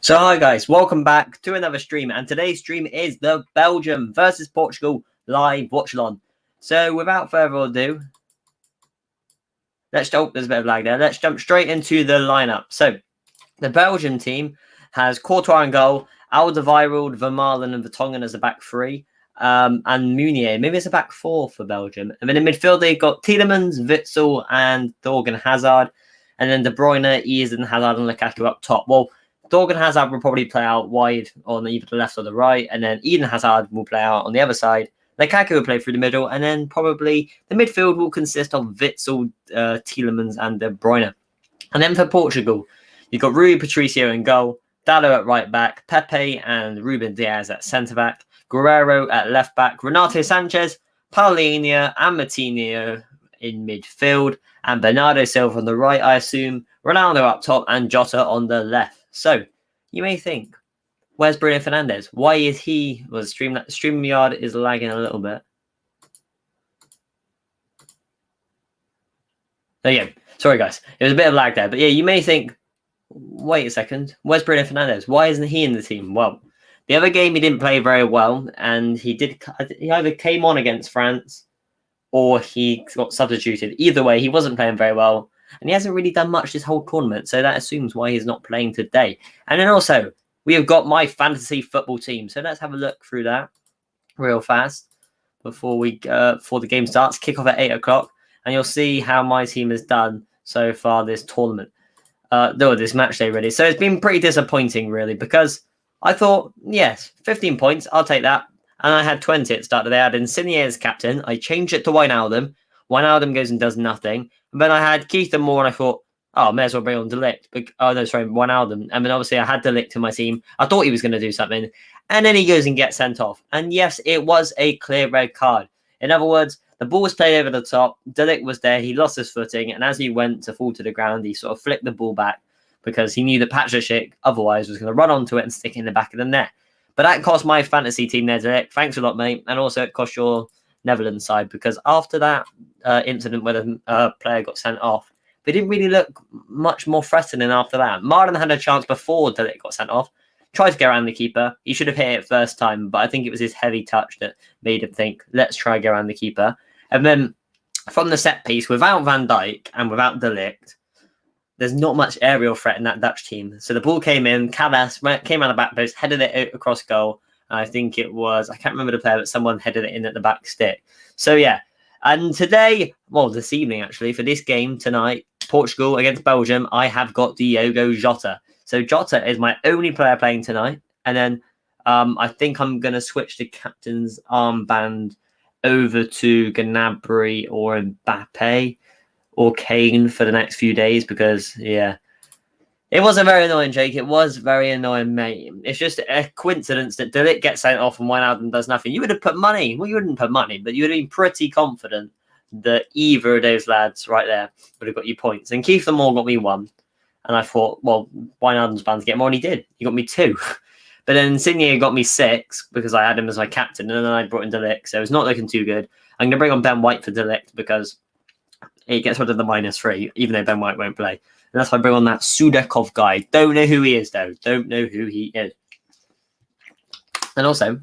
So hi guys, welcome back to another stream, and today's stream is the Belgium versus Portugal live watch-along. So without further ado, there's a bit of lag there. Let's jump straight into the lineup. So the Belgium team has Courtois in goal, Alderweireld, Vermaelen and Vertonghen as a back three, and Meunier. Maybe it's a back four for Belgium. And then in midfield they've got Tielemans, Witsel and Thorgan Hazard, and then De Bruyne, Eden Hazard and Lukaku up top. Well, Thorgan Hazard will probably play out wide on either the left or the right, and then Eden Hazard will play out on the other side. Lukaku will play through the middle, and then probably the midfield will consist of Witsel, Tielemans, and De Bruyne. And then for Portugal, you've got Rui Patricio in goal, Dallo at right back, Pepe and Ruben Diaz at centre back, Guerrero at left back, Renato Sanchez, Paulinho, and Matinho in midfield, and Bernardo Silva on the right, I assume, Ronaldo up top, and Jota on the left. So, you may think, where's Bruno Fernandes? Why is he... Well, StreamYard is lagging a little bit. There you go. Sorry, guys. It was a bit of lag there. But yeah, you may think, wait a second, where's Bruno Fernandes? Why isn't he in the team? Well, the other game he didn't play very well, and he either came on against France or he got substituted. Either way, he wasn't playing very well. And he hasn't really done much this whole tournament, so that assumes why he's not playing today. And then also, we have got my fantasy football team. So let's have a look through that real fast before the game starts. Kick off at 8 o'clock, and you'll see how my team has done so far this tournament. This match day, really. So it's been pretty disappointing, really, because I thought, yes, 15 points, I'll take that. And I had 20 at the start of the day. I had Insigne as captain. I changed it to Wijnaldum. Wijnaldum goes and does nothing. And then I had Keith and Moore, and I thought, oh, may as well bring on De Ligt. Wijnaldum. And then obviously I had De Ligt in my team. I thought he was going to do something. And then he goes and gets sent off. And yes, it was a clear red card. In other words, the ball was played over the top. De Ligt was there. He lost his footing. And as he went to fall to the ground, he sort of flicked the ball back because he knew that Patrick Schick otherwise was going to run onto it and stick it in the back of the net. But that cost my fantasy team there, De Ligt. Thanks a lot, mate. And also it cost your Netherlands side, because after that incident where the player got sent off, they didn't really look much more threatening after that. Martin had a chance before De Ligt got sent off, tried to get around the keeper. He should have hit it first time, but I think it was his heavy touch that made him think, let's try and get around the keeper. And then from the set piece, without Van Dijk and without De Ligt, there's not much aerial threat in that Dutch team. So the ball came in, Callas came out of the back post, headed it across goal. I think it was, I can't remember the player, but someone headed it in at the back stick. So yeah, and today, well, this evening actually, for this game tonight, Portugal against Belgium, I have got Diogo Jota. So Jota is my only player playing tonight. And then I think I'm going to switch the captain's armband over to Gnabry or Mbappe or Kane for the next few days because, yeah, it wasn't very annoying, Jake. It was very annoying, mate. It's just a coincidence that De Ligt gets sent off and Wijnaldum does nothing. You would have put money. Well, you wouldn't put money, but you would have been pretty confident that either of those lads right there would have got you points. And Keith and Moore got me 1. And I thought, well, Wijnaldum's bound to get more, and he did. He got me 2. But then Insigne got me 6 because I had him as my captain, and then I brought in De Ligt. So it's not looking too good. I'm going to bring on Ben White for De Ligt because he gets rid of the -3, even though Ben White won't play. And that's why I bring on that Sudakov guy. Don't know who he is, though. Don't know who he is. And also,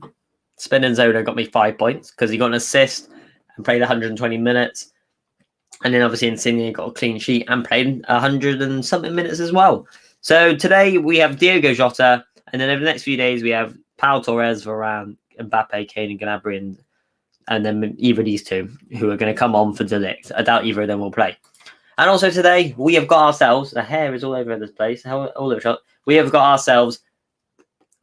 Spinazzola got me 5 points because he got an assist and played 120 minutes. And then obviously Insigne got a clean sheet and played 100 and something minutes as well. So today we have Diogo Jota. And then over the next few days we have Pau Torres, Varane, Mbappe, Kane and Gnabry. And then either of these two who are going to come on for De Ligt. I doubt either of them will play. And also today, we have got ourselves, the hair is all over this place, all over the shot. We have got ourselves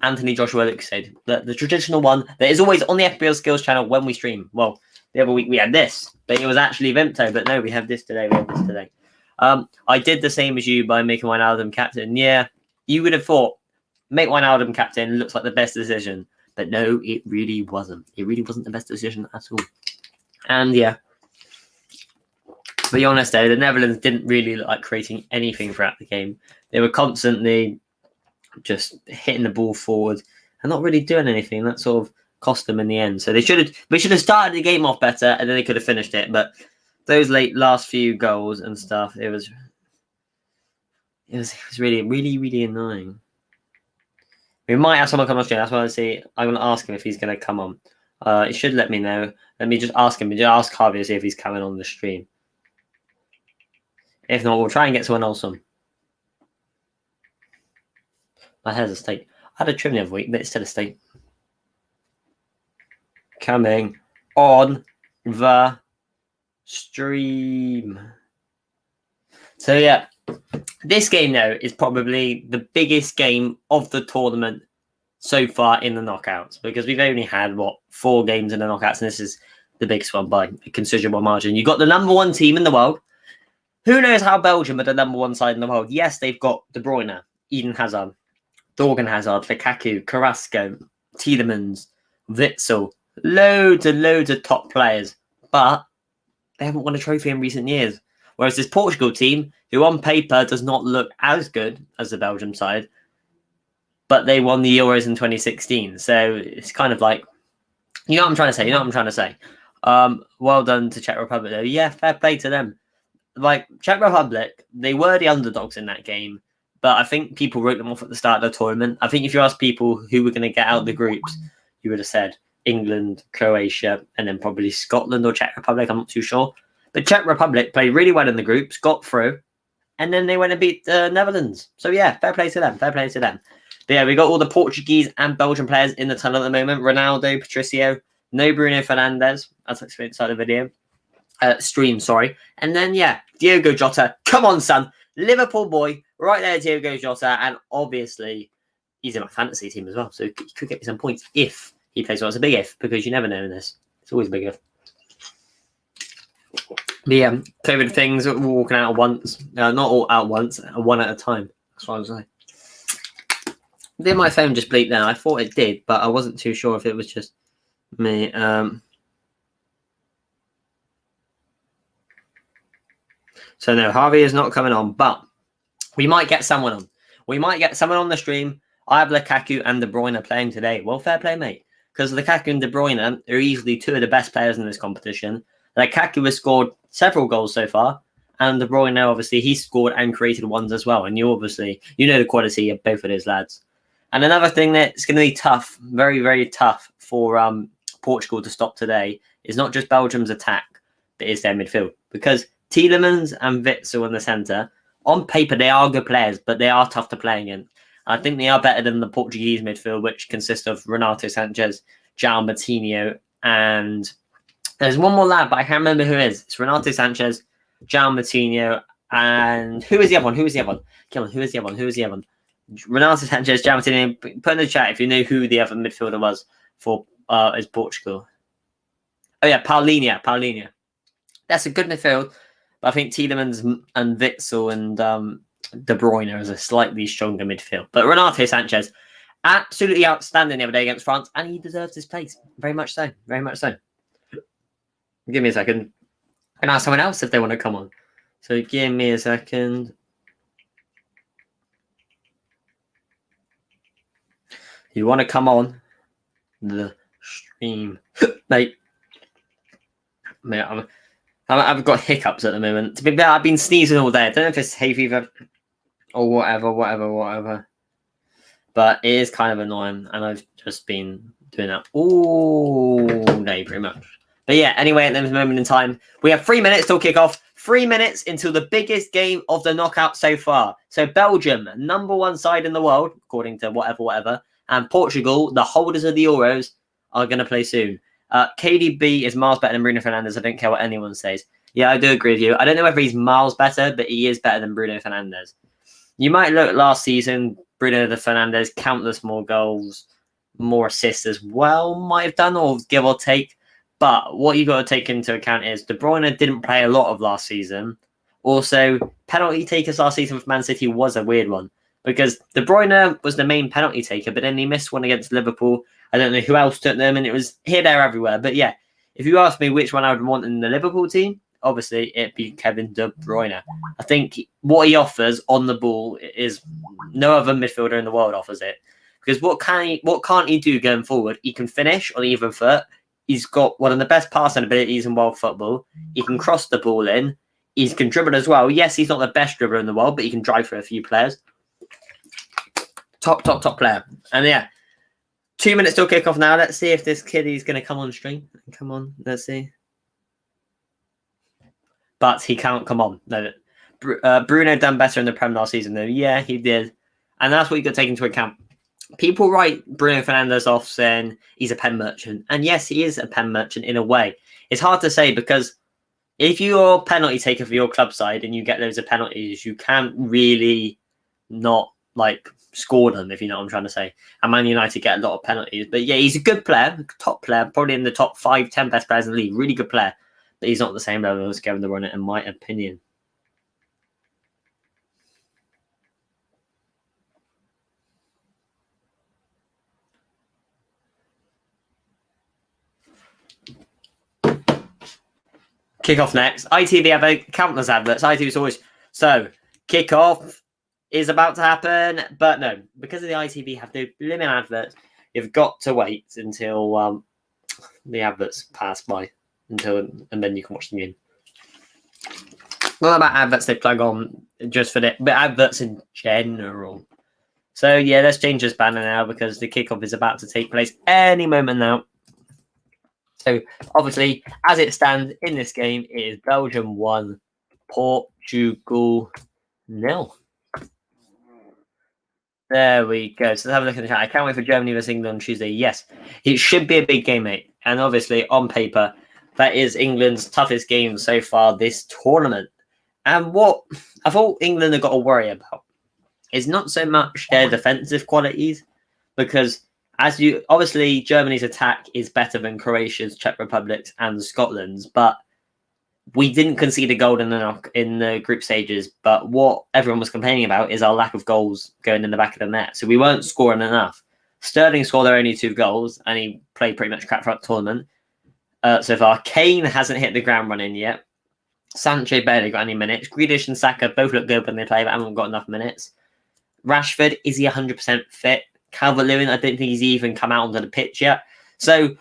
Anthony Joshua Luxade, the traditional one that is always on the FBL Skills channel when we stream. Well, the other week we had this, but it was actually Vimto, but no, we have this today. I did the same as you by making Wijnaldum captain. Yeah, you would have thought, make Wijnaldum captain looks like the best decision. But no, it really wasn't. It really wasn't the best decision at all. And yeah. To be honest, though, the Netherlands didn't really look like creating anything throughout the game. They were constantly just hitting the ball forward and not really doing anything. That sort of cost them in the end. So they should have started the game off better, and then they could have finished it. But those last few goals and stuff, it was really, really, really annoying. We might have someone come on stream. That's why I see. I'm going to ask him if he's going to come on. He should let me know. Let me just ask him. Just ask Harvey to see if he's coming on the stream. If not, we'll try and get someone else on. My hair's a state. I had a trim the other week, but it's still a state. Coming on the stream. So yeah, this game though is probably the biggest game of the tournament so far in the knockouts, because we've only had 4 games in the knockouts, and this is the biggest one by a considerable margin. You've got the #1 team in the world. Who knows how Belgium are the #1 side in the world? Yes, they've got De Bruyne, Eden Hazard, Dorgan Hazard, Lukaku, Carrasco, Tielemans, Witsel, loads and loads of top players, but they haven't won a trophy in recent years. Whereas this Portugal team, who on paper does not look as good as the Belgium side, but they won the Euros in 2016. So it's kind of like, you know what I'm trying to say? Well done to Czech Republic though. Yeah, fair play to them. Like, Czech Republic, they were the underdogs in that game, but I think people wrote them off at the start of the tournament. I think if you ask people who were going to get out of the groups, you would have said England, Croatia, and then probably Scotland or Czech Republic. I'm not too sure. But Czech Republic played really well in the groups, got through, and then they went and beat the Netherlands. So yeah, fair play to them. Fair play to them. But yeah, we got all the Portuguese and Belgian players in the tunnel at the moment. Ronaldo, Patricio, no Bruno Fernandes, as I explained inside the video. Stream, sorry. And then, yeah, Diogo Jota. Come on, son. Liverpool boy. Right there, Diogo Jota. And obviously, he's in my fantasy team as well. So he could get me some points if he plays well. It's a big if, because you never know in this. It's always a big if. But yeah, COVID things, we're walking out once. Not all out once, one at a time. That's what I was saying. Did my phone just bleep there? I thought it did, but I wasn't too sure if it was just me. So no, Harvey is not coming on, but we might get someone on. We might get someone on the stream. I have Lukaku and De Bruyne playing today. Well, fair play, mate. Because Lukaku and De Bruyne are easily 2 of the best players in this competition. Lukaku has scored several goals so far, and De Bruyne, obviously, he's scored and created ones as well. And you know the quality of both of those lads. And another thing that's going to be tough, very, very tough for Portugal to stop today is not just Belgium's attack, but is their midfield. Because Tielemans and Witsel in the centre, on paper, they are good players, but they are tough to play against. I think they are better than the Portuguese midfield, which consists of Renato Sanchez, João Moutinho, and there's one more lad, but I can't remember who it is. It's Renato Sanchez, João Moutinho, and who is the other one? Come on, who is the other one? Renato Sanchez, João Moutinho. Put in the chat if you know who the other midfielder was for is Portugal. Oh yeah, Paulinho. That's a good midfield. But I think Tielemans and Witsel and De Bruyne is a slightly stronger midfield. But Renato Sanchez, absolutely outstanding the other day against France, and he deserves his place. Very much so. Very much so. Give me a second. I can ask someone else if they want to come on. So give me a second. You want to come on the stream, mate? I've got hiccups at the moment. To be fair, I've been sneezing all day. I don't know if it's hay fever or whatever. But it is kind of annoying, and I've just been doing that all day pretty much. But yeah, anyway, at this moment in time, we have 3 minutes till kick-off. 3 minutes until the biggest game of the knockout so far. So Belgium, #1 side in the world, according to whatever. And Portugal, the holders of the Euros, are going to play soon. KDB is miles better than Bruno Fernandes. I don't care what anyone says. Yeah, I do agree with you. I don't know whether he's miles better, but he is better than Bruno Fernandes. You might look at last season, Bruno Fernandes, countless more goals, more assists as well, might have done, or give or take. But what you've got to take into account is De Bruyne didn't play a lot of last season. Also, penalty takers last season with Man City was a weird one, because De Bruyne was the main penalty taker, but then he missed one against Liverpool. I don't know who else took them, and it was here, there, everywhere. But yeah, if you ask me which one I would want in the Liverpool team, obviously it'd be Kevin De Bruyne. I think what he offers on the ball is no other midfielder in the world offers it. Because what can't he do going forward? He can finish on either foot. He's got one of the best passing abilities in world football. He can cross the ball in. He can dribble as well. Yes, he's not the best dribbler in the world, but he can drive for a few players. Top player. And yeah, 2 minutes till kickoff now. Let's see if this kiddie's going to come on stream. Come on, let's see. But he can't come on. No, Bruno done better in the Prem last season, though. Yeah, he did. And that's what you got to take into account. People write Bruno Fernandes off saying he's a pen merchant. And yes, he is a pen merchant in a way. It's hard to say because if you're a penalty taker for your club side and you get loads of penalties, you can't really not score them, if you know what I'm trying to say. And Man United get a lot of penalties. But yeah, he's a good player, top player, probably in the top 5-10 best players in the league. Really good player. But he's not at the same level as Kevin De Bruyne, in my opinion. Kickoff next. ITV have countless adverts. ITV's always... So, kickoff is about to happen. But no, because of the ITV have no limit adverts, you've got to wait until the adverts pass by. And then you can watch the game. Not about adverts they plug on just for that, but adverts in general. So yeah, let's change this banner now because the kickoff is about to take place any moment now. So obviously, as it stands in this game, it is Belgium 1, Portugal 0. There we go. So let's have a look at the chat. I can't wait for Germany versus England on Tuesday. Yes, it should be a big game, mate. And obviously, on paper, that is England's toughest game so far this tournament. And what I thought England have got to worry about is not so much their defensive qualities, because obviously Germany's attack is better than Croatia's, Czech Republic's, and Scotland's, but we didn't concede a goal in the group stages. But what everyone was complaining about is our lack of goals going in the back of the net. So we weren't scoring enough. Sterling scored their only 2 goals, and he played pretty much crap throughout the tournament so far. Kane hasn't hit the ground running yet. Sancho barely got any minutes. Grealish and Saka both look good when they play, but haven't got enough minutes. Rashford, is he 100% fit? Calvert-Lewin, I don't think he's even come out onto the pitch yet. So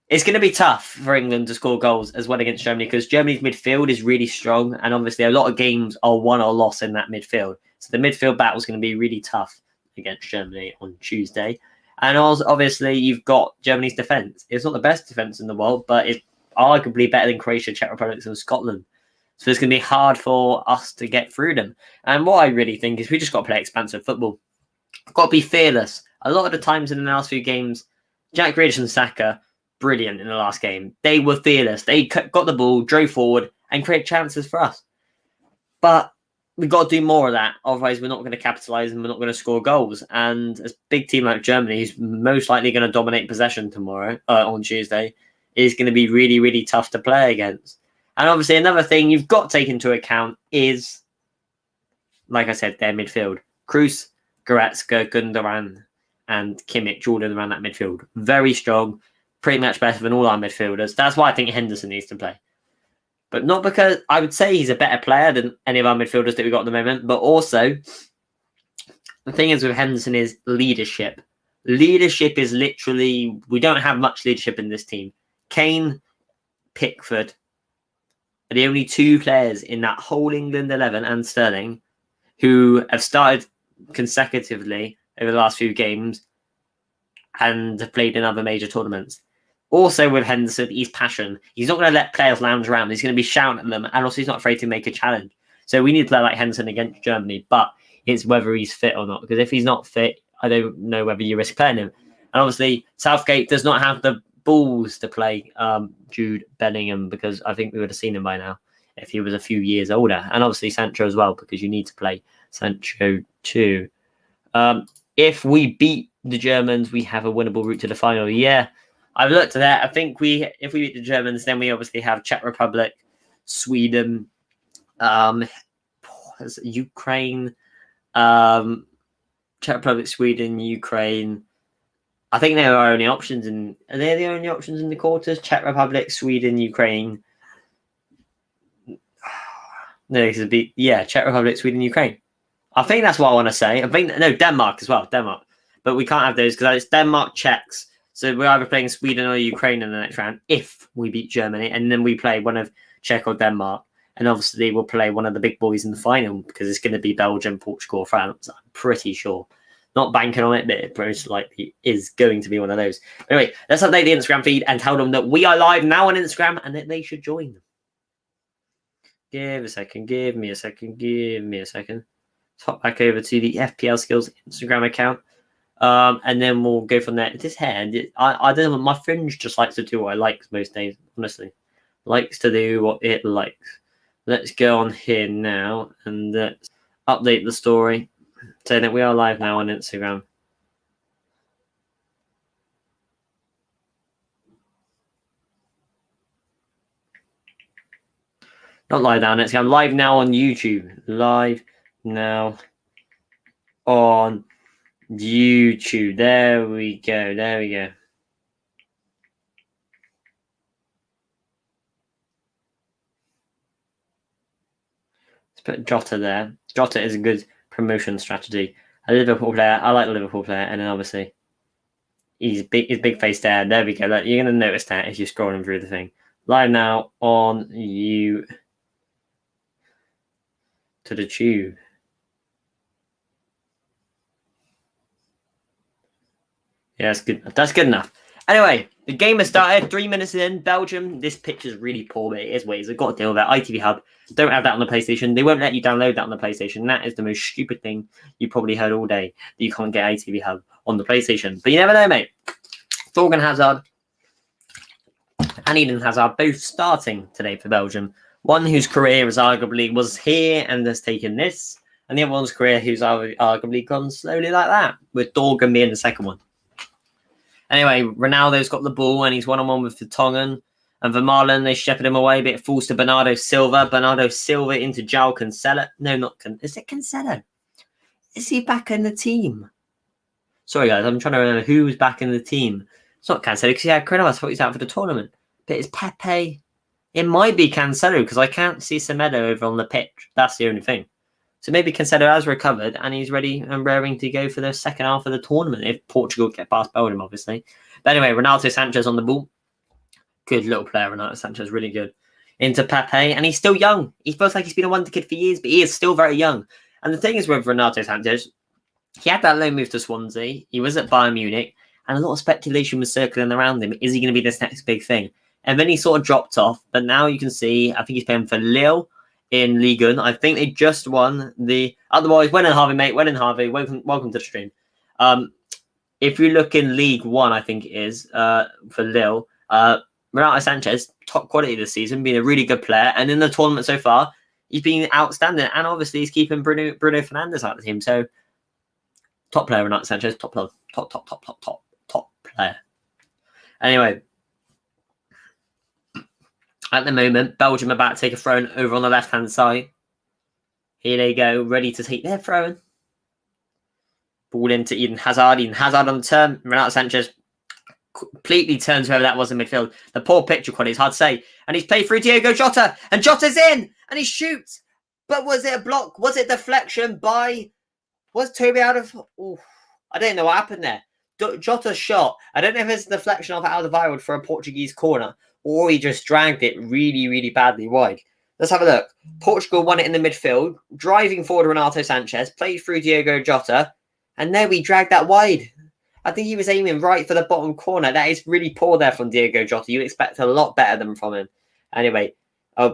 it's going to be tough for England to score goals as well against Germany, because Germany's midfield is really strong, and obviously a lot of games are won or lost in that midfield. So the midfield battle is going to be really tough against Germany on Tuesday. And also, obviously, you've got Germany's defence. It's not the best defence in the world, but it's arguably better than Croatia, Czech Republic, and Scotland. So it's going to be hard for us to get through them. And what I really think is we just got to play expansive football. Got to be fearless. A lot of the times in the last few games, Jack Grealish and Saka, brilliant in the last game. They were fearless. They got the ball, drove forward, and created chances for us. But we've got to do more of that. Otherwise, we're not going to capitalise and we're not going to score goals. And a big team like Germany, who's most likely going to dominate possession tomorrow, on Tuesday, is going to be really, really tough to play against. And obviously, another thing you've got to take into account is, like I said, their midfield. Kroos, Goretzka, Gundogan, and Kimmich, Jordan around that midfield. Very strong, pretty much better than all our midfielders. That's why I think Henderson needs to play. But not because I would say he's a better player than any of our midfielders that we've got at the moment, but also the thing is with Henderson is leadership. Leadership is literally, we don't have much leadership in this team. Kane, Pickford are the only 2 players in that whole England 11 and Sterling who have started consecutively over the last few games and have played in other major tournaments. Also with Henderson, he's passion. He's not going to let players lounge around. He's going to be shouting at them, and also he's not afraid to make a challenge. So we need to play like Henderson against Germany, but it's whether he's fit or not. Because if he's not fit, I don't know whether you risk playing him. And obviously, Southgate does not have the balls to play Jude Bellingham, because I think we would have seen him by now if he was a few years older. And obviously Sancho as well, because you need to play Sancho too. If we beat the Germans, we have a winnable route to the final. Yeah, I've looked at that. I think if we beat the Germans, then we obviously have Czech Republic, Sweden, Ukraine, Czech Republic, Sweden, Ukraine. I think they're our only options. Are they the only options in the quarters? Czech Republic, Sweden, Ukraine. No, it could be, Czech Republic, Sweden, Ukraine. I think that's what I want to say. Denmark as well. Denmark. But we can't have those because it's Denmark, Czechs. So we're either playing Sweden or Ukraine in the next round if we beat Germany. And then we play one of Czech or Denmark. And obviously we'll play one of the big boys in the final because it's going to be Belgium, Portugal, France. I'm pretty sure. Not banking on it, but it most likely is going to be one of those. Anyway, let's update the Instagram feed and tell them that we are live now on Instagram and that they should join them. Give me a second. Let's hop back over to the FPL Skills Instagram account. And then we'll go from there. This hair, I don't know, my fringe just likes to do what I like most days, honestly. Likes to do what it likes. Let's go on here now and let's update the story saying that we are live now on Instagram. Not live now on Instagram, live now on YouTube. Live now on YouTube. There we go. Let's put Jota there. Jota is a good promotion strategy. A Liverpool player. I like the Liverpool player, and then obviously he's big. His big face there. There we go. Look, you're gonna notice that if you're scrolling through the thing. Live now on you to the tube. Yeah, that's good. That's good enough. Anyway, the game has started. 3 minutes in. Belgium. This pitch is really poor, but it is what it is. I've got to deal with that. ITV Hub. Don't have that on the PlayStation. They won't let you download that on the PlayStation. That is the most stupid thing you probably heard all day. That you can't get ITV Hub on the PlayStation. But you never know, mate. Thorgan Hazard and Eden Hazard both starting today for Belgium. One whose career is arguably was here and has taken this, and the other one's career who's arguably gone slowly like that, with Thorgan being the second one. Anyway, Ronaldo's got the ball and he's one-on-one with Vertonghen. And Vermaelen, they shepherd him away, but it falls to Bernardo Silva. Bernardo Silva into João Cancelo. No, not Cancelo. Is it Cancelo? Is he back in the team? Sorry, guys. I'm trying to remember who's back in the team. It's not Cancelo because he had credit. I thought he's out for the tournament. But it's Pepe. It might be Cancelo because I can't see Semedo over on the pitch. That's the only thing. So maybe Cancelo has recovered and he's ready and raring to go for the second half of the tournament if Portugal get past Belgium, obviously. But anyway, Renato Sanchez on the ball. Good little player, Renato Sanchez, really good. Into Pepe, and he's still young. He feels like he's been a wonder kid for years, but he is still very young. And the thing is with Renato Sanchez, he had that loan move to Swansea. He was at Bayern Munich, and a lot of speculation was circling around him. Is he going to be this next big thing? And then he sort of dropped off, but now you can see, I think he's playing for Lille in Ligue 1. I think they just won the other boys. Well in, Harvey, mate. Well in, Harvey. Welcome to the stream. If you look in Ligue 1, I think it is, for Lille, Renato Sanchez, top quality this season, being a really good player. And in the tournament so far, he's been outstanding. And obviously, he's keeping Bruno Fernandes out of the team. So, top player, Renato Sanchez. Top player. Anyway, at the moment, Belgium are about to take a throw-in over on the left-hand side. Here they go, ready to take their throw-in. Ball into Eden Hazard. Eden Hazard on the turn. Renato Sanchez completely turns whoever that was in midfield. The poor picture quality is hard to say. And he's played through Diogo Jota. And Jota's in. And he shoots. But was it a block? Was it deflection by... Was Toby out of... Ooh, I don't know what happened there. Jota's shot. I don't know if it's a deflection off out of the wide for a Portuguese corner. Or he just dragged it really, really badly wide. Let's have a look. Portugal won it in the midfield. Driving forward Renato Sanchez. Played through Diogo Jota. And there we dragged that wide. I think he was aiming right for the bottom corner. That is really poor there from Diogo Jota. You expect a lot better than from him. Anyway,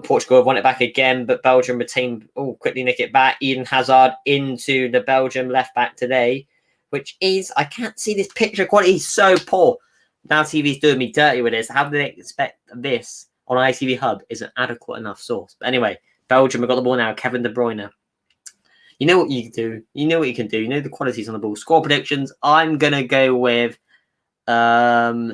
Portugal have won it back again, but Belgium retained. Oh, quickly nick it back. Eden Hazard into the Belgium left back today, which is, I can't see this picture quality. Is so poor. Now TV's doing me dirty with this. How do they expect this on ITV Hub is an adequate enough source? But anyway, Belgium have got the ball now. Kevin De Bruyne. You know what you can do. You know what you can do. You know the qualities on the ball. Score predictions. I'm going to go with... I'm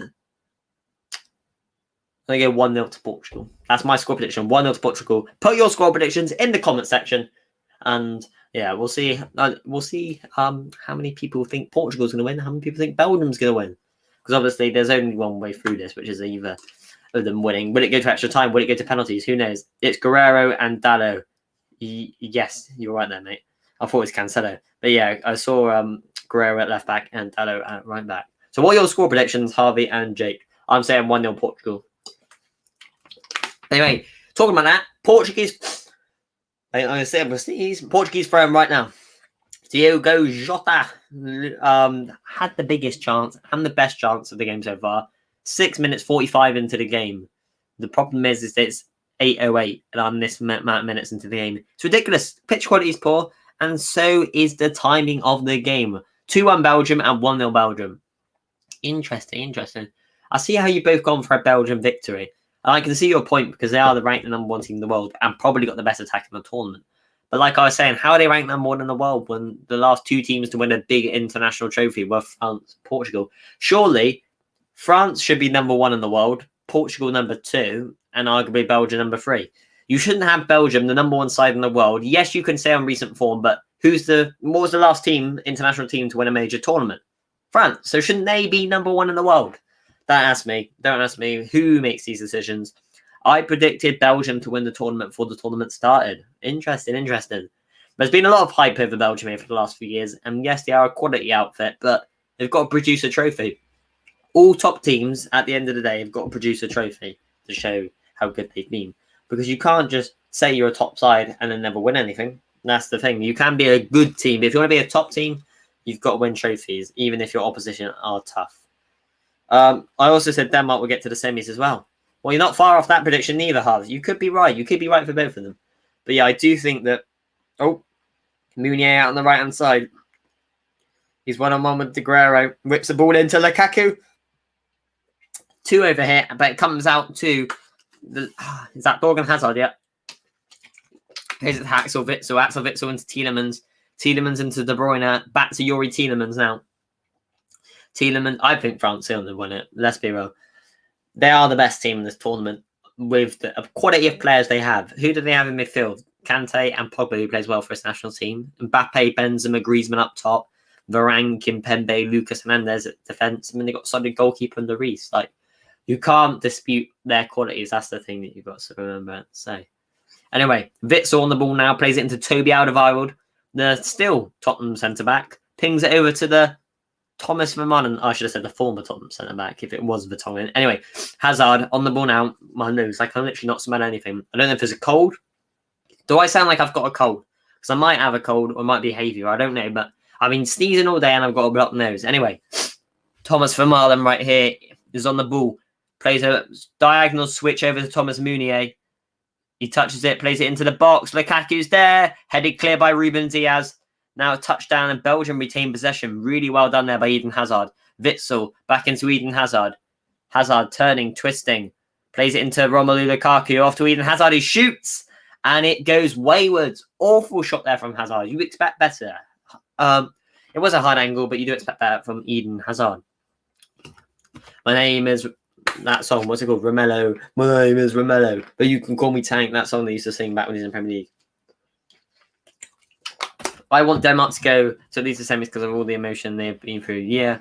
going to go 1-0 to Portugal. That's my score prediction. 1-0 to Portugal. Put your score predictions in the comment section. And yeah, we'll see. We'll see how many people think Portugal's going to win. How many people think Belgium's going to win. Because obviously there's only one way through this, which is either of them winning. Will it go to extra time? Will it go to penalties? Who knows? It's Guerrero and Dalot. Yes, you're right there, mate. I thought it was Cancelo. But yeah, I saw Guerrero at left back and Dalot at right back. So what are your score predictions, Harvey and Jake? I'm saying 1-0 Portugal. Anyway, talking about that, Portuguese... I'm going to say Portuguese throw him right now. Diogo Jota had the biggest chance and the best chance of the game so far. 6 minutes 45 into the game. The problem is that it's 8:08 and I'm this amount of minutes into the game. It's ridiculous. Pitch quality is poor, and so is the timing of the game. 2-1 Belgium and 1-0 Belgium. Interesting. I see how you've both gone for a Belgian victory. And I can see your point because they are the ranked number 1 team in the world and probably got the best attack in the tournament. But like I was saying, how are they ranked number 1 in the world when the last 2 teams to win a big international trophy were France and Portugal? Surely, France should be number 1 in the world, Portugal number 2, and arguably Belgium number 3. You shouldn't have Belgium, the number 1 side in the world. Yes, you can say on recent form, but what was the last international team to win a major tournament? France. So shouldn't they be number 1 in the world? Don't ask me who makes these decisions. I predicted Belgium to win the tournament before the tournament started. Interesting. There's been a lot of hype over Belgium here for the last few years. And yes, they are a quality outfit, but they've got to produce a trophy. All top teams, at the end of the day, have got to produce a trophy to show how good they've been. Because you can't just say you're a top side and then never win anything. That's the thing. You can be a good team. If you want to be a top team, you've got to win trophies, even if your opposition are tough. I also said Denmark will get to the semis as well. Well, you're not far off that prediction neither, Harv. You could be right. You could be right for both of them. But yeah, I do think that... Oh, Meunier out on the right-hand side. He's one-on-one with De Guerrero. Whips the ball into Lukaku. 2 over here, but it comes out to... Is that Borgen Hazard? Yeah. Here's Axel Witsel. Axel Witsel into Tielemans. Tielemans into De Bruyne. Back to Yuri Tielemans now. Tielemans... I think France will win it. Let's be real. They are the best team in this tournament with the quality of players they have. Who do they have in midfield? Kante and Pogba, who plays well for his national team. Mbappe, Benzema, Griezmann up top. Varane, Kimpembe, Lucas Hernandez at defence. I mean, they got solid goalkeeper in Lloris. Like, you can't dispute their qualities. That's the thing that you've got to remember to say. Anyway, Witsel on the ball now. Plays it into Toby Alderweireld. The still Tottenham centre-back. Pings it over to the Thomas Vermaelen. I should have said the former Tottenham centre-back if it was Vertonghen. Anyway, Hazard on the ball now. My nose, I can literally not smell anything. I don't know if there's a cold. Do I sound like I've got a cold? Because I might have a cold or it might be hay fever. I don't know, but I've been sneezing all day and I've got a blocked nose. Anyway, Thomas Vermaelen right here is on the ball. Plays a diagonal switch over to Thomas Meunier. He touches it, plays it into the box. Lukaku's there. Headed clear by Ruben Diaz. Now a touchdown and Belgium retain possession. Really well done there by Eden Hazard. Witsel back into Eden Hazard. Hazard turning, twisting. Plays it into Romelu Lukaku. Off to Eden Hazard. He shoots. And it goes wayward. Awful shot there from Hazard. You expect better. It was a hard angle, but you do expect better from Eden Hazard. My name is... That song, what's it called? Romello. My name is Romello. But you can call me Tank. That song they used to sing back when he was in Premier League. I want Denmark to go to at least the semis because of all the emotion they've been through. Yeah,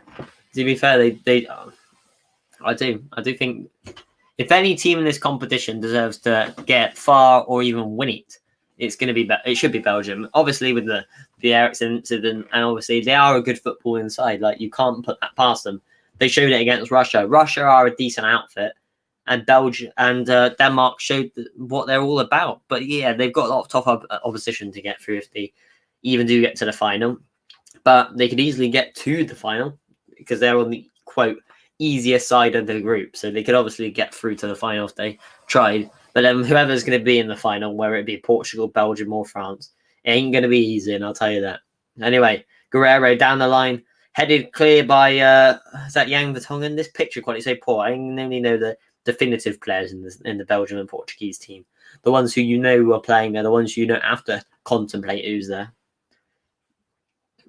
to be fair, I do think if any team in this competition deserves to get far or even win it, it's going to be. It should be Belgium. Obviously, with the Eriksen incident, and obviously they are a good football inside. Like you can't put that past them. They showed it against Russia. Russia are a decent outfit, and Belgium and Denmark showed what they're all about. But yeah, they've got a lot of tough opposition to get through if they even do get to the final. But they could easily get to the final because they're on the, quote, easier side of the group. So they could obviously get through to the final if they tried. But then whoever's going to be in the final, whether it be Portugal, Belgium or France, it ain't going to be easy, and I'll tell you that. Anyway, Guerrero down the line, headed clear by, is that Yang Vertonghen? This picture quality is so poor. I only know the definitive players in the Belgium and Portuguese team. The ones who you know are playing there, the ones you don't have to contemplate who's there.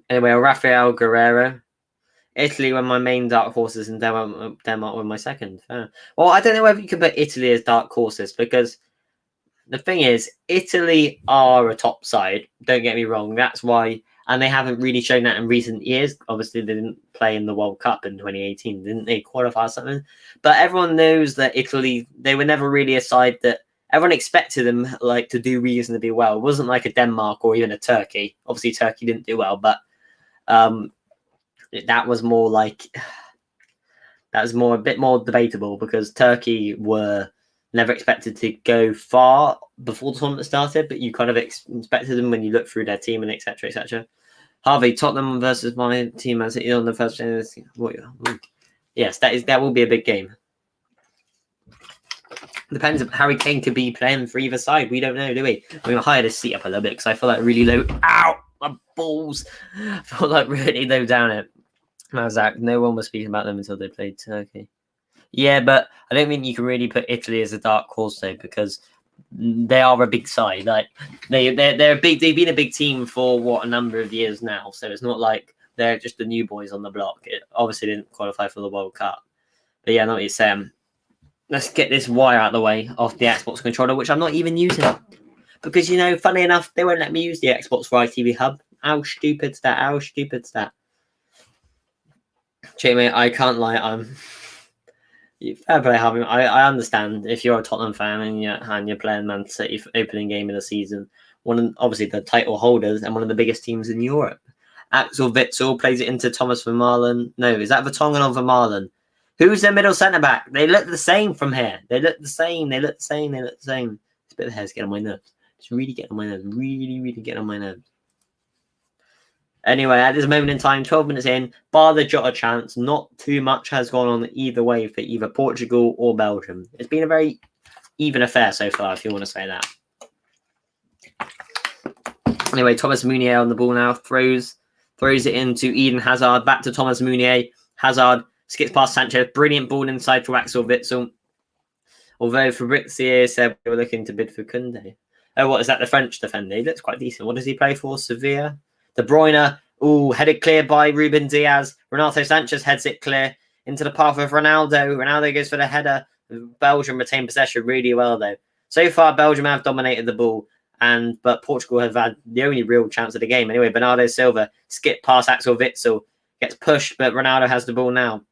Anyway, Rafael Guerrero. Italy were my main dark horses and Denmark were my second. Well, I don't know whether you can put Italy as dark horses because the thing is, Italy are a top side. Don't get me wrong. That's why, and they haven't really shown that in recent years. Obviously, they didn't play in the World Cup in 2018, didn't they? Qualify or something. But everyone knows that Italy, they were never really a side that everyone expected them like to do reasonably well. It wasn't like a Denmark or even a Turkey. Obviously, Turkey didn't do well, but that was more like a bit more debatable because Turkey were never expected to go far before the tournament started, but you kind of expected them when you look through their team and etc. etc. Harvey, Tottenham versus my team as it is on the first day. Yes, that will be a big game. Depends if Harry Kane could be playing for either side. We don't know, do we? We're going to hire this seat up a little bit because I feel like really low. Ow! My balls! I feel like really low down it. How's that? No one was speaking about them until they played Turkey. Yeah, but I don't think you can really put Italy as a dark horse though, because they are a big side. Like they're a big. They've been a big team for a number of years now. So it's not like they're just the new boys on the block. It obviously didn't qualify for the World Cup. But yeah, no, it's let's get this wire out of the way off the Xbox controller, which I'm not even using. Because, funny enough, they won't let me use the Xbox for ITV Hub. How stupid's that? How stupid's that? Mate, I can't lie. Fair play, Harvey. I understand if you're a Tottenham fan and you're playing Man City opening game of the season. Obviously the title holders and one of the biggest teams in Europe. Axel Witsel plays it into Thomas Vermaelen. No, is that Vertonghen or Vermaelen? Who's their middle centre-back? They look the same from here. They look the same. It's a bit of hair's getting on my nerves. It's really getting on my nerves. Really, really getting on my nerves. Anyway, at this moment in time, 12 minutes in, bar the Jota chance, not too much has gone on either way for either Portugal or Belgium. It's been a very even affair so far, if you want to say that. Anyway, Thomas Meunier on the ball now. Throws it into Eden Hazard. Back to Thomas Meunier. Hazard skips past Sanchez. Brilliant ball inside for Axel Witsel. Although Fabrizio said we were looking to bid for Koundé. Oh, what is that? The French defender. He looks quite decent. What does he play for? Sevilla. De Bruyne. Ooh, headed clear by Ruben Diaz. Renato Sanchez heads it clear into the path of Ronaldo. Ronaldo goes for the header. Belgium retain possession really well, though. So far, Belgium have dominated the ball, but Portugal have had the only real chance of the game. Anyway, Bernardo Silva skipped past Axel Witsel. Gets pushed, but Ronaldo has the ball now.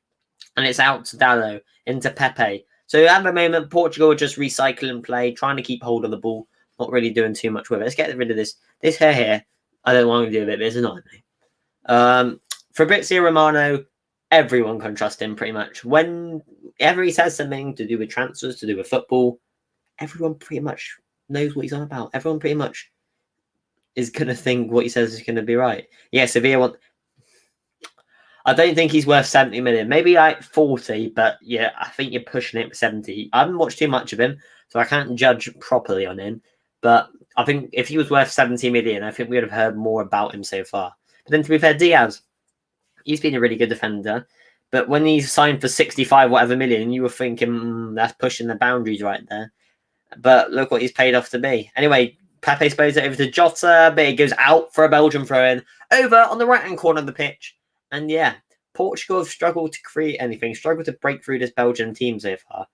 And it's out to Dalot, into Pepe. So at the moment, Portugal are just recycling play, trying to keep hold of the ball, not really doing too much with it. Let's get rid of this hair here. I don't want to do it, but it's annoying me. Fabrizio Romano, everyone can trust him pretty much. Whenever he says something to do with transfers, to do with football, everyone pretty much knows what he's on about. Everyone pretty much is going to think what he says is going to be right. Yeah, Sevilla I don't think he's worth 70 million. Maybe like 40, but yeah, I think you're pushing it for 70. I haven't watched too much of him, so I can't judge properly on him. But I think if he was worth 70 million, I think we would have heard more about him so far. But then to be fair, Diaz, he's been a really good defender. But when he's signed for 65 whatever million, you were thinking, that's pushing the boundaries right there. But look what he's paid off to be. Anyway, Pepe sprays it over to Jota, but it goes out for a Belgian throw-in. Over on the right-hand corner of the pitch. And yeah, Portugal have struggled to create anything, struggled to break through this Belgian team so far.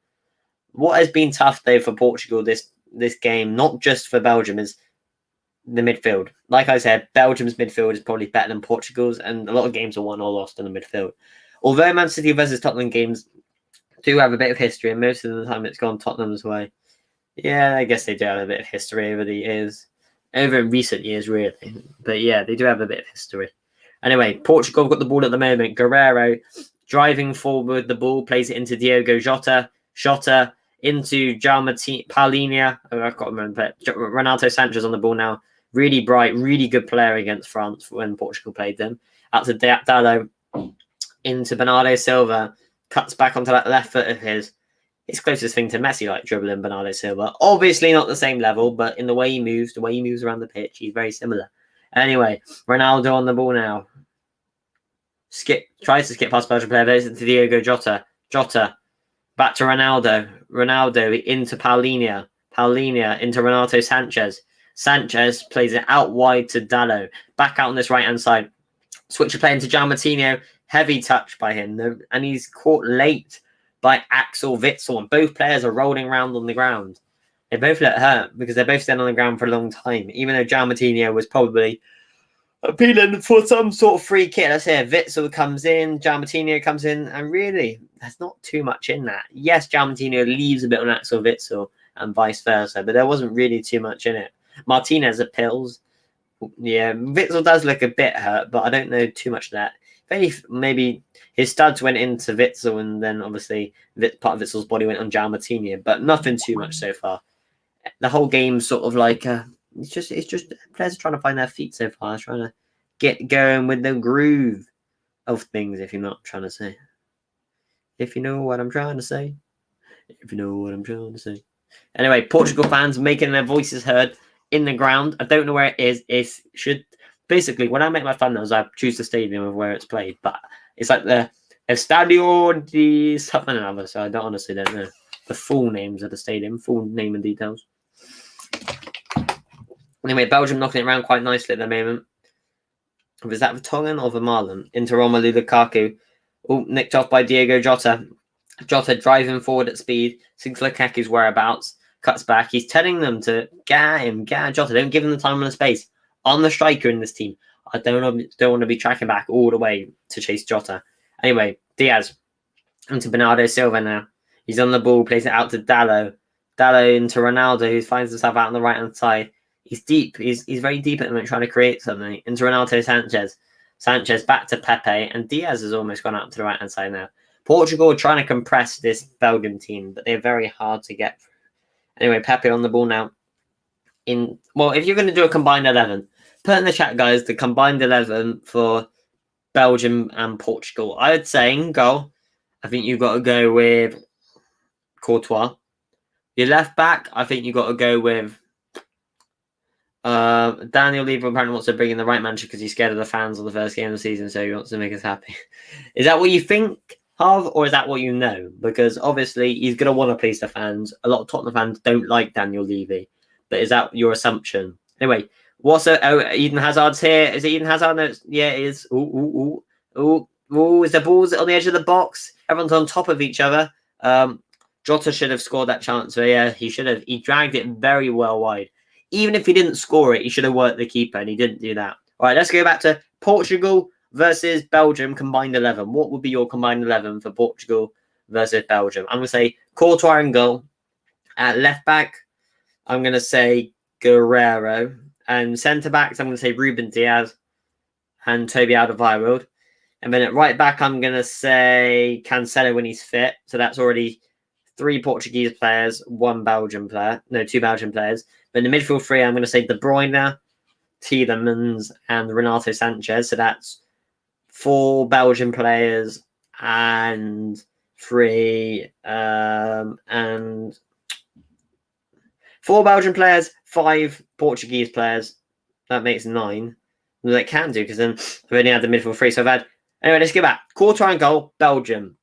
What has been tough, though, for Portugal this game, not just for Belgium, is the midfield. Like I said, Belgium's midfield is probably better than Portugal's, and a lot of games are won or lost in the midfield. Although Man City versus Tottenham games do have a bit of history, and most of the time it's gone Tottenham's way. Yeah, I guess they do have a bit of history over the years. Over in recent years, really. But yeah, they do have a bit of history. Anyway, Portugal have got the ball at the moment. Guerreiro driving forward the ball, plays it into Diogo Jota. Jota into Paulinho. Oh, I've got to remember. Renato Sanchez on the ball now. Really bright, really good player against France when Portugal played them. Out to Dalot. Into Bernardo Silva. Cuts back onto that left foot of his. It's closest thing to Messi, like dribbling Bernardo Silva. Obviously not the same level, but in the way he moves around the pitch, he's very similar. Anyway, Ronaldo on the ball now. Tries to skip past Belgian player, but it's into Diogo Jota. Jota. Back to Ronaldo. Ronaldo into Paulinho. Paulinho into Renato Sanchez. Sanchez plays it out wide to Dalot. Back out on this right-hand side. Switch of play into João Moutinho. Heavy touch by him. And he's caught late by Axel Witsel. And both players are rolling around on the ground. They both look hurt because they're both standing on the ground for a long time. Even though João Moutinho was probably appealing for some sort of free kick. Let's say Witsel comes in, João Moutinho comes in, and really, there's not too much in that. Yes, João Moutinho leaves a bit on Axel Witsel and vice versa, but there wasn't really too much in it. Martinez appeals. Yeah, Witsel does look a bit hurt, but I don't know too much of that. Maybe his studs went into Witsel, and then obviously part of Witsel's body went on João Moutinho, but nothing too much so far. The whole game's sort of like it's just players are trying to find their feet so far, trying to get going with the groove of things, if you're not trying to say. If you know what I'm trying to say. If you know what I'm trying to say. Anyway, Portugal fans making their voices heard in the ground. I don't know where it is. It should basically, when I make my thumbnails, I choose the stadium of where it's played, but it's like the Estadio de something or other. So I honestly don't know the full names of the stadium, full name and details. Anyway, Belgium knocking it around quite nicely at the moment. Was that Vertonghen or Vermaelen? Into Romelu Lukaku. Oh, nicked off by Diego Jota. Jota driving forward at speed. Sees Lukaku's whereabouts. Cuts back. He's telling them to get him. Get Jota. Don't give him the time and the space. I'm the striker in this team. I don't want to be tracking back all the way to chase Jota. Anyway, Diaz into Bernardo Silva now. He's on the ball. Plays it out to Dallo. Dallo into Ronaldo, who finds himself out on the right-hand side. He's deep. He's very deep at the moment, trying to create something. Into Renato Sanchez. Sanchez back to Pepe, and Diaz has almost gone up to the right-hand side now. Portugal are trying to compress this Belgium team, but they're very hard to get through. Anyway, Pepe on the ball now. Well, if you're going to do a combined 11, put in the chat, guys, the combined 11 for Belgium and Portugal. I would say in goal, I think you've got to go with Courtois. Your left back, I think you've got to go with Daniel Levy. Apparently wants to bring in the right manager because he's scared of the fans on the first game of the season, so he wants to make us happy. Is that what you think of, or is that what you know? Because obviously he's going to want to please the fans. A lot of Tottenham fans don't like Daniel Levy, but is that your assumption? Anyway, Eden Hazard's here. Is it Eden Hazard? No, yeah, it is. Ooh. Is the balls on the edge of the box? Everyone's on top of each other. Jota should have scored that chance. So yeah, he should have. He dragged it very well wide. Even if he didn't score it, he should have worked the keeper, and he didn't do that. All right, let's go back to Portugal versus Belgium combined 11. What would be your combined 11 for Portugal versus Belgium? I'm going to say Courtois in goal. At left back, I'm going to say Guerrero. And centre backs, I'm going to say Ruben Diaz and Toby Alderweireld. And then at right back, I'm going to say Cancelo when he's fit. So that's already 3 Portuguese players, 1 Belgian player. No, 2 Belgian players. But in the midfield 3, I'm going to say De Bruyne, Tielemans, and Renato Sanchez. So that's 4 Belgian players and 3 and 4 Belgian players, 5 Portuguese players. That makes 9. Well, that can do because then I've only had the midfield 3. So I've had. Anyway, let's go back. Courtois and goal, Belgium.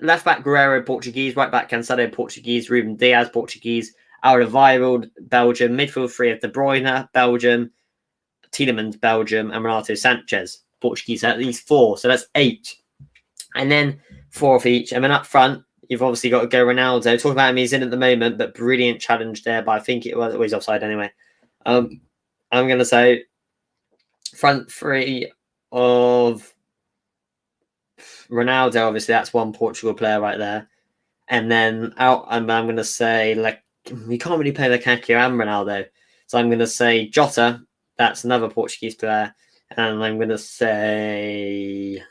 Left back Guerrero, Portuguese. Right back Cancelo, Portuguese. Ruben Diaz, Portuguese. Alderweireld, Belgium. Midfield 3 of De Bruyne, Belgium. Tielemans, Belgium. And Renato Sanchez, Portuguese. At least 4. So that's 8. And then 4 of each. And then up front, you've obviously got to go Ronaldo. Talking about him, he's in at the moment, but brilliant challenge there. But I think it was always offside anyway. I'm going to say front 3 of Ronaldo. Obviously, that's 1 Portugal player right there. And then out, I'm going to say, like, you can't really play Lukaku and Ronaldo. So I'm going to say Jota. That's another Portuguese player. And I'm going to say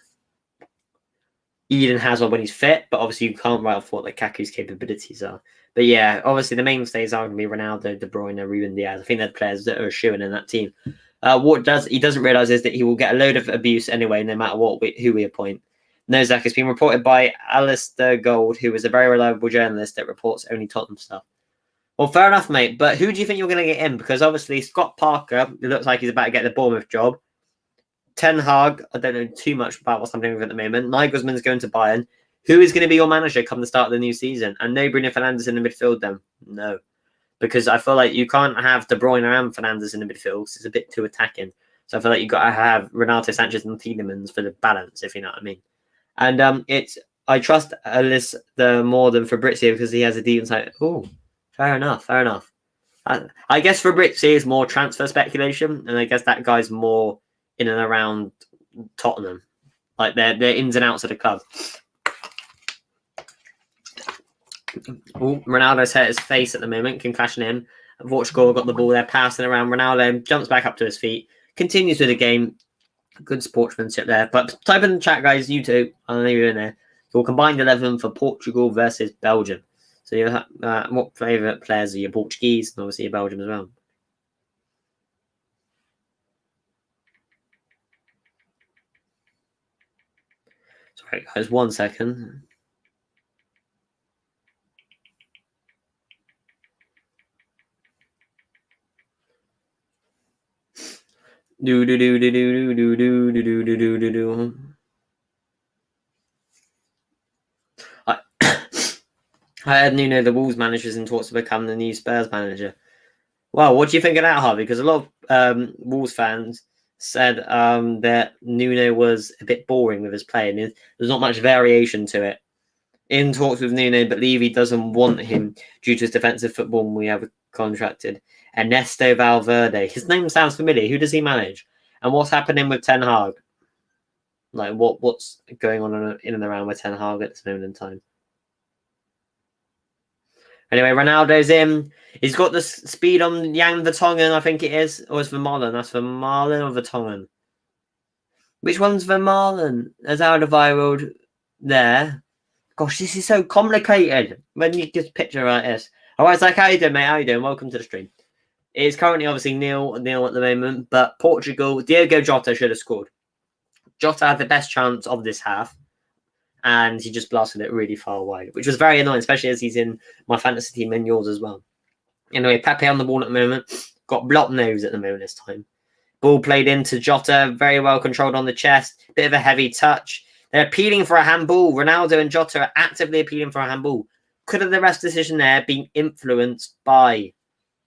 Eden Hazard when he's fit, but obviously you can't write off what Lukaku's capabilities are. But yeah, obviously the mainstays are going to be Ronaldo, De Bruyne, Ruben Diaz. I think they're players that are shooing in that team. What he doesn't realise is that he will get a load of abuse anyway, no matter who we appoint. Nozak has been reported by Alistair Gold, who is a very reliable journalist that reports only Tottenham stuff. Well, fair enough, mate. But who do you think you're going to get in? Because obviously Scott Parker, it looks like he's about to get the Bournemouth job. Ten Hag, I don't know too much about what's happening with at the moment. Nagelsmann's going to Bayern. Who is going to be your manager come the start of the new season? And no Bruno Fernandes in the midfield then? No. Because I feel like you can't have De Bruyne and Fernandes in the midfield because it's a bit too attacking. So I feel like you've got to have Renato Sanchez and Tielemans for the balance, if you know what I mean. And I trust Alistair more than Fabrizio because he has a deep insight. Oh, fair enough. I guess Fabrizio is more transfer speculation, and I guess that guy's more in and around Tottenham, like their ins and outs of the club. Ronaldo's hurt his face at the moment, concussion in. Portugal got the ball there, passing around. Ronaldo jumps back up to his feet, continues with the game. Good sportsmanship there. But type in the chat, guys, you too. I know you're in there. Your combined 11 for Portugal versus Belgium. So you have, what favourite players are your Portuguese and obviously your Belgium as well? Sorry, guys, 1 second. Do do do do do do do do do do do do do. I heard Nuno, the Wolves manager, is in talks to become the new Spurs manager. Well, what do you think of that, Harvey? Because a lot of Wolves fans said that Nuno was a bit boring with his play, and there's not much variation to it. In talks with Nuno, but Levy doesn't want him due to his defensive football, and we have contracted Ernesto Valverde. His name sounds familiar. Who does he manage? And what's happening with Ten Hag? Like, what's going on in and around with Ten Hag at this moment in time? Anyway, Ronaldo's in. He's got the speed on Jan Vertonghen, I think it is. Or it's Vermaelen. That's Vermaelen or Vertonghen? Which one's Vermaelen? There's Alderweireld there. Gosh, this is so complicated when you just picture like this. Alright, it's like, how you doing, mate? How you doing? Welcome to the stream. It's currently obviously nil at the moment, but Portugal, Diogo Jota should have scored. Jota had the best chance of this half, and he just blasted it really far wide, which was very annoying, especially as he's in my fantasy team and yours as well. Anyway, Pepe on the ball at the moment. Got blocked nose at the moment this time. Ball played into Jota, very well controlled on the chest. Bit of a heavy touch. They're appealing for a handball. Ronaldo and Jota are actively appealing for a handball. Could have the rest decision there been influenced by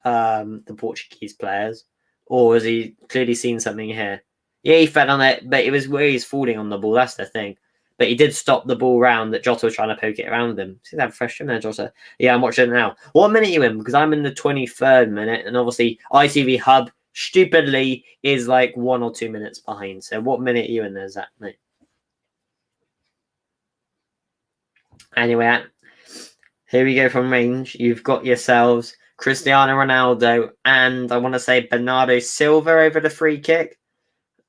the Portuguese players? Or has he clearly seen something here? Yeah, he fed on it, but it was where he's falling on the ball. That's the thing. But he did stop the ball round that Jota was trying to poke it around him. See that fresh in there, Jota? Yeah, I'm watching it now. What minute are you in? Because I'm in the 23rd minute, and obviously ITV Hub, stupidly, is like 1 or 2 minutes behind. So what minute are you in there, Zach, mate? Anyway, here we go from range. You've got yourselves Cristiano Ronaldo and I want to say Bernardo Silva over the free kick.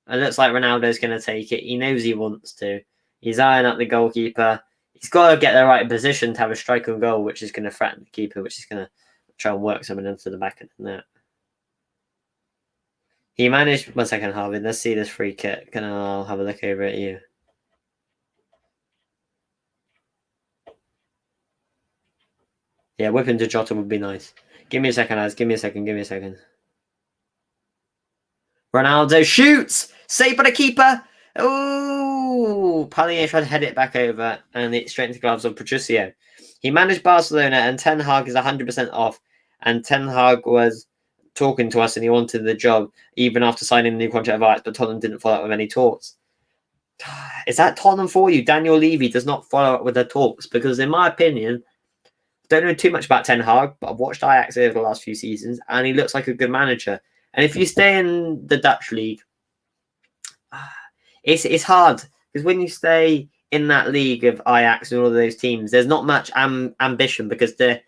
It looks like Ronaldo's going to take it. He knows he wants to. He's eyeing up the goalkeeper. He's got to get the right position to have a strike on goal, which is going to threaten the keeper, which is going to try and work something into the back of the net. He managed... 1 second, Harvey. Let's see this free kick, and I'll have a look over at you. Yeah, whipping to Jota would be nice. Give me a second, guys. Give me a second. Ronaldo shoots! Saved by the keeper! Oh, Pallier tried to head it back over, and it's straight into the gloves of Patricio. He managed Barcelona, and Ten Hag is 100% off. And Ten Hag was talking to us, and he wanted the job, even after signing the new contract of Ajax, but Tottenham didn't follow up with any talks. Is that Tottenham for you? Daniel Levy does not follow up with the talks, because in my opinion, I don't know too much about Ten Hag, but I've watched Ajax over the last few seasons, and he looks like a good manager. And if you stay in the Dutch league, it's hard because when you stay in that league of Ajax and all of those teams, there's not much ambition because the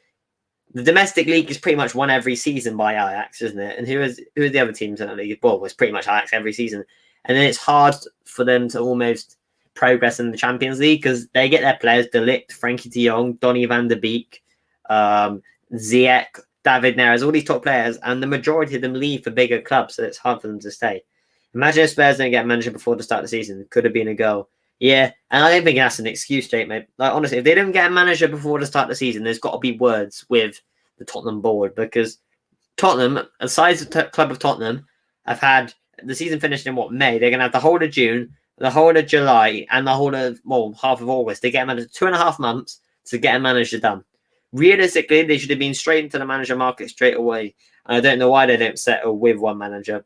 domestic league is pretty much won every season by Ajax, isn't it? And who are the other teams in that league? Well, it's pretty much Ajax every season, and then it's hard for them to almost progress in the Champions League because they get their players: De Ligt, Frankie De Jong, Donny van der Beek, Ziyech, David Neres, all these top players, and the majority of them leave for bigger clubs, so it's hard for them to stay. Imagine if Spurs didn't get a manager before the start of the season. Could have been a goal. Yeah, and I don't think that's an excuse, Jake, mate. Like, honestly, if they didn't get a manager before the start of the season, there's got to be words with the Tottenham board because Tottenham, a size club of Tottenham, have had the season finished in May? They're going to have the whole of June, the whole of July, and the whole of, half of August. They get a manager 2.5 months to get a manager done. Realistically, they should have been straight into the manager market straight away. And I don't know why they don't settle with one manager.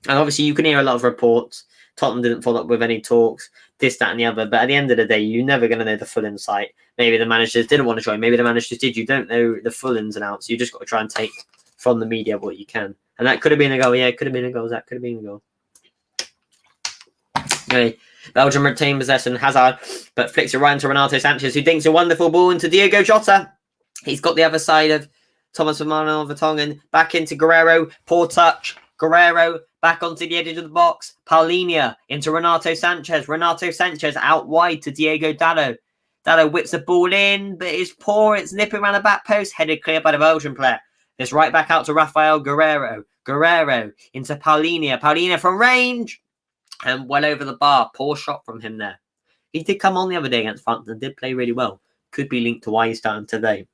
And obviously, you can hear a lot of reports. Tottenham didn't follow up with any talks, this, that, and the other. But at the end of the day, you're never going to know the full insight. Maybe the managers didn't want to join. Maybe the managers did. You don't know the full ins and outs. You just got to try and take from the media what you can. And that could have been a goal. Yeah, it could have been a goal. That could have been a goal. Anyway, Belgium retain possession. Hazard, but flicks it right into Renato Sanchez, who dinks a wonderful ball into Diogo Jota. He's got the other side of Thomas Vermaelen, back into Guerrero. Poor touch. Guerrero back onto the edge of the box. Paulinho into Renato Sanchez. Renato Sanchez out wide to Diego Dallo. Dallo whips the ball in, but it's poor. It's nipping around the back post. Headed clear by the Belgian player. It's right back out to Rafael Guerrero. Guerrero into Paulinho. Paulinho from range. And well over the bar. Poor shot from him there. he did come on the other day against France and did play really well. Could be linked to why he's starting today.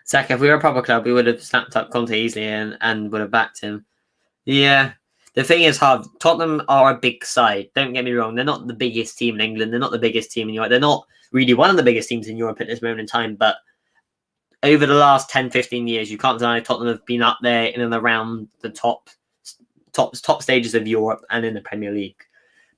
Saka, if we were a proper club, we would have snapped up Conte easily and would have backed him. Yeah. The thing is, Tottenham are a big side. Don't get me wrong. They're not the biggest team in England. They're not the biggest team in Europe. They're not really one of the biggest teams in Europe at this moment in time. But over the last 10, 15 years, you can't deny Tottenham have been up there in and around the top stages of Europe and in the Premier League.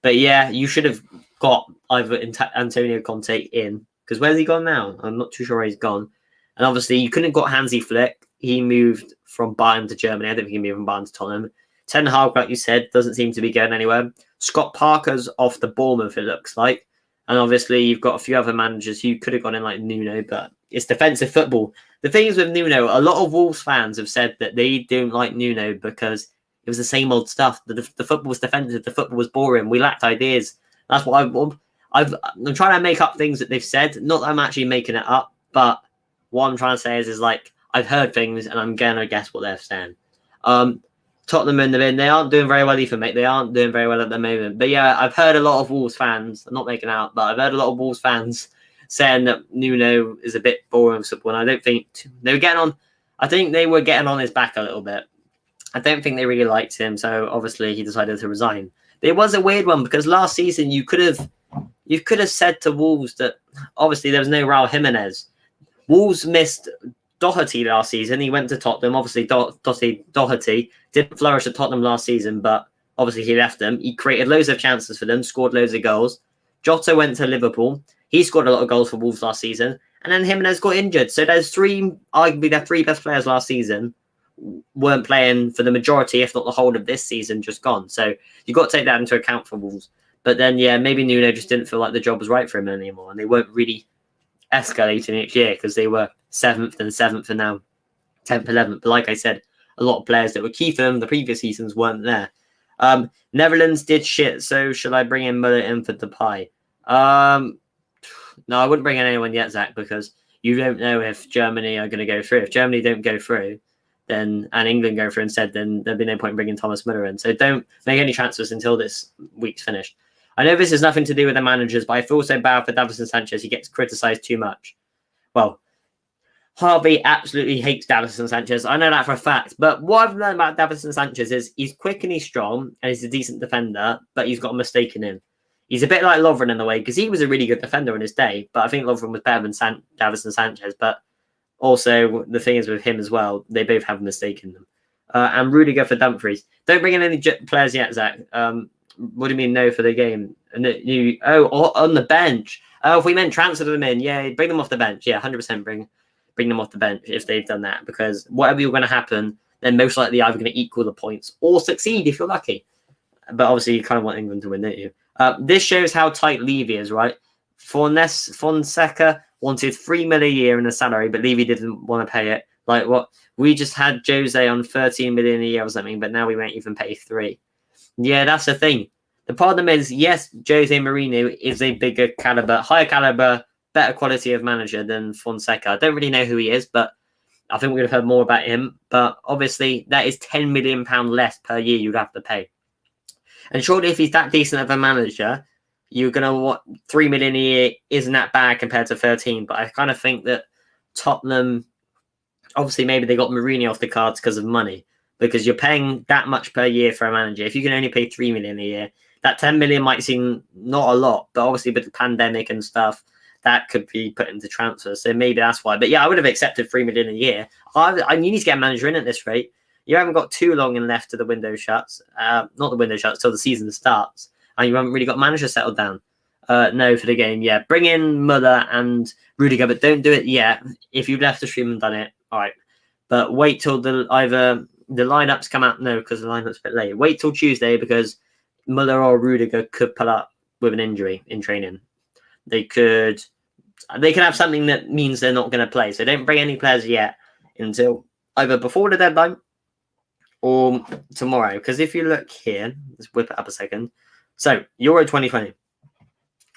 But yeah, you should have got either Antonio Conte in. Because where's he gone now? I'm not too sure where he's gone. And obviously, you couldn't have got Hansi Flick. He moved from Bayern to Germany. I don't think he moved from Bayern to Tottenham. Ten Hag, like you said, doesn't seem to be going anywhere. Scott Parker's off the Bournemouth, it looks like. And obviously, you've got a few other managers who could have gone in like Nuno, but it's defensive football. The thing is with Nuno, a lot of Wolves fans have said that they don't like Nuno because it was the same old stuff. The football was defensive. The football was boring. We lacked ideas. That's what I'm trying to make up things that they've said. Not that I'm actually making it up, but what I'm trying to say is like I've heard things and I'm going to guess what they're saying. Tottenham in the bin, they aren't doing very well either, mate. They aren't doing very well at the moment. But yeah, I've heard a lot of Wolves fans, I'm not making out, but I've heard a lot of Wolves fans saying that Nuno is a bit boring football. And I don't think they were getting on. I think they were getting on his back a little bit. I don't think they really liked him. So obviously he decided to resign. But it was a weird one because last season you could have said to Wolves that obviously there was no Raul Jimenez. Wolves missed Doherty last season. He went to Tottenham. Obviously, Doherty didn't flourish at Tottenham last season, but obviously he left them. He created loads of chances for them, scored loads of goals. Jota went to Liverpool. He scored a lot of goals for Wolves last season. And then Jimenez got injured. So there's arguably their three best players last season weren't playing for the majority, if not the whole of this season, just gone. So you've got to take that into account for Wolves. But then, yeah, maybe Nuno just didn't feel like the job was right for him anymore. And they weren't really escalating each year because they were 7th and 7th and now 10th, 11th. But like I said, a lot of players that were key for them the previous seasons weren't there. Netherlands did shit, so should I bring in Muller in for Depay? No, I wouldn't bring in anyone yet, Zach, because you don't know if Germany are going to go through. If Germany don't go through, and England go through instead, then there'd be no point in bringing Thomas Muller in. So don't make any transfers until this week's finished. I know this has nothing to do with the managers, but I feel so bad for Davinson Sanchez. He gets criticised too much. Well, Harvey absolutely hates Davinson Sanchez. I know that for a fact. But what I've learned about Davinson Sanchez is he's quick and he's strong and he's a decent defender, but he's got a mistake in him. He's a bit like Lovren in the way because he was a really good defender in his day, but I think Lovren was better than Davinson Sanchez. But also, the thing is with him as well, they both have a mistake in them. And Rudiger for Dumfries. Don't bring in any players yet, Zach. What do you mean no for the game? On the bench. If we meant transfer them in, yeah, bring them off the bench. Yeah, 100% bring them off the bench if they've done that. Because whatever you're going to happen, then most likely either going to equal the points or succeed if you're lucky. But obviously, you kind of want England to win, don't you? This shows how tight Levy is, right? Fonseca wanted $3 million a year in a salary, but Levy didn't want to pay it. Like what? We just had Jose on $13 million a year or something, but now we won't even pay $3 million. Yeah, that's the thing. The problem is, yes, Jose Mourinho is a bigger caliber, higher caliber, better quality of manager than Fonseca. I don't really know who he is, but I think we're going to hear more about him. But obviously, that is £10 million less per year you'd have to pay. And surely if he's that decent of a manager, you're going to want $3 million a year isn't that bad compared to 13. But I kind of think that Tottenham, obviously maybe they got Mourinho off the cards because of money. Because you're paying that much per year for a manager. If you can only pay $3 million a year, that 10 million might seem not a lot, but obviously with the pandemic and stuff, that could be put into transfers. So maybe that's why. But yeah, I would have accepted $3 million a year. You need to get a manager in at this rate. You haven't got too long in left to the window shuts. Not the window shuts till the season starts, and you haven't really got manager settled down. No, for the game, yeah. Bring in Muller and Rudiger, but don't do it yet. If you've left the stream and done it, all right. But wait till either the lineups come out. No, because the lineup's a bit late. Wait till Tuesday because Muller or Rudiger could pull up with an injury in training. They could have something that means they're not going to play. So don't bring any players yet until either before the deadline or tomorrow. Because if you look here, let's whip it up a second. So Euro 2020.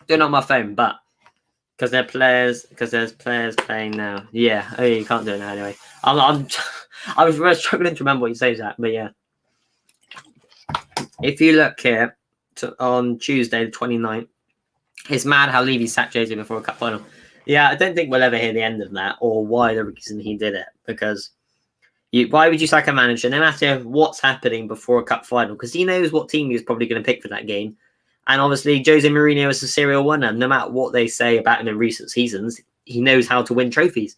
Doing it on my phone, but because there's players playing now. Yeah, you can't do it now anyway. I was struggling to remember what you say, Zach, but yeah. If you look here on Tuesday, the 29th, It's mad how Levy sacked Jose before a cup final. Yeah, I don't think we'll ever hear the end of that or why the reason he did it. Because why would you sack a manager no matter what's happening before a cup final? Because he knows what team he's probably going to pick for that game. And obviously, Jose Mourinho is a serial winner. No matter what they say about him in recent seasons, he knows how to win trophies.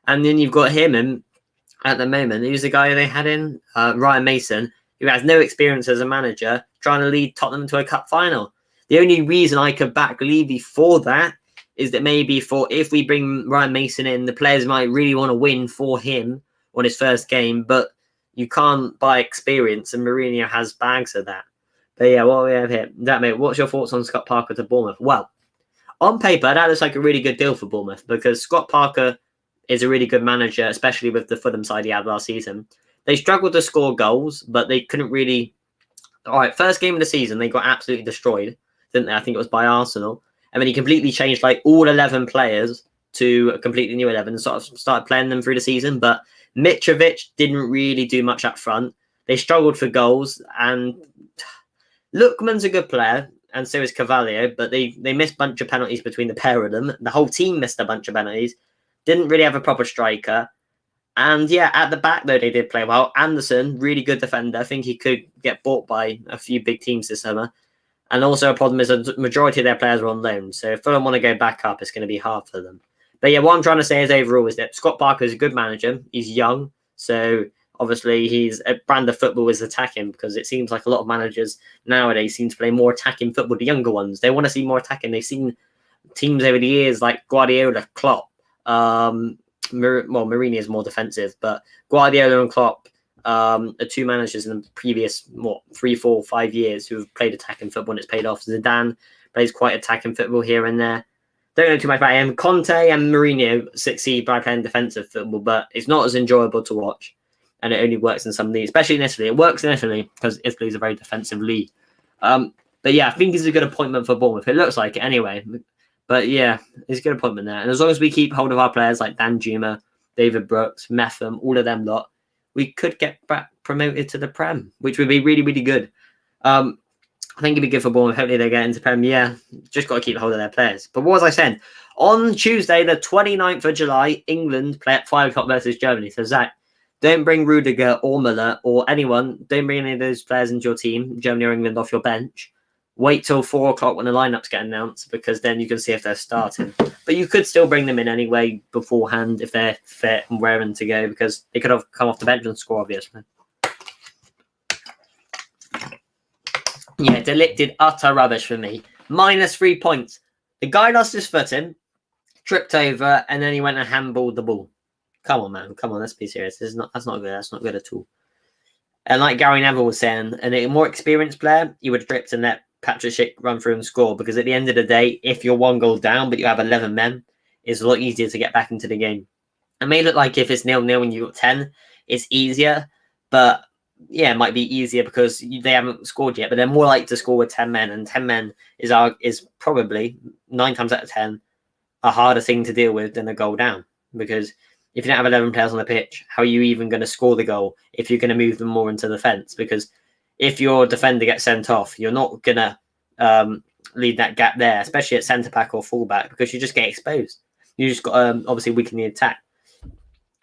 And then you've got him, and at the moment, who's the guy they had in? Ryan Mason, who has no experience as a manager, trying to lead Tottenham to a cup final. The only reason I could back Levy for that is that maybe if we bring Ryan Mason in, the players might really want to win for him on his first game, but you can't buy experience, and Mourinho has bags of that. But yeah, what we have here, mate, what's your thoughts on Scott Parker to Bournemouth? Well, on paper, that looks like a really good deal for Bournemouth because Scott Parker is a really good manager, especially with the Fulham side he had last season. They struggled to score goals, but they couldn't really. All right, first game of the season, they got absolutely destroyed, didn't they? I think it was by Arsenal. And then he completely changed like all 11 players to a completely new 11 and sort of started playing them through the season. But Mitrovic didn't really do much up front. They struggled for goals. And Lookman's a good player, and so is Carvalho, but they missed a bunch of penalties between the pair of them. The whole team missed a bunch of penalties. Didn't really have a proper striker. And yeah, at the back, though, they did play well. Anderson, really good defender. I think he could get bought by a few big teams this summer. And also a problem is a majority of their players are on loan. So if Fulham want to go back up, it's going to be hard for them. But yeah, what I'm trying to say is overall is that Scott Parker is a good manager. He's young. So obviously he's a brand of football is attacking because it seems like a lot of managers nowadays seem to play more attacking football. The younger ones, they want to see more attacking. They've seen teams over the years like Guardiola, Klopp. Mourinho is more defensive, but Guardiola and Klopp are two managers in the previous 3, 4, 5 years who have played attacking football and it's paid off. Zidane plays quite attacking football here and there. Don't know too much about him. Conte and Mourinho succeed by playing defensive football, but it's not as enjoyable to watch. And it only works in some leagues, especially in Italy. It works in Italy because Italy is a very defensive league. But yeah, I think it's a good appointment for Bournemouth. It looks like it anyway. But yeah, it's a good appointment there. And as long as we keep hold of our players like Dan Juma, David Brooks, Metham, all of them lot, we could get back promoted to the Prem, which would be really, really good. I think it'd be good for Bournemouth. Hopefully they get into Prem. Yeah, just got to keep hold of their players. But what was I saying? On Tuesday, the 29th of July, England play at 5 o'clock versus Germany. So Zach, don't bring Rudiger or Müller or anyone. Don't bring any of those players into your team, Germany or England, off your bench. Wait till 4 o'clock when the lineups get announced because then you can see if they're starting. But you could still bring them in anyway beforehand if they're fit and raring to go because they could have come off the bench and score, obviously. Yeah, De Ligt did utter rubbish for me. -3 points. The guy lost his footing, tripped over, and then he went and handballed the ball. Come on, man. Come on, let's be serious. That's not good. That's not good at all. And like Gary Neville was saying, a more experienced player, you would have tripped and let Patrick Schick run through and score because at the end of the day, if you're 1 goal down but you have 11 men, it's a lot easier to get back into the game. It may look like if it's 0-0 and you've got 10, it's easier. But yeah, it might be easier because they haven't scored yet. But they're more likely to score with 10 men. And 10 men is probably 9 times out of 10 a harder thing to deal with than a goal down. Because if you don't have 11 players on the pitch, how are you even going to score the goal if you're going to move them more into the fence? Because if your defender gets sent off, you're not going to leave that gap there, especially at centre-back or full-back, because you just get exposed. You just got to obviously weaken the attack.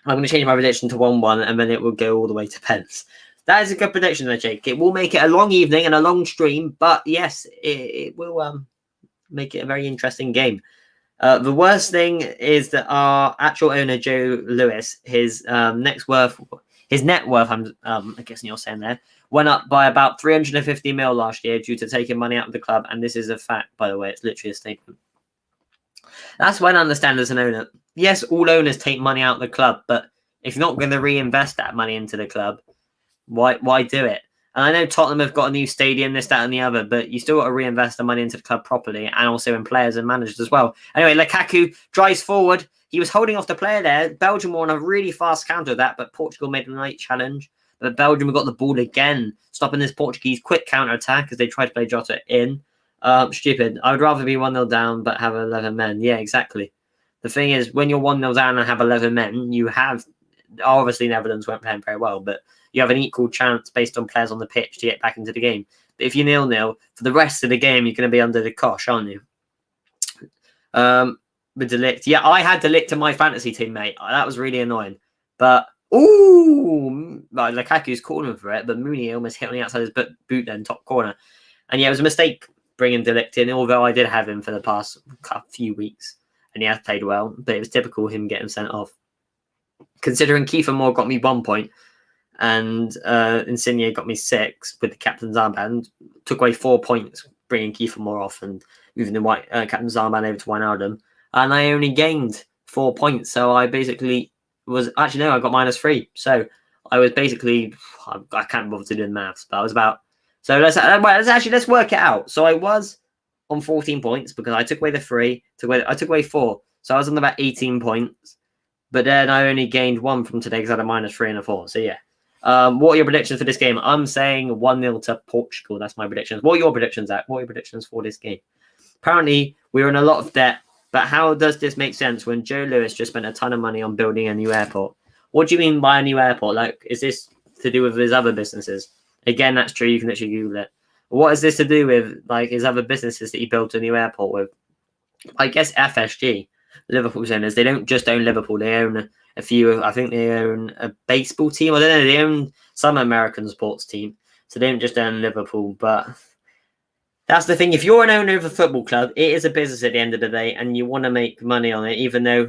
I'm going to change my prediction to 1-1, and then it will go all the way to pens. That is a good prediction there, Jake. It will make it a long evening and a long stream, but yes, it will make it a very interesting game. The worst thing is that our actual owner, Joe Lewis, his net worth, I'm guessing you're saying there, went up by about 350 mil last year due to taking money out of the club. And this is a fact, by the way. It's literally a statement. That's what I understand as an owner. Yes, all owners take money out of the club, but if you're not going to reinvest that money into the club, why do it? And I know Tottenham have got a new stadium, this, that, and the other, but you still got to reinvest the money into the club properly and also in players and managers as well. Anyway, Lukaku drives forward. He was holding off the player there. Belgium were on a really fast counter of that, but Portugal made a late challenge. But Belgium got the ball again, stopping this Portuguese quick counter-attack as they tried to play Jota in. Stupid. I would rather be 1-0 down but have 11 men. Yeah, exactly. The thing is, when you're 1-0 down and have 11 men, you have... Obviously, Netherlands weren't playing very well, but you have an equal chance based on players on the pitch to get back into the game. But if you're 0-0, for the rest of the game, you're going to be under the cosh, aren't you? With De Ligt. Yeah, I had De Ligt in my fantasy team, mate. That was really annoying. But, ooh, like Lukaku's calling for it, but Mooney almost hit on the outside of his boot then, top corner. And yeah, it was a mistake bringing De Ligt in, although I did have him for the past few weeks. And he has played well, but it was typical him getting sent off. Considering Kiefer Moore got me 1 point, and Insigne got me 6 with the captain's armband, took away 4 points, bringing Kiefer Moore off and moving the captain's armband over to Wijnaldum. And I only gained 4 points. So I basically was actually, no, I got -3. So I was basically, I can't bother to do the maths, but I was about, so let's work it out. So I was on 14 points because I took away the 3, I took away 4. So I was on about 18 points. But then I only gained 1 from today because I had a -3 and a 4. So yeah. What are your predictions for this game? I'm saying 1-0 to Portugal. That's my predictions. What are your predictions, Zach? What are your predictions for this game? Apparently, we're in a lot of debt. But how does this make sense when Joe Lewis just spent a ton of money on building a new airport? What do you mean by a new airport? Like, is this to do with his other businesses? Again, that's true. You can literally Google it. What is this to do with, like, his other businesses that he built a new airport with? I guess FSG, Liverpool's owners, they don't just own Liverpool. They own a few. I think they own a baseball team. I don't know. They own some American sports team. So they don't just own Liverpool, but... That's the thing. If you're an owner of a football club, it is a business at the end of the day, and you want to make money on it, even though...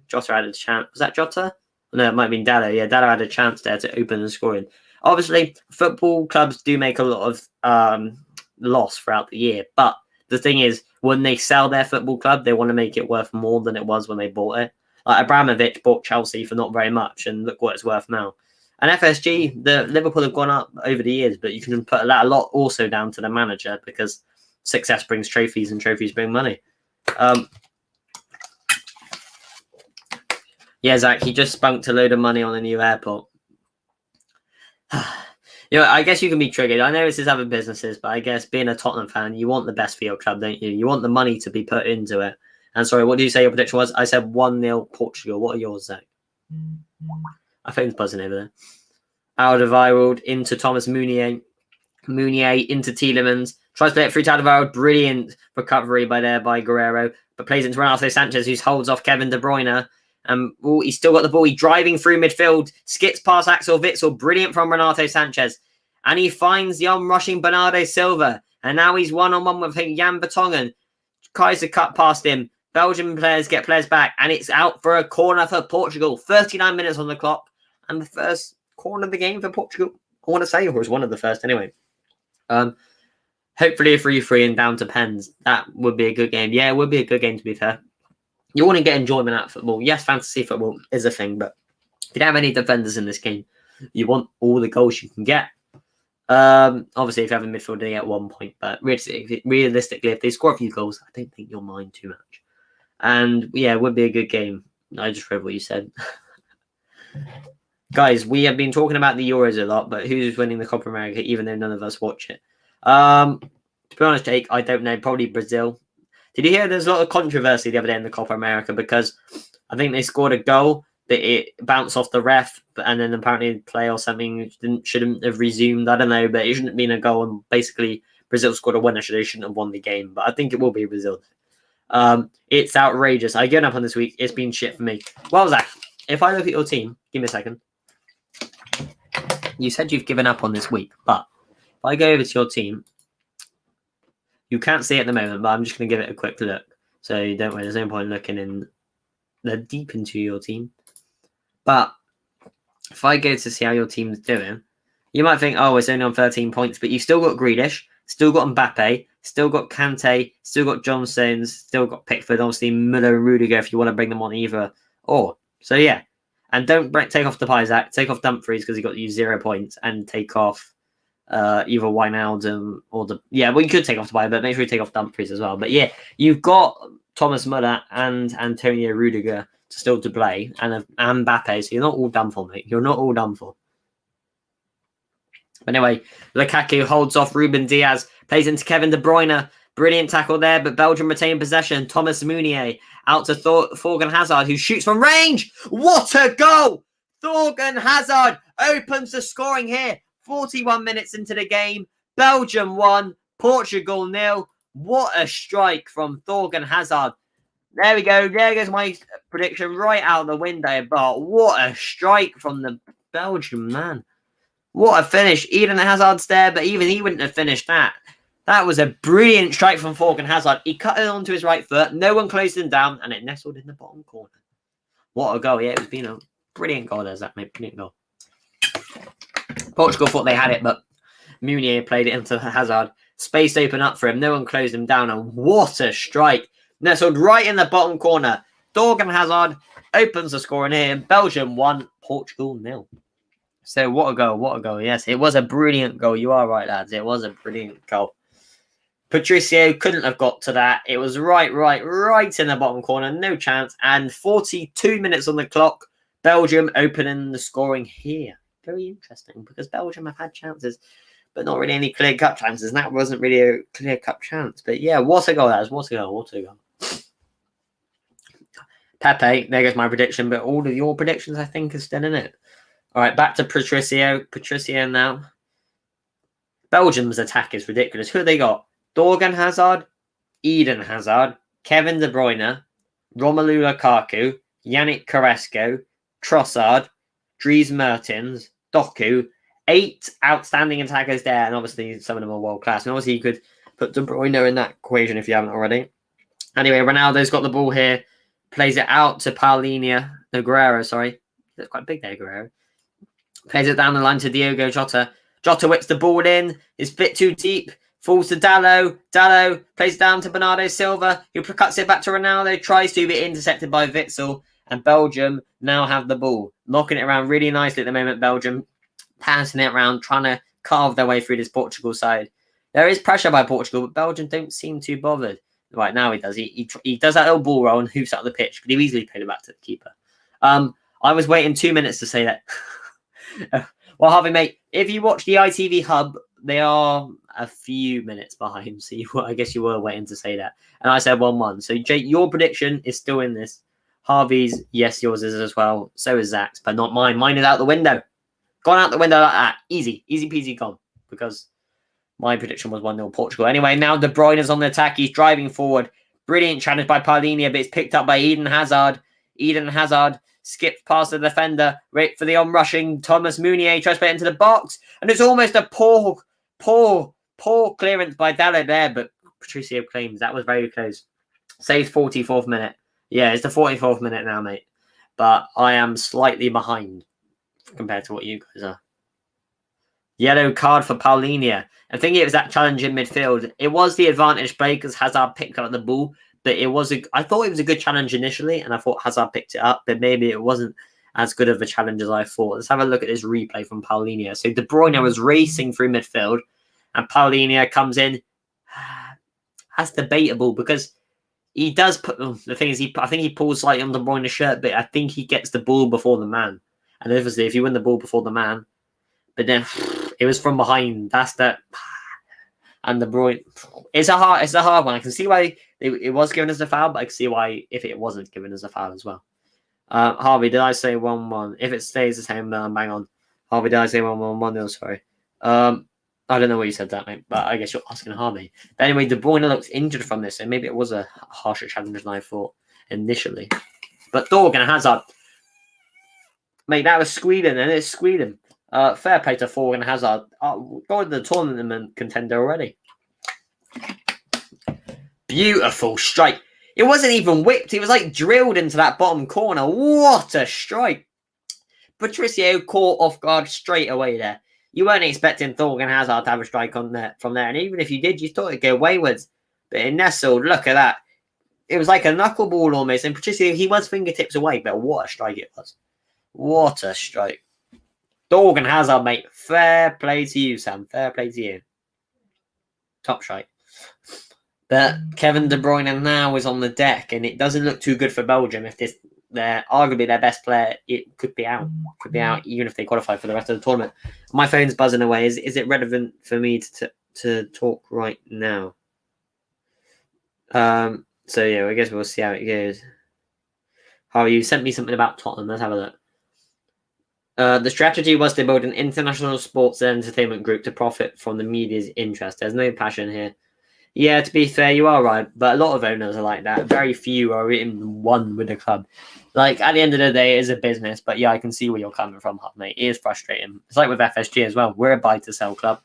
Jota had a chance. Was that Jota? No, it might have been Dallo. Yeah, Dallo had a chance there to open the scoring. Obviously, football clubs do make a lot of loss throughout the year, but the thing is, when they sell their football club, they want to make it worth more than it was when they bought it. Like Abramovich bought Chelsea for not very much, and look what it's worth now. And FSG, the Liverpool have gone up over the years, but you can put a lot also down to the manager because success brings trophies and trophies bring money. Yeah, Zach, he just spunked a load of money on a new airport. I guess you can be triggered. I know it's his other businesses, but I guess being a Tottenham fan, you want the best for your club, don't you? You want the money to be put into it. And sorry, what did you say your prediction was? I said 1-0 Portugal. What are yours, Zach? I think it's buzzing over there. Alderweireld into Thomas Meunier. Meunier into Tielemans. Tries to play it through to Alderweireld. Brilliant recovery by Guerrero. But plays into Renato Sanchez, who holds off Kevin De Bruyne. He's still got the ball. He's driving through midfield. Skips past Axel Witsel. Brilliant from Renato Sanchez. And he finds the on-rushing Bernardo Silva. And now he's one-on-one with Jan Vertonghen. Kaiser cut past him. Belgian players get players back. And it's out for a corner for Portugal. 39 minutes on the clock. And the first corner of the game for Portugal. I want to say, or it was one of the first anyway. Hopefully a 3-3 and down to pens. That would be a good game. Yeah, it would be a good game to be fair. You want to get enjoyment out of football. Yes, fantasy football is a thing, but if you don't have any defenders in this game, you want all the goals you can get. Obviously, if you have a midfielder, they get 1 point. But realistically, if they score a few goals, I don't think you'll mind too much. And yeah, it would be a good game. I just read what you said. Guys, we have been talking about the Euros a lot, but who's winning the Copa America, even though none of us watch it? To be honest, Jake, I don't know. Probably Brazil. Did you hear there's a lot of controversy the other day in the Copa America because I think they scored a goal, but it bounced off the ref, and then apparently the play or something shouldn't have resumed. I don't know, but it shouldn't have been a goal, and basically Brazil scored a winner, so they shouldn't have won the game. But I think it will be Brazil. It's outrageous. I given up on this week. It's been shit for me. Well, Zach, if I look at your team, give me a second. You said you've given up on this week, but if I go over to your team, you can't see it at the moment, but I'm just going to give it a quick look. So don't worry, there's no point looking in deep into your team. But if I go to see how your team's doing, you might think, oh, it's only on 13 points, but you've still got Grealish, still got Mbappe, still got Kante, still got John Stones, still got Pickford, obviously Müller and Rudiger if you want to bring them on either or. So yeah. And don't take off Depay, Zach. Take off Dumfries because he got you 0 points, and take off either Wijnaldum or you could take off Depay, but make sure you take off Dumfries as well. But yeah, you've got Thomas Müller and Antonio Rudiger still to play, and Mbappe, so you're not all done for, mate. You're not all done for. But anyway, Lukaku holds off Ruben Diaz, plays into Kevin De Bruyne. Brilliant tackle there, but Belgium retain possession. Thomas Meunier out to Thorgan Hazard, who shoots from range. What a goal! Thorgan Hazard opens the scoring here. 41 minutes into the game. Belgium 1, Portugal 0. What a strike from Thorgan Hazard. There we go. There goes my prediction right out the window. But what a strike from the Belgium man. What a finish. Eden Hazard's there, but even he wouldn't have finished that. That was a brilliant strike from Thorgan Hazard. He cut it onto his right foot. No one closed him down, and it nestled in the bottom corner. What a goal. Yeah, it was been a brilliant goal. There's that, mate. Brilliant goal. Portugal thought they had it, but Meunier played it into Hazard. Space opened up for him. No one closed him down, and what a strike. Nestled right in the bottom corner. Thorgan Hazard opens the scoring here. Belgium 1, Portugal 0. So what a goal, what a goal. Yes, it was a brilliant goal. You are right, lads. It was a brilliant goal. Patricio couldn't have got to that. It was right in the bottom corner. No chance. And 42 minutes on the clock. Belgium opening the scoring here. Very interesting because Belgium have had chances, but not really any clear-cut chances. And that wasn't really a clear-cut chance. But yeah, what a goal, lads. What a goal, what a goal. Pepe, there goes my prediction. But all of your predictions, I think, are still in it. All right, back to Patricio. Patricio now. Belgium's attack is ridiculous. Who have they got? Thorgan Hazard, Eden Hazard, Kevin De Bruyne, Romelu Lukaku, Yannick Carrasco, Trossard, Dries Mertens, Doku. 8 outstanding attackers there, and obviously some of them are world class. And obviously you could put De Bruyne in that equation if you haven't already. Anyway, Ronaldo's got the ball here, plays it out to Guerrero, sorry. That's quite big there, Guerrero. Plays it down the line to Diogo Jota. Jota whips the ball in. It's a bit too deep. Falls to Dalot. Dalot plays down to Bernardo Silva. He cuts it back to Ronaldo. Tries to be intercepted by Witsel. And Belgium now have the ball. Knocking it around really nicely at the moment, Belgium. Passing it around, trying to carve their way through this Portugal side. There is pressure by Portugal, but Belgium don't seem too bothered. Right now he does. He does that little ball roll and hoofs out the pitch. Could he easily played it back to the keeper? I was waiting 2 minutes to say that. Well, Harvey, mate, if you watch the ITV Hub, they are a few minutes behind. So I guess you were waiting to say that. And I said 1-1. So, Jake, your prediction is still in this. Harvey's, yes, yours is as well. So is Zach's, but not mine. Mine is out the window. Gone out the window like that. Easy. Easy peasy gone. Because my prediction was 1-0 Portugal. Anyway, now De Bruyne is on the attack. He's driving forward. Brilliant challenge by Paulinho, but it's picked up by Eden Hazard. Eden Hazard skips past the defender, right for the onrushing Thomas Meunier, tries to play it into the box, and it's almost a poor clearance by Dalot there, but Patricio claims that was very close. Saves 44th minute. Yeah, it's the 44th minute now, mate. But I am slightly behind compared to what you guys are. Yellow card for Paulinho. I think it was that challenge in midfield. It was the advantage play because Hazard picked up the ball. But I thought it was a good challenge initially, and I thought Hazard picked it up, but maybe it wasn't as good of a challenge as I thought. Let's have a look at this replay from Paulinho. So De Bruyne was racing through midfield, and Paulinho comes in. That's debatable because he does put. The thing is, I think he pulls slightly on De Bruyne's shirt, but I think he gets the ball before the man. And obviously, if you win the ball before the man, but then it was from behind. That's that. And De Bruyne, it's a hard one. I can see why it was given as a foul, but I can see why if it wasn't given as a foul as well. Harvey, did I say 1-1? If it stays the same, then I'm bang on. Harvey, did I say 1-1? 1-0, sorry. I don't know what you said that, mate, but I guess you're asking Harvey. But anyway, De Bruyne looks injured from this, so maybe it was a harsher challenge than I thought initially. But Thorgan Hazard, mate, that was squealing, and it's squealing. Fair play to Thorgan Hazard. Going to the tournament contender already. Beautiful strike. It wasn't even whipped. It was like drilled into that bottom corner. What a strike. Patricio caught off guard straight away there. You weren't expecting Thorgan Hazard to have a strike on there from there. And even if you did, you thought it'd go wayward. But it nestled. Look at that. It was like a knuckleball almost. And Patricio, he was fingertips away. But what a strike it was. What a strike. Thorgan Hazard, mate. Fair play to you, Sam. Fair play to you. Top strike. But Kevin De Bruyne now is on the deck, and it doesn't look too good for Belgium. If they're arguably their best player, it could be out. Could be out even if they qualify for the rest of the tournament. My phone's buzzing away. Is it relevant for me to talk right now? So yeah, I guess we'll see how it goes. Oh, you sent me something about Tottenham. Let's have a look. The strategy was to build an international sports and entertainment group to profit from the media's interest. There's no passion here. Yeah, to be fair, you are right. But a lot of owners are like that. Very few are in one with the club. Like, at the end of the day, it is a business. But yeah, I can see where you're coming from, mate. It is frustrating. It's like with FSG as well. We're a buy-to-sell club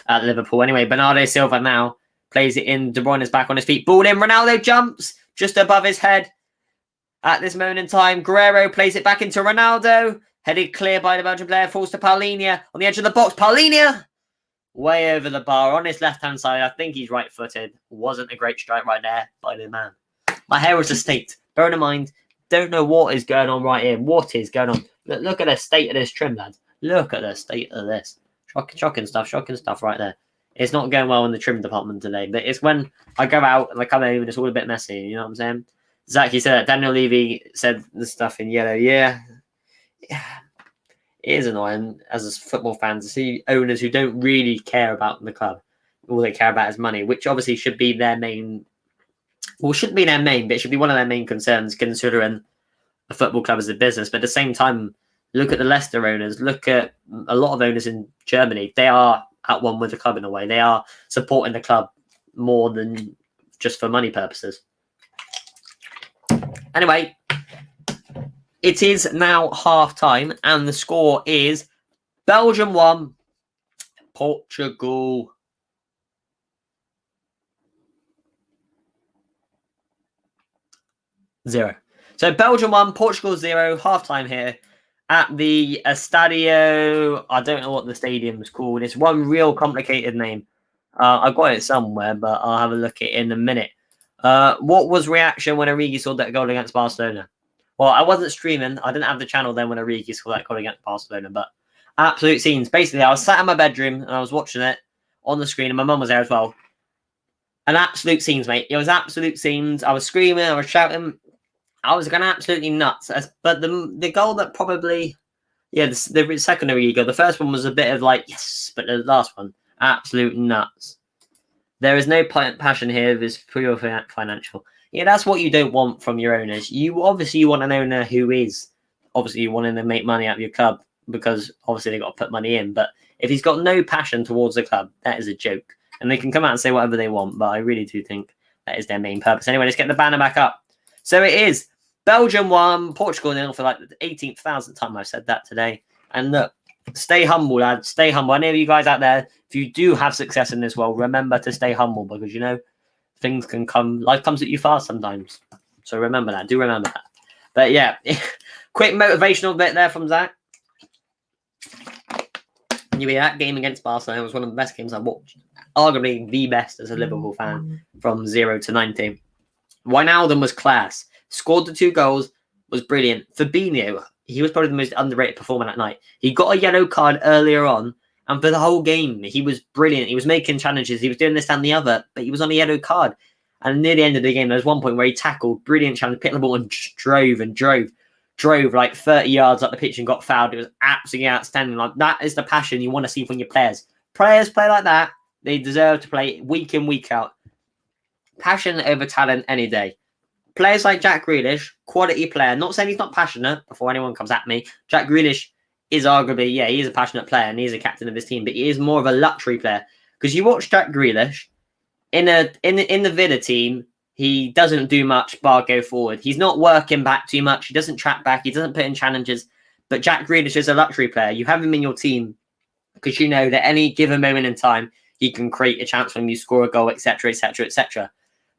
at Liverpool. Anyway, Bernardo Silva now plays it in. De Bruyne is back on his feet. Ball in. Ronaldo jumps just above his head. At this moment in time, Guerrero plays it back into Ronaldo. Headed clear by the Belgian player. Falls to Paulinho on the edge of the box. Paulinho! Way over the bar on his left-hand side. I think he's right-footed. Wasn't a great strike right there by the man. My hair was a state. Bear in mind, don't know what is going on right here. What is going on? Look at the state of this trim, lads. Look at the state of this. Shocking stuff right there. It's not going well in the trim department today, but it's when I go out and I come home and it's all a bit messy. You know what I'm saying? Zach, you said that. Daniel Levy said the stuff in yellow. Yeah. It is annoying as a football fan to see owners who don't really care about the club. All they care about is money, which obviously should be their main. Well, shouldn't be their main, but it should be one of their main concerns considering a football club is a business. But at the same time, look at the Leicester owners. Look at a lot of owners in Germany. They are at one with the club in a way. They are supporting the club more than just for money purposes. Anyway, it is now half-time, and the score is Belgium 1, Portugal 0. So Belgium 1, Portugal 0, half-time here at the Estadio. I don't know what the stadium's called. It's one real complicated name. I've got it somewhere, but I'll have a look at it in a minute. What was reaction when Origi scored that goal against Barcelona? Well, I wasn't streaming. I didn't have the channel then when Origi scored that goal against Barcelona, but absolute scenes. Basically, I was sat in my bedroom and I was watching it on the screen, and my mum was there as well. And absolute scenes, mate. It was absolute scenes. I was screaming, I was shouting. I was going absolutely nuts. But the goal that probably, yeah, the secondary goal, the first one was a bit of like, yes, but the last one, absolute nuts. There is no passion here. It's pure financial. Yeah, that's what you don't want from your owners. You obviously want an owner who is obviously wanting to make money out of your club because obviously they've got to put money in. But if he's got no passion towards the club, that is a joke. And they can come out and say whatever they want, but I really do think that is their main purpose. Anyway, let's get the banner back up. So it is Belgium 1, Portugal 0 for like the 18,000th time I've said that today. And look, stay humble, lads. Stay humble. Any of you guys out there, if you do have success in this world, remember to stay humble because, you know, things can come. Life comes at you fast sometimes. So remember that. Do remember that. But yeah, quick motivational bit there from Zach. Anyway, that game against Barcelona was one of the best games I watched. Arguably the best as a Liverpool fan from 0 to 90. Wijnaldum was class. Scored the 2 goals. Was brilliant. Fabinho, he was probably the most underrated performer that night. He got a yellow card earlier on. And for the whole game, he was brilliant. He was making challenges. He was doing this and the other. But he was on a yellow card. And near the end of the game, there was one point where he tackled. Brilliant challenge. Picked the ball and drove like 30 yards up the pitch and got fouled. It was absolutely outstanding. Like, that is the passion you want to see from your players. Players play like that. They deserve to play week in, week out. Passion over talent any day. Players like Jack Grealish, quality player. Not saying he's not passionate before anyone comes at me. Jack Grealish is arguably, yeah, he is a passionate player and he's a captain of his team, but he is more of a luxury player. Because you watch Jack Grealish in the Villa team, he doesn't do much bar go forward. He's not working back too much. He doesn't track back. He doesn't put in challenges. But Jack Grealish is a luxury player. You have him in your team because you know that any given moment in time, he can create a chance when you score a goal, etc., etc., etc.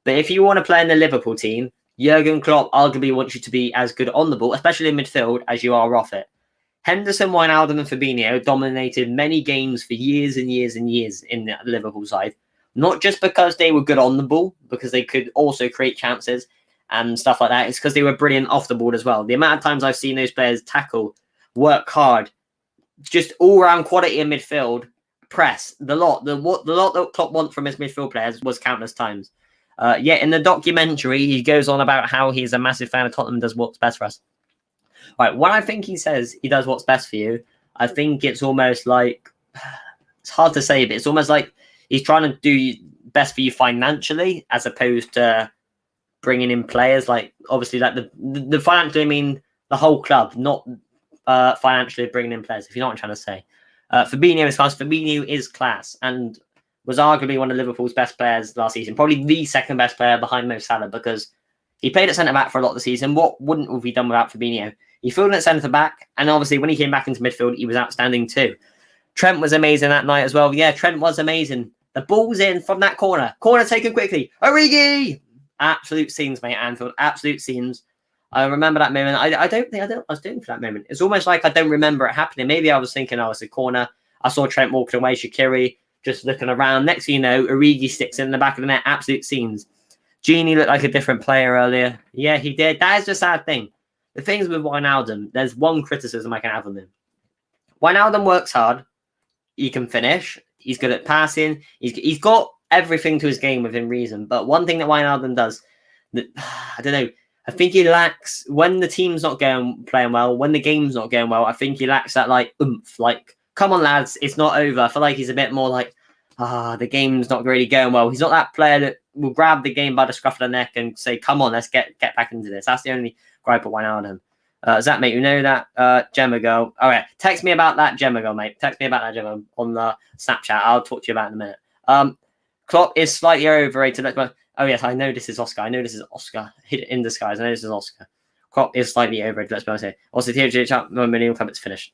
But if you want to play in the Liverpool team, Jurgen Klopp arguably wants you to be as good on the ball, especially in midfield, as you are off it. Henderson, Wijnaldum and Fabinho dominated many games for years and years and years in the Liverpool side. Not just because they were good on the ball, because they could also create chances and stuff like that. It's because they were brilliant off the ball as well. The amount of times I've seen those players tackle, work hard, just all-round quality in midfield, press, the lot that Klopp wants from his midfield players was countless times. Yet in the documentary, he goes on about how he's a massive fan of Tottenham and does what's best for us. All right, when I think he says he does what's best for you, I think it's almost like, it's hard to say, but it's almost like he's trying to do best for you financially as opposed to bringing in players. Like, obviously, like the financially, I mean the whole club, not financially bringing in players, if you know what I'm trying to say. Fabinho is class. Fabinho is class. And was arguably one of Liverpool's best players last season, probably the second best player behind Mo Salah, because he played at centre-back for a lot of the season. What wouldn't have he done without Fabinho? He filled in at centre-back, and obviously when he came back into midfield, he was outstanding too. Trent was amazing that night as well. Yeah, Trent was amazing. The ball's in from that corner. Corner taken quickly. Origi! Absolute scenes, mate, Anfield. Absolute scenes. I remember that moment. I don't think I was doing for that moment. It's almost like I don't remember it happening. Maybe I was thinking, oh, it's a corner. I saw Trent walking away, Shaqiri just looking around. Next thing you know, Origi sticks in the back of the net. Absolute scenes. Genie looked like a different player earlier. Yeah, he did. That is the sad thing. The things with Wijnaldum, there's one criticism I can have on him. Wijnaldum works hard. He can finish. He's good at passing. He's got everything to his game within reason. But one thing that Wijnaldum does, I don't know. I think he lacks, when the team's not playing well, when the game's not going well, I think he lacks that like oomph. Like, come on, lads, it's not over. I feel like he's a bit more like, the game's not really going well. He's not that player that will grab the game by the scruff of the neck and say, come on, let's get back into this. That's the only gripe of Wijnaldum. Zach, mate, you know that Gemma girl. All right, text me about that Gemma girl, mate. Text me about that Gemma on the Snapchat. I'll talk to you about it in a minute. Klopp is slightly overrated. Oh, yes, I know this is Oscar. I know this is Oscar in disguise. I know this is Oscar. Klopp is slightly overrated. Let's be honest here. Also, THG chat, Millennium Club, it's finished.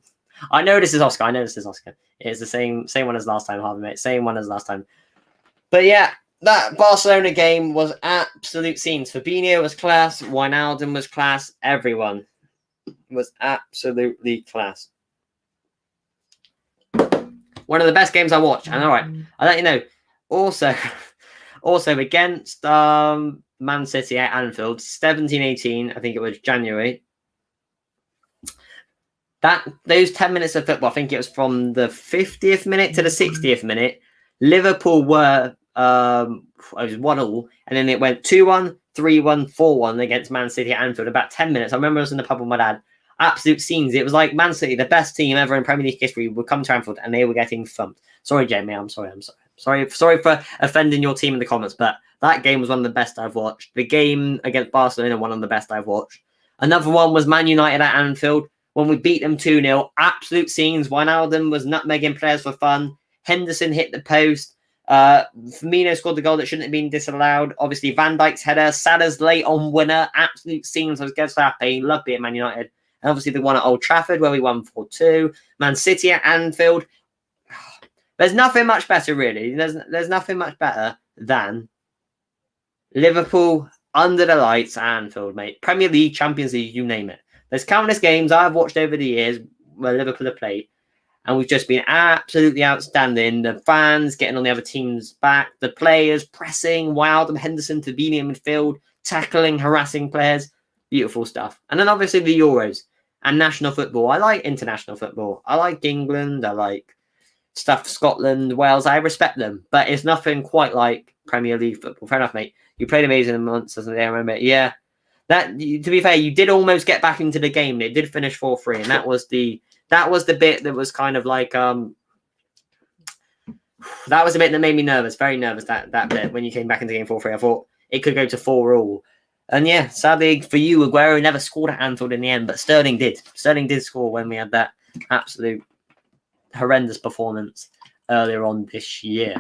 I know this is Oscar. I know this is Oscar. It's the same one as last time, Harvey, mate. Same one as last time. But yeah, that Barcelona game was absolute scenes. Fabinho was class. Wijnaldum was class. Everyone was absolutely class. One of the best games I watched. And all right, I'll let you know. Also against Man City at Anfield, 17-18, I think it was January. Those 10 minutes of football, I think it was from the 50th minute to the 60th minute. Liverpool were it was 1-1, and then it went 2-1, 3-1, 4-1 against Man City at Anfield. About 10 minutes. I remember I was in the pub with my dad. Absolute scenes. It was like Man City, the best team ever in Premier League history, would come to Anfield and they were getting thumped. Sorry, Jamie. I'm sorry. Sorry for offending your team in the comments, but that game was one of the best I've watched. The game against Barcelona, one of the best I've watched. Another one was Man United at Anfield when we beat them 2-0. Absolute scenes. Wijnaldum was nutmegging players for fun. Henderson hit the post. Firmino scored the goal that shouldn't have been disallowed. Obviously, Van Dijk's header. Salah's late on winner. Absolute scenes. I was so happy. Love being Man United. And obviously, the one at Old Trafford where we won 4-2. Man City at Anfield. There's nothing much better, really. There's nothing much better than Liverpool under the lights at Anfield, mate. Premier League, Champions League, you name it. There's countless games I've watched over the years where Liverpool have played, and we've just been absolutely outstanding. The fans getting on the other team's back, the players pressing, Wijnaldum, Henderson, Fabinho in midfield, tackling, harassing players. Beautiful stuff. And then obviously the Euros and national football. I like international football. I like England. I like stuff, Scotland, Wales. I respect them, but it's nothing quite like Premier League football. Fair enough, mate. You played amazing in months, doesn't it? I remember. Yeah. To be fair, you did almost get back into the game. It did finish 4-3, and that was the bit that was kind of like that was the bit that made me nervous, very nervous. That bit when you came back into game 4-3, I thought it could go to 4-all. And yeah, sadly for you, Aguero never scored at Anfield in the end, but Sterling did. Sterling did score when we had that absolute horrendous performance earlier on this year.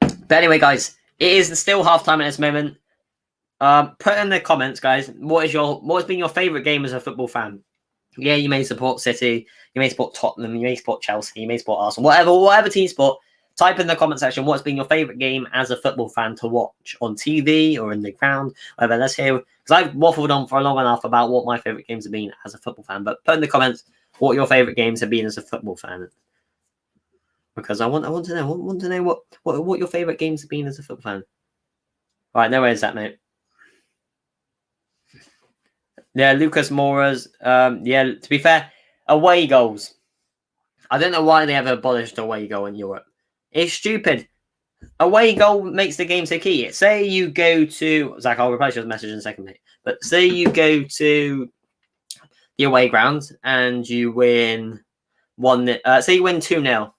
But anyway, guys, it is still halftime at this moment. Put in the comments, guys, what has been your favourite game as a football fan? Yeah, you may support City, you may support Tottenham, you may support Chelsea, you may support Arsenal, whatever team you support. Type in the comment section what's been your favourite game as a football fan to watch on TV or in the ground, whatever. Let's hear, because I've waffled on for long enough about what my favourite games have been as a football fan. But put in the comments what your favourite games have been as a football fan, because I want to know what your favourite games have been as a football fan. All right, no worries, that mate. Yeah, Lucas Moura's. Yeah, to be fair, away goals. I don't know why they ever abolished away goal in Europe. It's stupid. Away goal makes the game so key. Say you go to Zach, I'll reply to your message in a second, mate. But say you go to the away ground and you win 1-0. Say you win 2-0.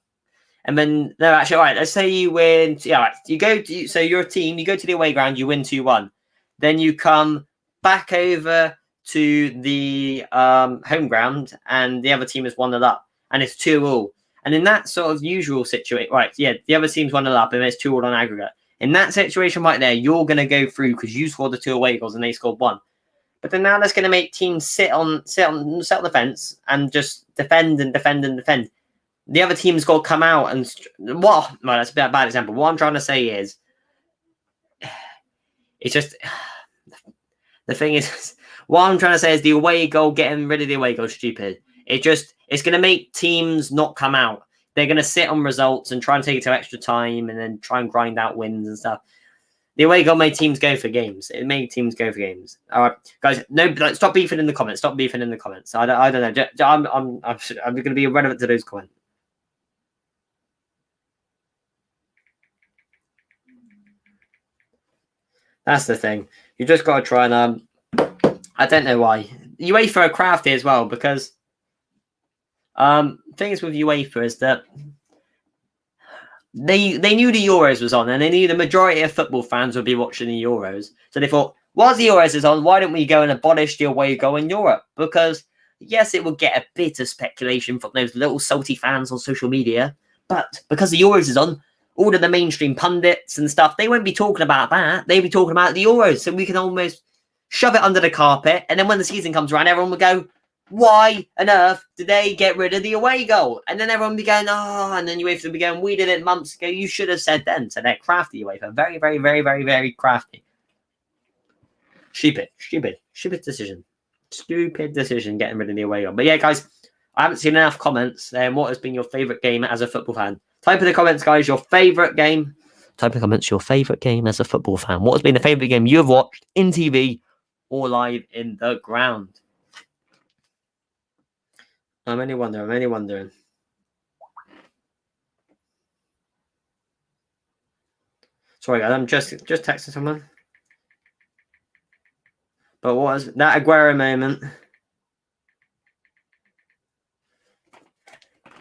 And then no, actually, all right. Let's say you win. Yeah, right, you go. So you're a team. You go to the away ground. You win 2-1. Then you come back over to the home ground, and the other team is 1-0 up. and it's 2-2. And in that sort of usual situation, right, yeah, the other team's 1-0 up and it's 2-2 on aggregate. In that situation right there, you're going to go through because you scored the 2 away goals and they scored 1. But then now that's going to make teams sit on the fence and just defend and defend and defend. The other team's got to come out and well, that's a bad example. What I'm trying to say is, it's just the thing is, what I'm trying to say is the away goal, getting rid of the away goal, is stupid. It's going to make teams not come out. They're going to sit on results and try and take it to extra time and then try and grind out wins and stuff. The away goal made teams go for games. It made teams go for games. All right, guys. No, stop beefing in the comments. Stop beefing in the comments. I don't know. I'm going to be irrelevant to those comments. That's the thing. You just got to try and I don't know why UEFA are crafty as well because things with UEFA is that they knew the Euros was on and they knew the majority of football fans would be watching the Euros. So they thought, whilst the Euros is on, why don't we go and abolish the away goal in Europe? Because, yes, it would get a bit of speculation from those little salty fans on social media. But because the Euros is on, all of the mainstream pundits and stuff, they won't be talking about that. They'll be talking about the Euros. So we can almost shove it under the carpet. And then when the season comes around, everyone will go, why on earth did they get rid of the away goal? And then everyone will be going, oh, and then UEFA will be going, we did it months ago. You should have said then. So they're crafty, UEFA. Very, very, very, very, very crafty. Stupid decision. Stupid decision getting rid of the away goal. But yeah, guys, I haven't seen enough comments. What has been your favourite game as a football fan? Type in the comments, guys, your favourite game. Type in the comments your favourite game as a football fan. What has been the favourite game you have watched in TV or live in the ground? I'm only wondering. Sorry, guys, I'm just texting someone. But what was that Aguero moment?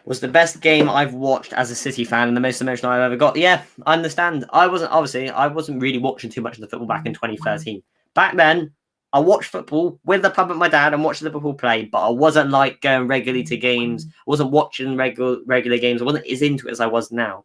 Was the best game I've watched as a City fan and the most emotional I've ever got. Yeah, I understand. I wasn't really watching too much of the football back in 2013. Back then, I watched football with the pub at my dad and watched Liverpool play, but I wasn't like going regularly to games. I wasn't watching regular games. I wasn't as into it as I was now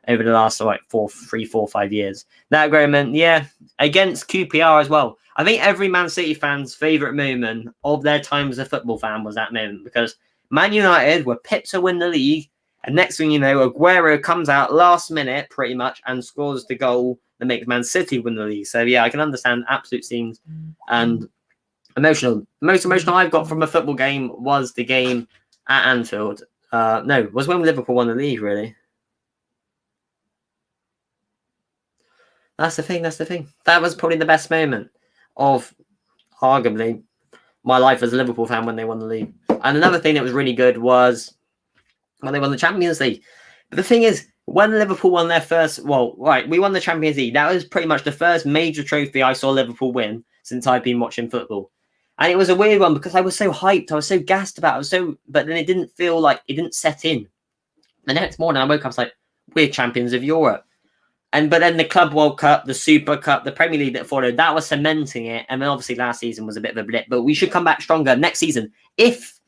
over the last 3, 4, 5 years. That agreement, yeah, against QPR as well. I think every Man City fan's favourite moment of their time as a football fan was that moment because Man United were pipped to win the league, and next thing you know, Aguero comes out last minute pretty much and scores the goal that makes Man City win the league. So yeah, I can understand absolute scenes and emotional. The most emotional I've got from a football game was the game at Anfield. No, was when Liverpool won the league, really. That's the thing. That was probably the best moment of, arguably, my life as a Liverpool fan when they won the league. And another thing that was really good was when they won the Champions League. But the thing is, when Liverpool won their first, we won the Champions League. That was pretty much the first major trophy I saw Liverpool win since I've been watching football. And it was a weird one because I was so hyped. I was so gassed about it. But then it didn't feel like it didn't set in. The next morning I woke up, I was like, we're champions of Europe. But then the Club World Cup, the Super Cup, the Premier League that followed, that was cementing it. And then obviously last season was a bit of a blip. But we should come back stronger next season. It's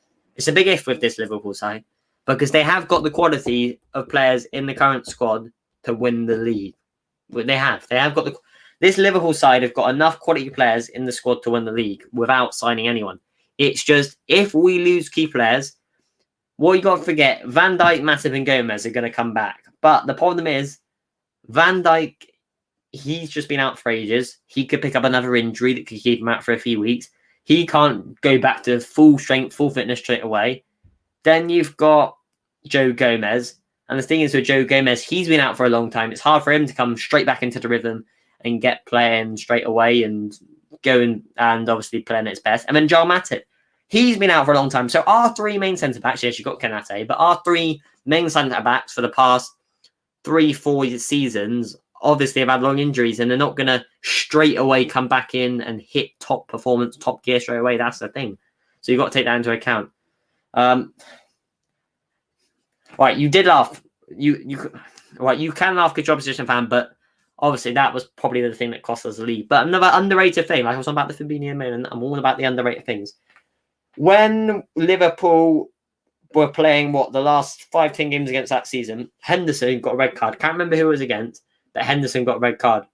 a big if with this Liverpool side. Because they have got the quality of players in the current squad to win the league. They have got this Liverpool side have got enough quality players in the squad to win the league without signing anyone. It's just, if we lose key players, what you got to forget, Van Dijk, Matip and Gomez are going to come back. But the problem is, Van Dijk, he's just been out for ages. He could pick up another injury that could keep him out for a few weeks. He can't go back to full strength, full fitness straight away. Then you've got Joe Gomez. And the thing is with Joe Gomez, he's been out for a long time. It's hard for him to come straight back into the rhythm and get playing straight away and going and obviously playing at its best. And then Joel Matip, he's been out for a long time. So our three main centre-backs, yes, you've got Kanate, but our three main centre-backs for the past 3-4 seasons obviously have had long injuries and they're not going to straight away come back in and hit top performance, top gear straight away. That's the thing. So you've got to take that into account. Right, you did laugh. You can laugh because you're a opposition fan, but obviously that was probably the thing that cost us the league. But another underrated thing, like I was on about the Fabinho moment, I'm all about the underrated things. When Liverpool were playing the last 5-10 games against that season. Henderson got a red card. Can't remember who it was against, but Henderson got a red card.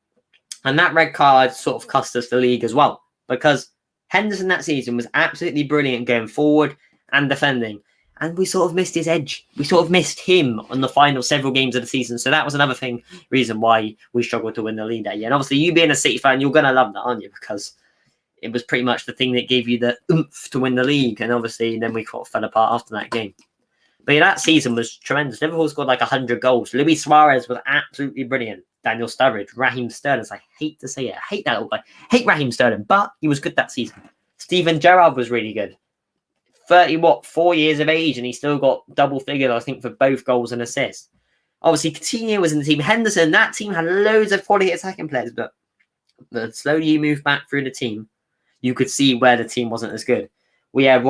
And that red card sort of cost us the league as well, because Henderson that season was absolutely brilliant going forward and defending. And we sort of missed his edge. We sort of missed him on the final several games of the season. So that was another reason why we struggled to win the league that year. And obviously, you being a City fan, you're going to love that, aren't you? Because it was pretty much the thing that gave you the oomph to win the league. And obviously, then we fell apart after that game. But yeah, that season was tremendous. Liverpool scored like 100 goals. Luis Suarez was absolutely brilliant. Daniel Sturridge, Raheem Sterling. I hate to say it. I hate that old guy. I hate Raheem Sterling, but he was good that season. Steven Gerrard was really good. 4 years of age, and he still got double figures, I think, for both goals and assists. Obviously, Coutinho was in the team. Henderson, that team had loads of quality attacking players, but the slowly you move back through the team, you could see where the team wasn't as good. We had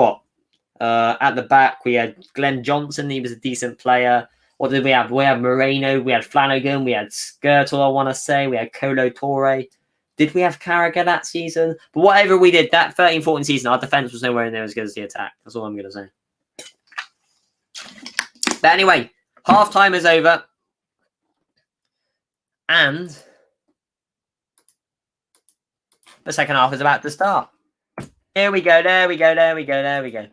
at the back, we had Glenn Johnson. He was a decent player. What did we have? We had Moreno. We had Flanagan. We had Skirtle, I want to say. We had Kolo Torre. Did we have Carragher that season? But whatever we did, that 13-14 season, our defence was nowhere near as good as the attack. That's all I'm going to say. But anyway, half-time is over. And the second half is about to start. Here we go, there we go, there we go, there we go.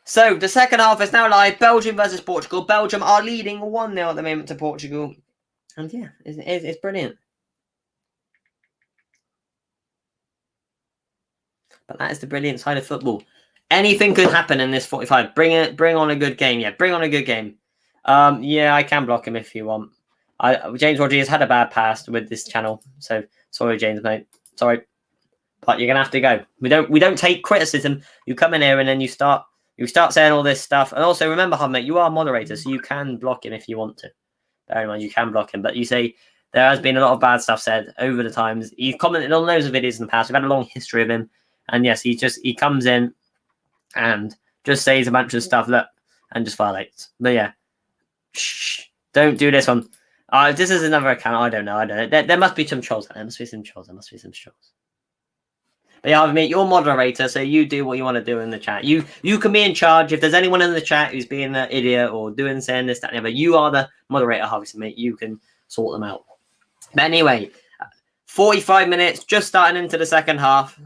So, the second half is now live. Belgium versus Portugal. Belgium are leading 1-0 at the moment to Portugal. And yeah, it's brilliant. But that is the brilliant side of football. Anything could happen in this 45. Bring on a good game. Yeah, bring on a good game. Yeah, I can block him if you want. James Rodriguez had a bad pass with this channel. So, sorry, James, mate. Sorry. But you're going to have to go. We don't take criticism. You come in here and then you start saying all this stuff. And also, remember, mate, you are a moderator, so you can block him if you want to. Bear in mind, you can block him. But you say there has been a lot of bad stuff said over the times. He's commented on loads of videos in the past. We've had a long history of him. And yes, he comes in and just says a bunch of stuff and just violates. But yeah, shh, don't do this one. This is another account. I don't know. There must be some trolls. There must be some trolls. But yeah, mate, you're moderator, so you do what you want to do in the chat. You can be in charge. If there's anyone in the chat who's being an idiot or saying this, that, and the other, you are the moderator, obviously, mate. You can sort them out. But anyway, 45 minutes, just starting into the second half.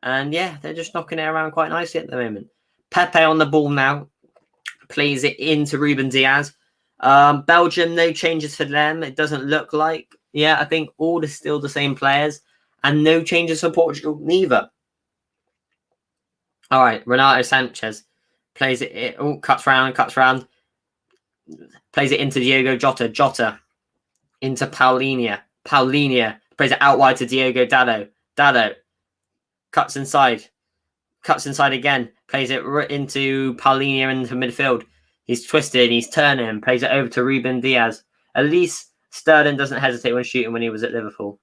And yeah, they're just knocking it around quite nicely at the moment. Pepe on the ball now. Plays it into Ruben Diaz. Belgium, no changes for them. It doesn't look like. Yeah, I think all is still the same players. And no changes for Portugal neither. All right, Renato Sanchez plays it. Cuts round. Plays it into Diogo Jota. Jota into Paulinho. Plays it out wide to Diogo Dado. Cuts inside again. Plays it into Paulinho into midfield. He's twisted. He's turning. Plays it over to Ruben Diaz. At least Sterling doesn't hesitate when shooting when he was at Liverpool.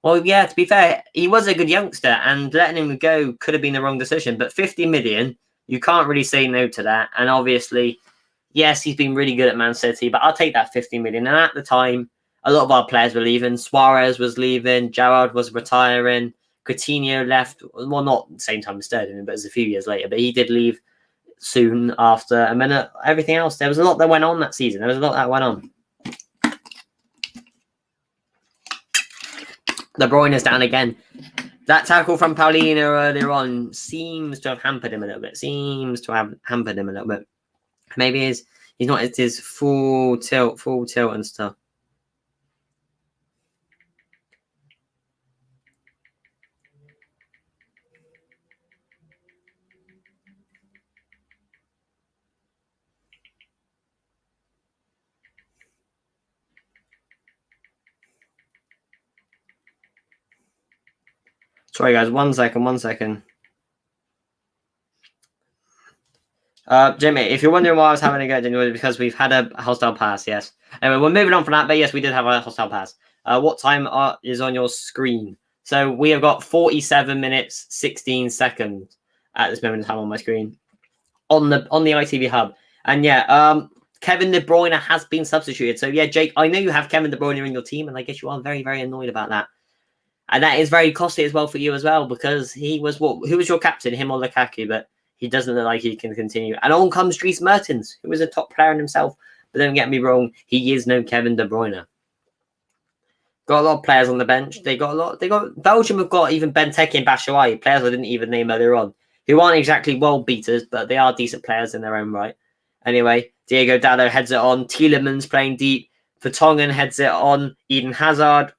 Well, yeah, to be fair, he was a good youngster, and letting him go could have been the wrong decision. But 50 million, you can't really say no to that. And obviously, yes, he's been really good at Man City, but I'll take that 50 million. And at the time, a lot of our players were leaving. Suarez was leaving. Gerrard was retiring. Coutinho left. Well, not the same time as Sterling, but it was a few years later. But he did leave soon after. And then everything else, there was a lot that went on that season. De Bruyne is down again. That tackle from Paulinho earlier on seems to have hampered him a little bit. Maybe he's not at his full tilt and stuff. Sorry, guys. One second. Jimmy, if you're wondering why I was having a go, Jimmy, because we've had a hostile pass, yes. Anyway, we're moving on from that, but yes, we did have a hostile pass. What time is on your screen? So we have got 47 minutes, 16 seconds at this moment in time on my screen on the ITV hub. And yeah, Kevin De Bruyne has been substituted. So yeah, Jake, I know you have Kevin De Bruyne in your team, and I guess you are very, very annoyed about that. And that is very costly as well for you as well, because he was who was your captain, him or Lukaku? But he doesn't look like he can continue. And on comes Dries Mertens, who is a top player in himself. But don't get me wrong, he is no Kevin De Bruyne. Got a lot of players on the bench. Belgium have got even Benteke and Batshuayi, players I didn't even name earlier on, who aren't exactly world beaters, but they are decent players in their own right. Anyway, Diego Dalot heads it on. Tielemans playing deep. Vertonghen heads it on. Eden Hazard.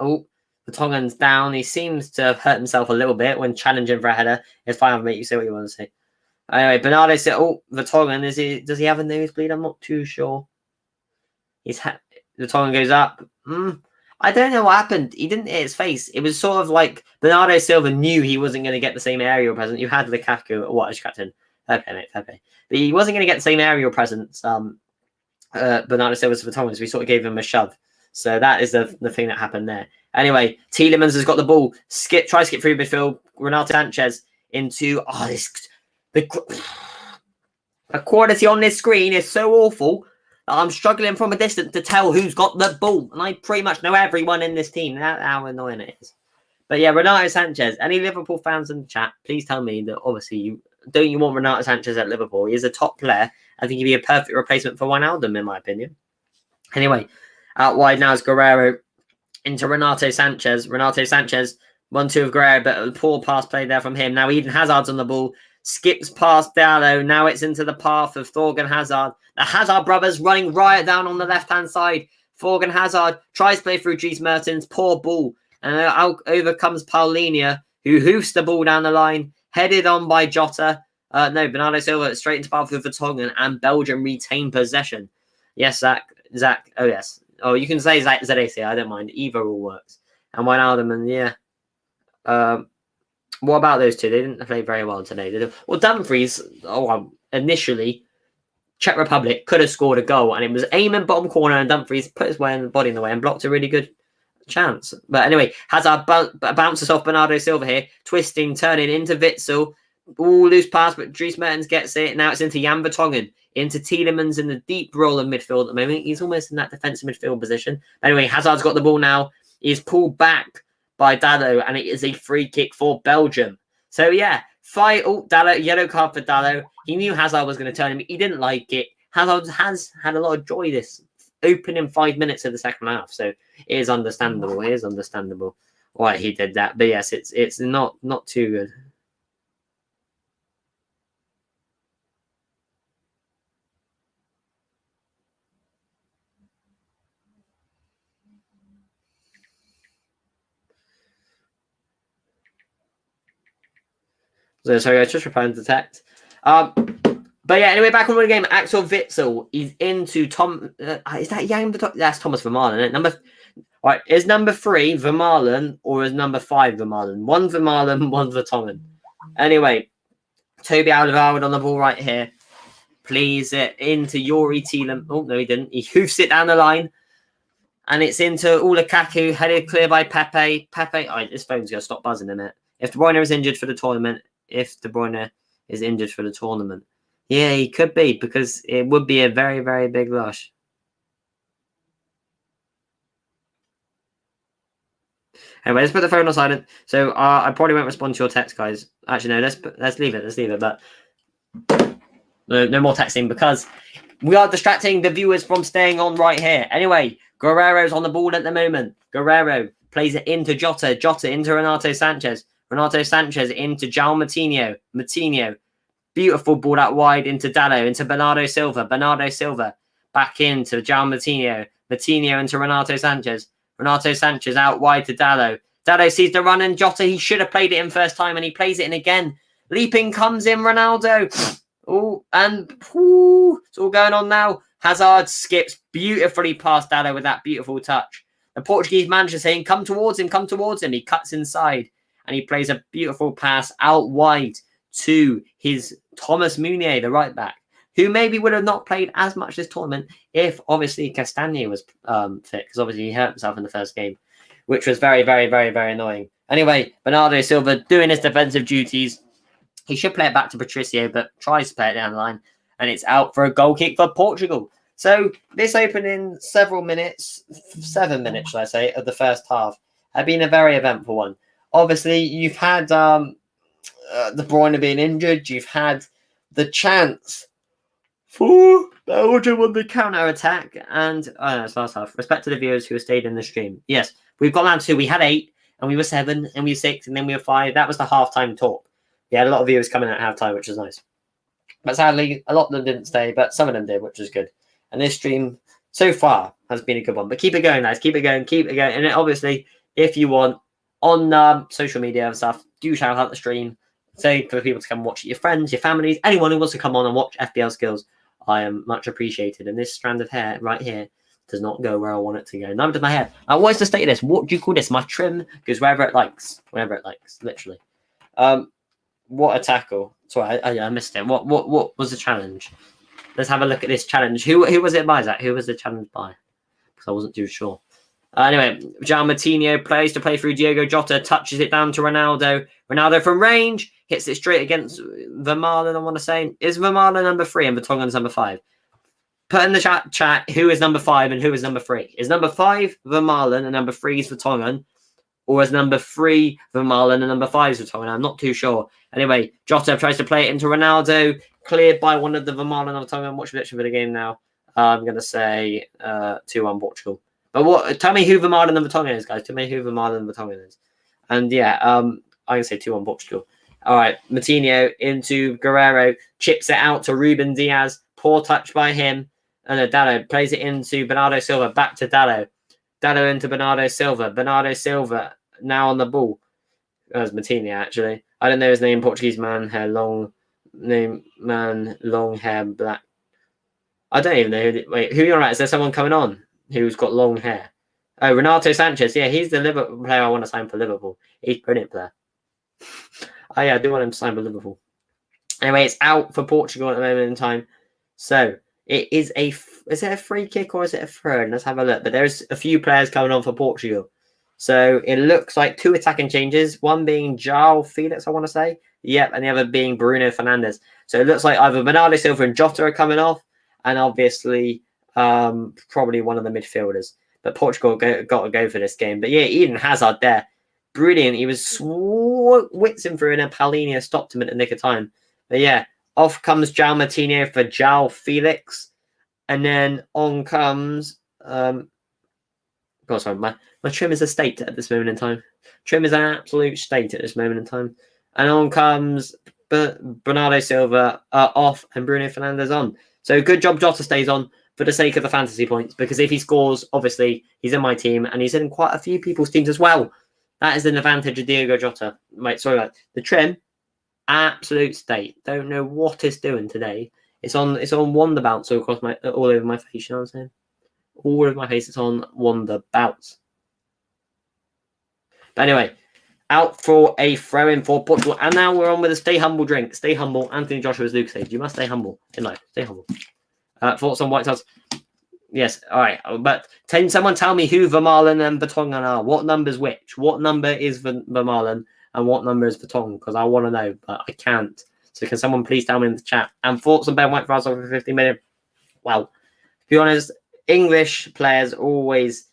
Oh, Vertonghen's down. He seems to have hurt himself a little bit when challenging for a header. It's fine, mate. You say what you want to say. Anyway, Bernardo said, "Oh, Vertonghen, does he have a nosebleed? I'm not too sure." Vertonghen goes up. I don't know what happened. He didn't hit his face. It was sort of like Bernardo Silva knew he wasn't going to get the same aerial presence. You had Lukaku, what is captain? Fair play, mate, fair play. But he wasn't going to get the same aerial presence. Bernardo Silva's Vertonghen, so we sort of gave him a shove. So that is the thing that happened there. Anyway, Tielemans has got the ball. Try to skip through midfield. Renato Sanchez into the quality on this screen is so awful that I'm struggling from a distance to tell who's got the ball. And I pretty much know everyone in this team. That's how annoying it is. But yeah, Renato Sanchez. Any Liverpool fans in the chat, please tell me that obviously you want Renato Sanchez at Liverpool. He is a top player. I think he'd be a perfect replacement for Wijnaldum, in my opinion. Anyway, out wide now is Guerrero into Renato Sanchez. Renato Sanchez, 1-2 of Guerrero, but a poor pass play there from him. Now Eden Hazard's on the ball. Skips past Dalot. Now it's into the path of Thorgan Hazard. The Hazard brothers running riot down on the left-hand side. Thorgan Hazard tries to play through Dries Mertens. Poor ball. And out over comes Paulinho, who hoofs the ball down the line. Headed on by Jota. Bernardo Silva straight into path with Vertonghen. And Belgium retain possession. Yes, Zach. Oh, yes. Oh, you can say Zach ZAC. I don't mind. Either all works. And Wijnaldum, and yeah. What about those two? They didn't play very well today, did they? Well, Dumfries, initially, Czech Republic could have scored a goal, and it was aiming bottom corner, and Dumfries put his body in the way and blocked a really good chance. But anyway, Hazard bounces off Bernardo Silva here, twisting, turning into Witsel. All loose pass, but Dries Mertens gets it. Now it's into Jan Vertonghen, into Tielemans in the deep role of midfield at the moment. He's almost in that defensive midfield position. Anyway, Hazard's got the ball now. He's pulled back by Dalot, and it is a free kick for Belgium. So yeah, Dalot, yellow card for Dalot. He knew Hazard was going to turn him. He didn't like it. Hazard has had a lot of joy this opening 5 minutes of the second half, so it is understandable. It is understandable why he did that. But yes, it's not too good. So sorry, I was just replying to the text. But yeah, anyway, back on the game. Axel Witsel is into Tom. Is that Jan? That's Thomas Vermaelen. Isn't it? Right, is number 3 Vermaelen or is number 5 Vermaelen? One Vermaelen, one Vertonghen. Anyway, Toby Alderweireld on the ball right here. Please it into Yuri Tielemans. Oh no, he didn't. He hoofs it down the line, and it's into Lukaku, headed clear by Pepe. This phone's gonna stop buzzing in it. If De Bruyne is injured for the tournament. Yeah, he could be, because it would be a very, very big loss. Anyway, let's put the phone on silent. So I probably won't respond to your text, guys. Actually, no, let's leave it. But no more texting, because we are distracting the viewers from staying on right here. Anyway, Guerrero's on the ball at the moment. Guerrero plays it into Jota. Jota into Renato Sanchez. Renato Sanchez into João Moutinho. Beautiful ball out wide into Dalot, into Bernardo Silva. Bernardo Silva back into João Moutinho. Moutinho into Renato Sanchez. Renato Sanchez out wide to Dalot. Dalot sees the run, and Jota, he should have played it in first time, and he plays it in again. Leaping comes in Ronaldo. It's all going on now. Hazard skips beautifully past Dalot with that beautiful touch. The Portuguese manager saying, come towards him. He cuts inside. And he plays a beautiful pass out wide to his Thomas Meunier, the right back, who maybe would have not played as much this tournament if obviously Castagne was fit, because obviously he hurt himself in the first game, which was very, very, very, very annoying. Anyway, Bernardo Silva doing his defensive duties. He should play it back to Patricio, but tries to play it down the line, and it's out for a goal kick for Portugal. So this opening 7 minutes, should I say, of the first half had been a very eventful one. Obviously, you've had De Bruyne being injured. You've had the chance for Belgium on the counter-attack. And that's last half. Respect to the viewers who have stayed in the stream. Yes, we've got down to, we had 8, and we were 7, and we were 6, and then we were 5. That was the halftime talk. We had a lot of viewers coming at halftime, which was nice. But sadly, a lot of them didn't stay, but some of them did, which was good. And this stream, so far, has been a good one. But keep it going, guys. Keep it going. Keep it going. And then obviously, if you want, on social media and stuff, do shout out the stream. Say for people to come watch it, your friends, your families, anyone who wants to come on and watch FBL Skills. I am much appreciated. And this strand of hair right here does not go where I want it to go. Neither does my hair. I always just state this. What do you call this? My trim goes wherever it likes. Wherever it likes, literally. What a tackle. Sorry, I missed it. What was the challenge? Let's have a look at this challenge. Who was it by, Zach? Who was the challenge by? Because I wasn't too sure. Anyway, João Moutinho plays to play through Diogo Jota, touches it down to Ronaldo. Ronaldo from range, hits it straight against Vermaelen, I want to say. Is Vermaelen number 3 and Vertonghen's number 5? Put in the chat who is number 5 and who is number 3. Is number 5 Vermaelen and number 3 is Vertonghen? Or is number 3 Vermaelen and number 5 is Vertonghen? I'm not too sure. Anyway, Jota tries to play it into Ronaldo, cleared by one of the Vermaelen and Vertonghen. Watch prediction for the game now. I'm going to say 2-1 Portugal. But tell me who Vermaelen and Vertonghen is, guys. Tell me who Vermaelen and Vertonghen is. And yeah, I'm going to say 2-1 Portugal. All right, Moutinho into Guerrero, chips it out to Ruben Diaz. Poor touch by him. And Dallo plays it into Bernardo Silva. Back to Dallo. Dallo into Bernardo Silva. Bernardo Silva now on the ball. That was Moutinho, actually. I don't know his name. Portuguese man, hair long. Name man, long hair, black. I don't even know. Wait, who are you on about? Is there someone coming on who's got long hair? Oh, Renato Sanchez. Yeah, he's the Liverpool player I want to sign for Liverpool. He's a brilliant player. Oh, yeah, I do want him to sign for Liverpool. Anyway, it's out for Portugal at the moment in time. So, it is is it a free kick or is it a throw? Let's have a look. But there's a few players coming on for Portugal. So, it looks like 2 attacking changes. One being João Felix, I want to say. Yep, and the other being Bruno Fernandes. So, it looks like either Bernardo Silva and Jota are coming off. And obviously, probably one of the midfielders. But Portugal got to go for this game. But yeah, Eden Hazard there. Brilliant. He was whizzing through and then Paulinho stopped him at the nick of time. But yeah, off comes João Moutinho for João Felix. And then on comes... God, sorry, my trim is a state at this moment in time. Trim is an absolute state at this moment in time. And on comes Bernardo Silva off and Bruno Fernandes on. So good job Jota stays on for the sake of the fantasy points. Because if he scores, obviously, he's in my team. And he's in quite a few people's teams as well. That is an advantage of Diogo Jota. Wait, sorry about the trim. Absolute state. Don't know what it's doing today. It's on Wonder Bounce all across all over my face. You know what I'm saying? All over my face. It's on Wonder Bounce. But anyway, out for a throw-in for Portugal. And now we're on with a stay humble drink. Stay humble. Anthony Joshua's Luke says, you must stay humble in life. Stay humble. Thoughts on White House? Yes, all right. But someone tell me who Vermaelen and Vertonghen are. What number's which? What number is Vermaelen and what number is Vertonghen? Because I want to know, but I can't. So can someone please tell me in the chat? And thoughts on Ben White for us over 50 million? Well, to be honest, English players always...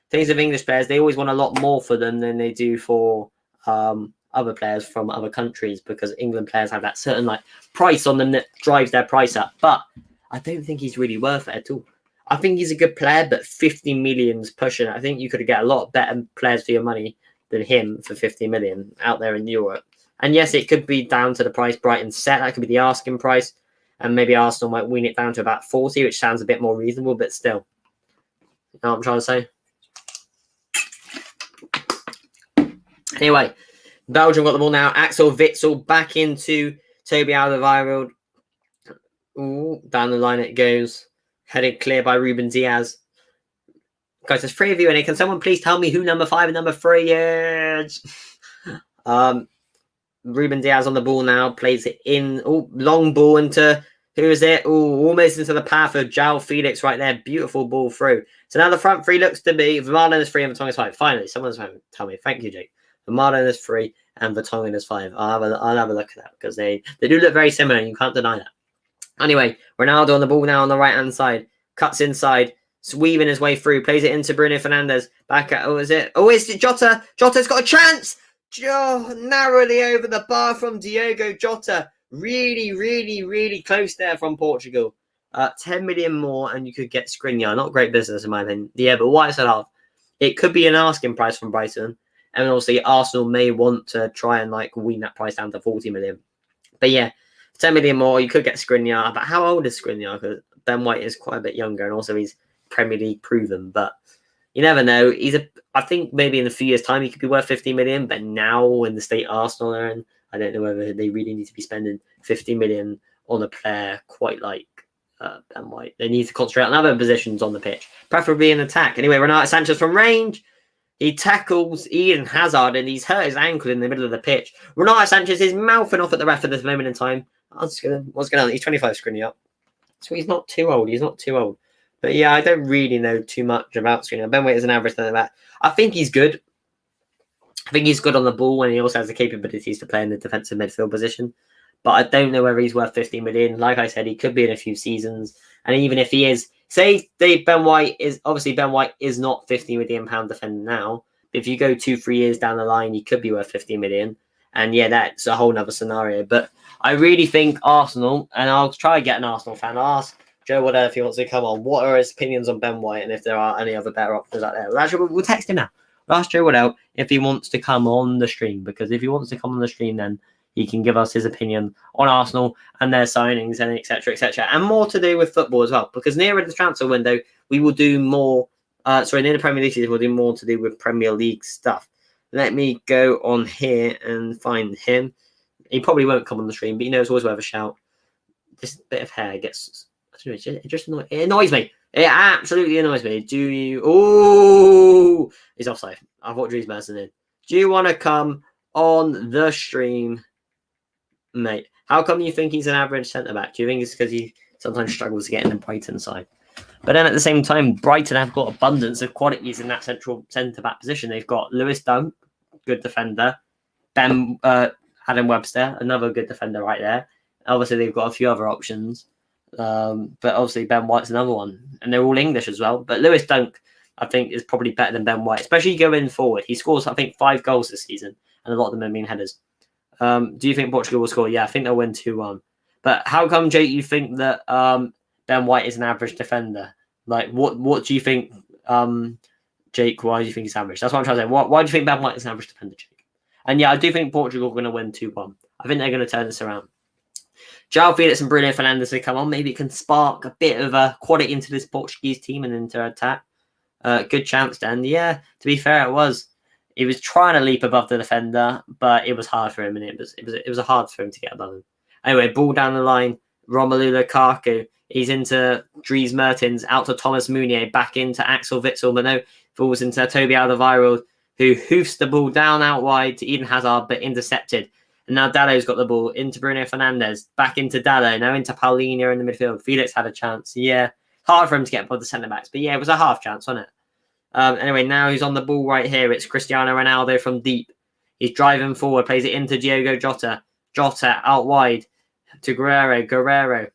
Things of English players, they always want a lot more for them than they do for other players from other countries because England players have that certain price on them that drives their price up. But I don't think he's really worth it at all. I think he's a good player, but 50 million's pushing it. I think you could get a lot better players for your money than him for 50 million out there in Europe. And yes, it could be down to the price Brighton set. That could be the asking price. And maybe Arsenal might wean it down to about 40, which sounds a bit more reasonable, but still. You know what I'm trying to say? Anyway, Belgium got the ball now. Axel Witsel back into Toby Alderweireld. Ooh, down the line it goes. Headed clear by Ruben Diaz. Guys, there's 3 of you in it. Can someone please tell me who number 5 and number 3 is? Ruben Diaz on the ball now. Plays it in. Oh, long ball into... Who is it? Oh, almost into the path of João Felix right there. Beautiful ball through. So now the front 3 looks to be... Vermaelen is 3 and Vertonghen is 5. Finally, someone's tell me. Thank you, Jake. Vermaelen is 3 and Vertonghen is 5. I'll have a look at that because they do look very similar and you can't deny that. Anyway, Ronaldo on the ball now on the right-hand side. Cuts inside. Weaving his way through. Plays it into Bruno Fernandes. Back at... Oh, is it? Oh, it's Jota. Jota's got a chance. narrowly over the bar from Diogo Jota. Really, really, really close there from Portugal. 10 million more, and you could get Skriniar. Not great business in my opinion. Yeah, but what I said half, it could be an asking price from Brighton, and obviously Arsenal may want to try and like wean that price down to 40 million. But yeah, 10 million more, you could get Skriniar. But how old is Skriniar? Because Ben White is quite a bit younger, and also he's Premier League proven. But you never know. I think maybe in a few years' time he could be worth 50 million. But now, in the state Arsenal are in, I don't know whether they really need to be spending 50 million on a player quite like Ben White. They need to concentrate on other positions on the pitch, preferably in attack. Anyway, Renato Sanchez from range. He tackles Eden Hazard and he's hurt his ankle in the middle of the pitch. Renato Sanchez is mouthing off at the ref at this moment in time. What's going on? He's 25 Skriniar. So he's not too old. He's not too old. But yeah, I don't really know too much about Skriniar. Ben White is an average centre back. I think he's good. I think he's good on the ball and he also has the capabilities to play in the defensive midfield position. But I don't know whether he's worth 50 million. Like I said, he could be in a few seasons. And even if he is, say Ben White is not 50 million pound defender now. But if you go 2-3 years down the line, he could be worth 50 million. And yeah, that's a whole nother scenario. But I really think Arsenal, and I'll try to get an Arsenal fan. I'll ask Joe Woodell if he wants to come on. What are his opinions on Ben White and if there are any other better options out there? Well, actually, we'll text him now. We'll ask Joe Woodell if he wants to come on the stream, because if he wants to come on the stream, then he can give us his opinion on Arsenal and their signings and etc. And more to do with football as well, because nearer the transfer window, we will do more. Near the Premier League season, we'll do more to do with Premier League stuff. Let me go on here and find him. He probably won't come on the stream, but you know it's always worth a shout. This bit of hair gets, I don't know, it annoys me. It absolutely annoys me. Do you? Oh, he's offside. I thought Dries Merson in. Do you want to come on the stream, mate? How come you think he's an average centre back? Do you think it's because he sometimes struggles to get in the Brighton side? But then at the same time, Brighton have got abundance of qualities in that central centre back position. They've got Lewis Dunk, good defender. Adam Webster, another good defender right there. Obviously, they've got a few other options. But obviously, Ben White's another one. And they're all English as well. But Lewis Dunk, I think, is probably better than Ben White, especially going forward. He scores, I think, 5 goals this season, and a lot of them have been headers. Do you think Portugal will score? Yeah, I think they'll win 2-1. But how come, Jake, you think that Ben White is an average defender? Like, what do you think, Jake? Why do you think he's average? That's what I'm trying to say. Why do you think Ben White is an average defender, Jake? And yeah, I do think Portugal are going to win 2-1. I think they're going to turn this around. João Felix and Bruno Fernandes will come on. Maybe it can spark a bit of quality into this Portuguese team and into attack. Good chance, Dan. Yeah, to be fair, it was. He was trying to leap above the defender, but it was hard for him, and it was hard for him to get above him. Anyway, ball down the line. Romelu Lukaku. He's into Dries Mertens, out to Thomas Meunier, back into Axel Witsel, but no, falls into Toby Alderweireld, who hoofs the ball down out wide to Eden Hazard, but intercepted. And now Dalot's got the ball into Bruno Fernandes, back into Dalot, now into Paulinho in the midfield. Felix had a chance. Yeah, hard for him to get above the centre-backs, but yeah, it was a half chance, wasn't it? Anyway, now he's on the ball right here. It's Cristiano Ronaldo from deep. He's driving forward, plays it into Diogo Jota. Jota out wide to Guerrero.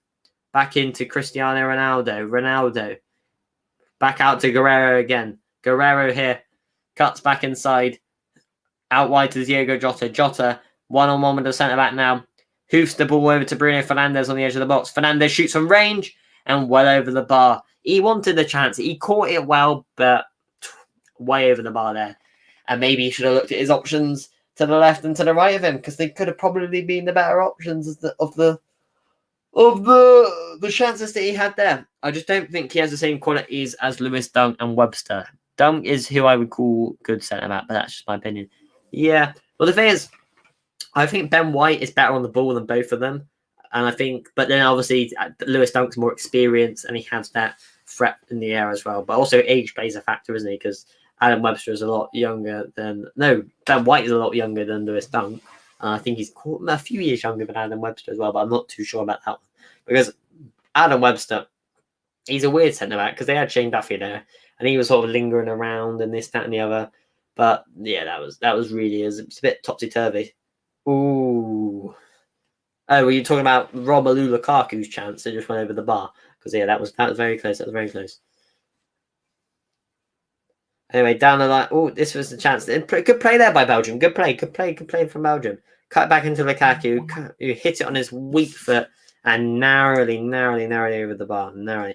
Back into Cristiano Ronaldo. Ronaldo. Back out to Guerrero again. Guerrero here. Cuts back inside. Out wide to Diogo Jota. Jota, one-on-one with the centre-back now. Hoofs the ball over to Bruno Fernandes on the edge of the box. Fernandes shoots from range and well over the bar. He wanted the chance. He caught it well, but way over the bar there. And maybe he should have looked at his options to the left and to the right of him, because they could have probably been the better options of the chances that he had there. I just don't think he has the same qualities as Lewis Dunk and Webster. Dunk is who I would call good centre-back, but that's just my opinion. Yeah. Well, the thing is, I think Ben White is better on the ball than both of them. And I think, but then obviously Lewis Dunk's more experienced and he has that threat in the air as well. But also age plays a factor, isn't he? Because Adam Webster is a lot younger than, Ben White is a lot younger than Lewis Dunk. I think he's a few years younger than Adam Webster as well, but I'm not too sure about that one. Because Adam Webster, he's a weird centre-back because they had Shane Duffy there and he was sort of lingering around and this, that and the other. But yeah, that was really, it's a bit topsy-turvy. Ooh. Oh, were you talking about Romelu Lukaku's chance that just went over the bar? Because yeah, that was very close. That was very close. Anyway, down the line. Oh, this was the chance. Good play there by Belgium. Good play from Belgium. Cut back into Lukaku, who hit it on his weak foot and narrowly over the bar. Narrowly.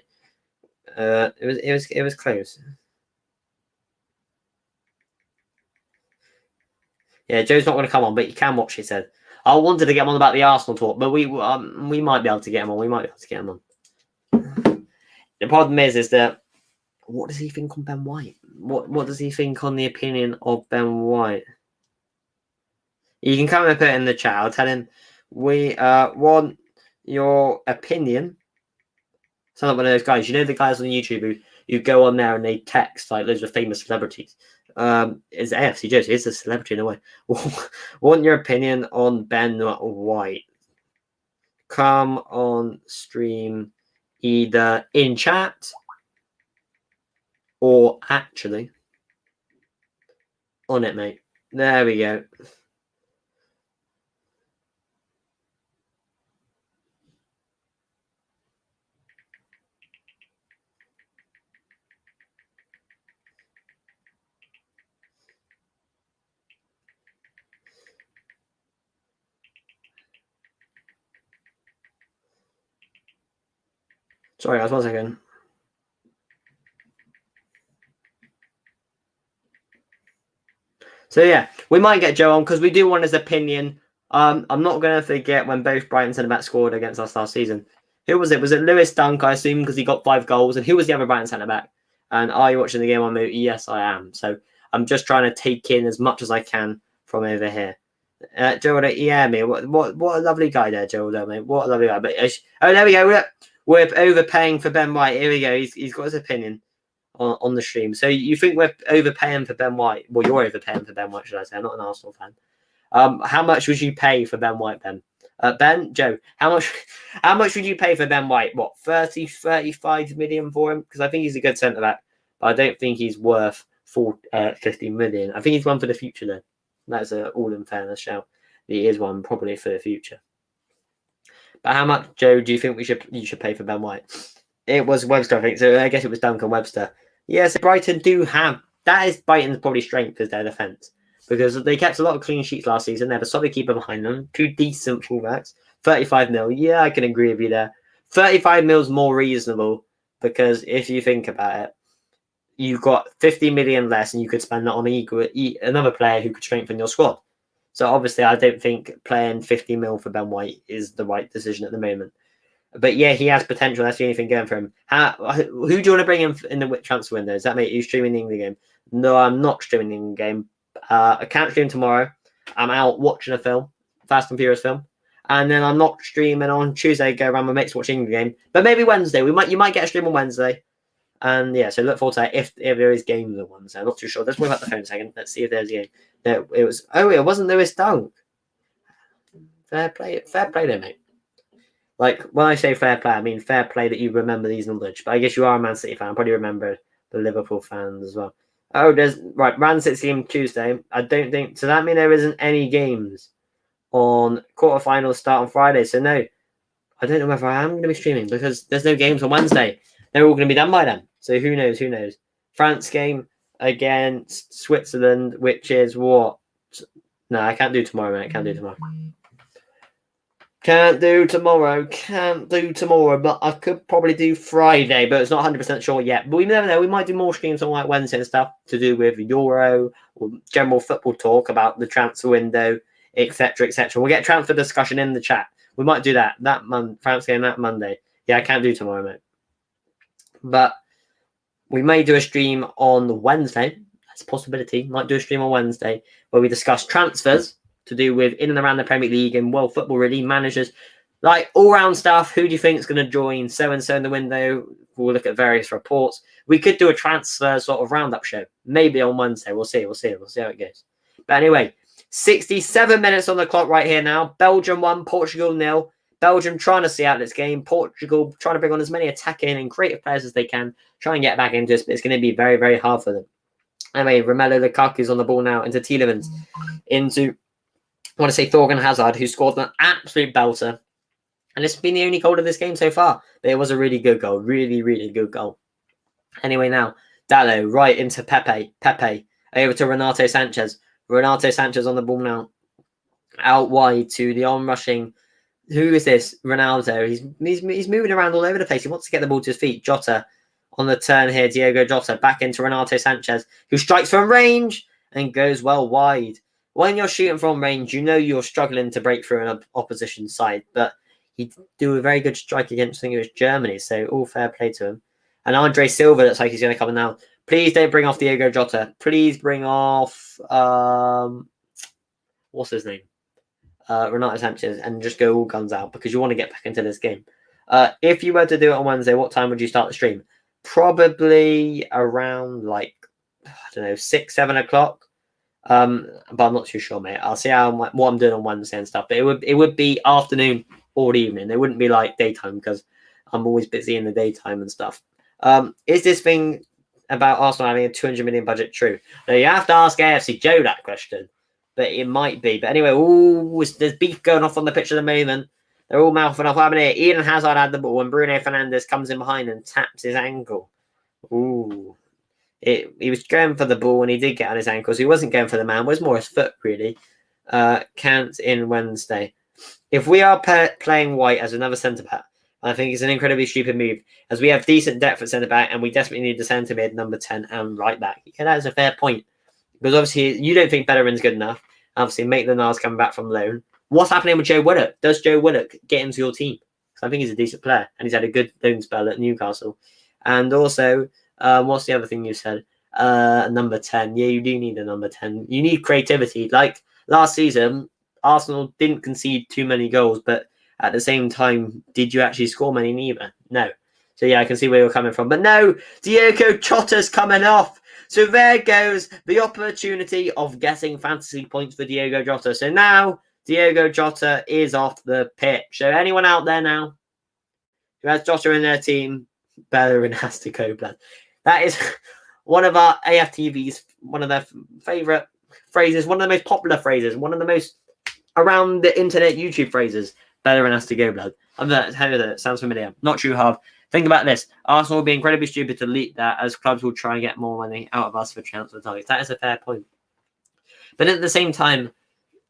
It was close. Yeah, Joe's not going to come on, but you can watch. He said. I wanted to get him on about the Arsenal talk, but we might be able to get him on. We might be able to get him on. The problem is that what does he think on Ben White? What does he think on the opinion of Ben White? You can come and put it in the chat. I'll tell him we want your opinion. Sound like one of those guys. You know the guys on YouTube who go on there and they text like loads of famous celebrities. It's AFC Josie. It's a celebrity in a way. Want your opinion on Ben White? Come on stream either in chat or actually on it, mate. There we go. Sorry, guys, 1 second. So yeah, we might get Joe on because we do want his opinion. I'm not going to forget when both Brighton centre-backs scored against us last season. Who was it? Was it Lewis Dunk, I assume, because he got 5 goals? And who was the other Brighton centre-back? And are you watching the game on mute? Yes, I am. So I'm just trying to take in as much as I can from over here. Joe, yeah, me. What a lovely guy there, Joe, mate. What a lovely guy. But there we go. We're overpaying for Ben White. Here we go. He's got his opinion on the stream. So you think we're overpaying for Ben White? Well, you're overpaying for Ben White, should I say? I'm not an Arsenal fan. How much would you pay for Ben White, Ben? Ben, Joe, how much would you pay for Ben White? What, 35 million for him? Because I think he's a good centre back, but I don't think he's worth 50 million. I think he's one for the future, though. That's all in fairness shout. He is one probably for the future. But how much, Joe, do you think you should pay for Ben White? It was Webster, I think. So I guess it was Duncan Webster. Yes, Brighton do have. That is Brighton's probably strength is their defence. Because they kept a lot of clean sheets last season. They have a solid keeper behind them. 2 decent fullbacks. 35 mil. Yeah, I can agree with you there. 35 mil is more reasonable. Because if you think about it, you've got 50 million less and you could spend that on another player who could strengthen your squad. So obviously, I don't think playing 50 mil for Ben White is the right decision at the moment. But yeah, he has potential. That's the only thing going for him. Who do you want to bring in the transfer window? Is that mate? You streaming the England game? No, I'm not streaming the England game. I can't stream tomorrow. I'm out watching a film, Fast and Furious film, and then I'm not streaming on Tuesday. Go around my mates watching the game, but maybe Wednesday. You might get a stream on Wednesday, and yeah. So look forward to that if there is games on Wednesday. I'm not too sure. Let's wait about the phone a second. Let's see if there's a game. No, it wasn't Lewis Dunk. Fair play there, mate. Like, when I say fair play, I mean fair play that you remember these knowledge. But I guess you are a Man City fan. I probably remember the Liverpool fans as well. Oh, there's... Right, Man City game Tuesday. I don't think... So that means there isn't any games on quarterfinals start on Friday. So no, I don't know whether I am going to be streaming because there's no games on Wednesday. They're all going to be done by then. So who knows? France game against Switzerland, which is what? No, I can't do tomorrow, mate. Can't do tomorrow, but I could probably do Friday, but it's not 100% sure yet. But we never know. We might do more streams on like Wednesday and stuff to do with Euro or general football talk about the transfer window, etc., etc. We'll get transfer discussion in the chat. We might do that France game that Monday. Yeah, I can't do tomorrow, mate. But we may do a stream on Wednesday. That's a possibility. Might do a stream on Wednesday where we discuss transfers to do with in and around the Premier League and world football, really, managers, like all-round stuff. Who do you think is going to join so-and-so in the window? We'll look at various reports. We could do a transfer sort of roundup show, maybe on Wednesday. We'll see how it goes. But anyway, 67 minutes on the clock right here now. Belgium 1, Portugal 0. Belgium trying to see out this game. Portugal trying to bring on as many attacking and creative players as they can. Try and get back into this, but it's going to be very, very hard for them. Anyway, Romelu Lukaku's on the ball now into Tielemans, into... I want to say Thorgan Hazard, who scored an absolute belter. And it's been the only goal of this game so far. But it was a really good goal. Really, really good goal. Anyway, now, Dallo right into Pepe. Pepe over to Renato Sanchez. Renato Sanchez on the ball now. Out wide to the on-rushing. Who is this? Ronaldo. He's moving around all over the place. He wants to get the ball to his feet. Jota on the turn here. Diogo Jota back into Renato Sanchez, who strikes from range and goes well wide. When you're shooting from range, you know you're struggling to break through an opposition side, but he do a very good strike against, I think it was Germany, so all fair play to him. And Andre Silva looks like he's going to come in now. Please don't bring off Diogo Jota. Please bring off, what's his name? Renato Sanchez, and just go all guns out because you want to get back into this game. If you were to do it on Wednesday, what time would you start the stream? Probably around like, I don't know, 6, 7 o'clock. But I'm not too sure, mate. I'll see what I'm doing on Wednesday and stuff. But it would be afternoon or evening. It wouldn't be like daytime because I'm always busy in the daytime and stuff. Is this thing about Arsenal having a 200 million budget true? Now you have to ask AFC Joe that question, but it might be. But anyway, there's beef going off on the pitch at the moment. They're all mouthing off. What happened here? Eden Hazard had the ball and Bruno Fernandes comes in behind and taps his ankle. Ooh. He was going for the ball and he did get on his ankles. He wasn't going for the man. It was more his foot, really. Can't in Wednesday. If we are playing White as another centre-back, I think it's an incredibly stupid move, as we have decent depth at centre-back and we desperately need the centre-mid, number 10, and right-back. Yeah, that is a fair point. Because obviously, you don't think Bellerin's good enough. Obviously, Maitland-Niles coming back from loan. What's happening with Joe Willock? Does Joe Willock get into your team? Because I think he's a decent player and he's had a good loan spell at Newcastle. And also, what's the other thing you said? Number 10. Yeah, you do need a number 10. You need creativity. Like last season, Arsenal didn't concede too many goals, but at the same time, did you actually score many neither? No. So yeah, I can see where you're coming from. But no, Diogo Jota's coming off. So there goes the opportunity of getting fantasy points for Diogo Jota. So now Diogo Jota is off the pitch. So anyone out there now who has Jota in their team, Bellerin has to go, blood. That is one of our AFTV's, one of their favourite phrases, one of the most popular phrases, one of the most around the internet YouTube phrases. Bellerin has to go, blood. I'm not heard it. Sounds familiar. Not true, Harv. Think about this. Arsenal will be incredibly stupid to leak that, as clubs will try and get more money out of us for transfer targets. That is a fair point. But at the same time,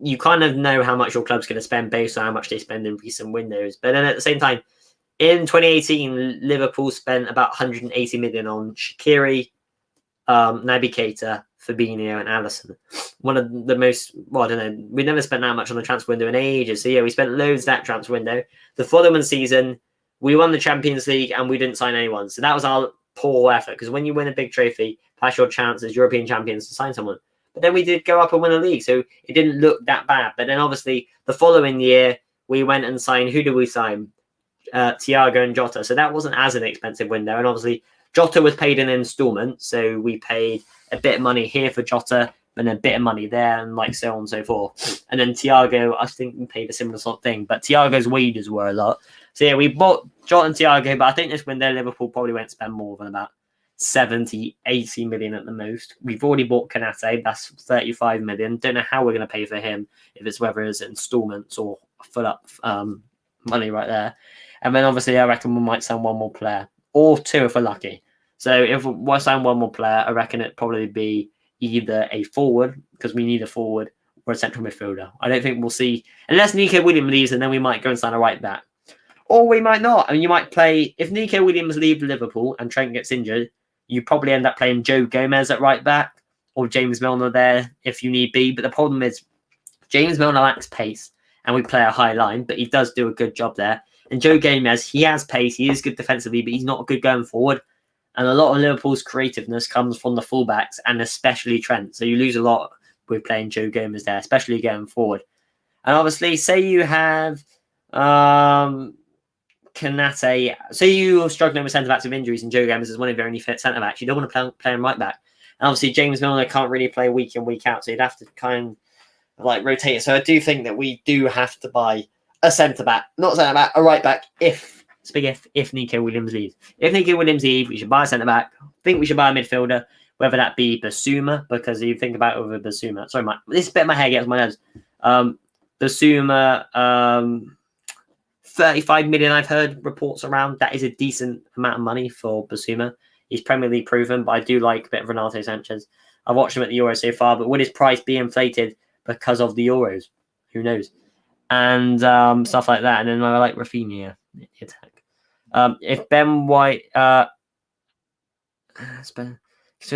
you kind of know how much your club's going to spend based on how much they spend in recent windows. But then at the same time, in 2018, Liverpool spent about 180 million on Shaqiri, Naby Keita, Fabinho, and Alisson. One of the most, well, I don't know, we never spent that much on the transfer window in ages. So yeah, we spent loads that transfer window. The following season, we won the Champions League and we didn't sign anyone. So that was our poor effort. Because when you win a big trophy, that's your chance as European champions to sign someone. But then we did go up and win a league. So it didn't look that bad. But then obviously the following year, we went and signed, who did we sign? Thiago and Jota. So that wasn't as an expensive window. And obviously Jota was paid in installments. So we paid a bit of money here for Jota and a bit of money there and like so on and so forth. And then Thiago, I think we paid a similar sort of thing. But Thiago's wages were a lot. So yeah, we bought Jota and Thiago, but I think this window Liverpool probably won't spend more than about 70, 80 million at the most. We've already bought Kanate, that's 35 million. Don't know how we're going to pay for him, if it's whether it's installments or full up money right there. And then obviously I reckon we might sign one more player, or two if we're lucky. So if we sign one more player, I reckon it'd probably be either a forward, because we need a forward, or a central midfielder. I don't think we'll see, unless Nico Williams leaves, and then we might go and sign a right back. Or we might not. I mean, you might play, if Nico Williams leaves Liverpool and Trent gets injured, you probably end up playing Joe Gomez at right back, or James Milner there if you need be. But the problem is, James Milner lacks pace, and we play a high line, but he does do a good job there. And Joe Gomez, he has pace, he is good defensively, but he's not good going forward. And a lot of Liverpool's creativeness comes from the fullbacks, and especially Trent. So you lose a lot with playing Joe Gomez there, especially going forward. And obviously, say you have Kanate, say you're struggling with centre-backs with injuries and Joe Gomez is one of your only fit centre-backs, you don't want to play him right back. And obviously, James Milner can't really play week in, week out, so you'd have to kind of like rotate it. So I do think that we do have to buy a centre-back, not centre-back, a right back, if Nico Williams leaves. If Nico Williams leaves, we should buy a centre-back. I think we should buy a midfielder, whether that be Basuma, because you think about it with Basuma. Sorry, this bit of my hair gets my nose. Basuma, 35 million I've heard reports around. That is a decent amount of money for Basuma. He's Premier League proven, but I do like a bit of Ronaldo Sanchez. I've watched him at the Euros so far, but would his price be inflated because of the Euros? Who knows? And stuff like that. And then I like Rafinha in the attack. If Ben White, considering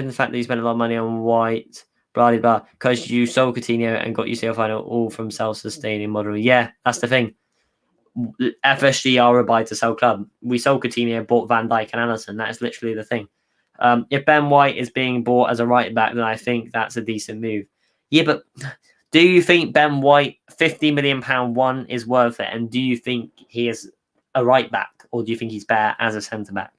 the fact that he spent a lot of money on White, blah, blah, because you sold Coutinho and got UCL final all from self-sustaining model. Yeah, that's the thing. FSG are a buy to sell club. We sold Coutinho, bought Van Dijk and Alisson. That is literally the thing. If Ben White is being bought as a right back, then I think that's a decent move. Yeah, but do you think Ben White, £50 million one, is worth it? And do you think he is a right back, or do you think he's better as a centre back?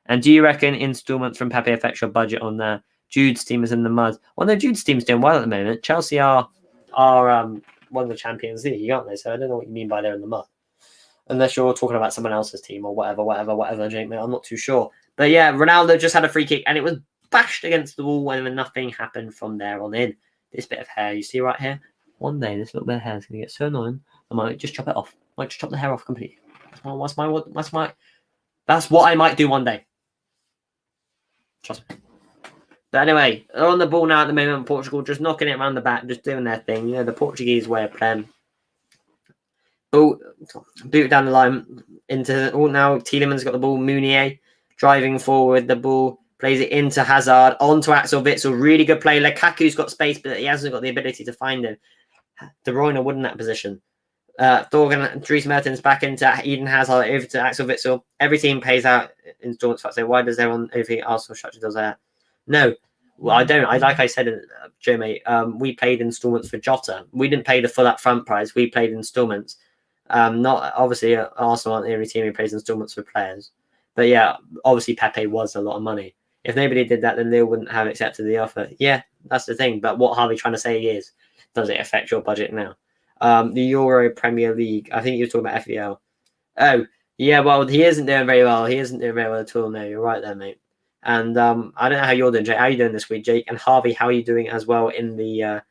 And do you reckon instalments from Pepe affect your budget on there? Jude's team is in the mud. Well, no, Jude's team's doing well at the moment. Chelsea are one of the Champions League, aren't they? So I don't know what you mean by they're in the mud. Unless you're talking about someone else's team or whatever, Jake, mate. I'm not too sure. But yeah, Ronaldo just had a free kick and it was bashed against the wall and nothing happened from there on in. This bit of hair you see right here, one day this little bit of hair is going to get so annoying, I might just chop it off. I might just chop the hair off completely. That's what I might do one day. Trust me. But anyway, they're on the ball now at the moment. Portugal just knocking it around the back, just doing their thing. You know, the Portuguese way of playing. Boot down the line into now. Tielemans got the ball. Meunier driving forward. The ball plays it into Hazard, onto Axel Witsel. Really good play. Lukaku's got space, but he hasn't got the ability to find him. De Bruyne wouldn't that position. Thorgan, Dries Mertens back into Eden Hazard, over to Axel Witsel. Every team pays out installments. So why does everyone overthink Arsenal structure does that? No, well, I don't. Like I said, Joe, mate, we paid installments for Jota. We didn't pay the full upfront price. We paid installments. Not obviously Arsenal aren't the only team who pays installments for players. But yeah, obviously Pepe was a lot of money. If nobody did that, then they wouldn't have accepted the offer. Yeah, that's the thing. But what Harvey trying to say is, does it affect your budget now? The Euro Premier League. I think you're talking about FEL. Oh, yeah, well, he isn't doing very well. He isn't doing very well at all. No, you're right there, mate. And I don't know how you're doing, Jake. How are you doing this week, Jake? And Harvey, how are you doing as well in the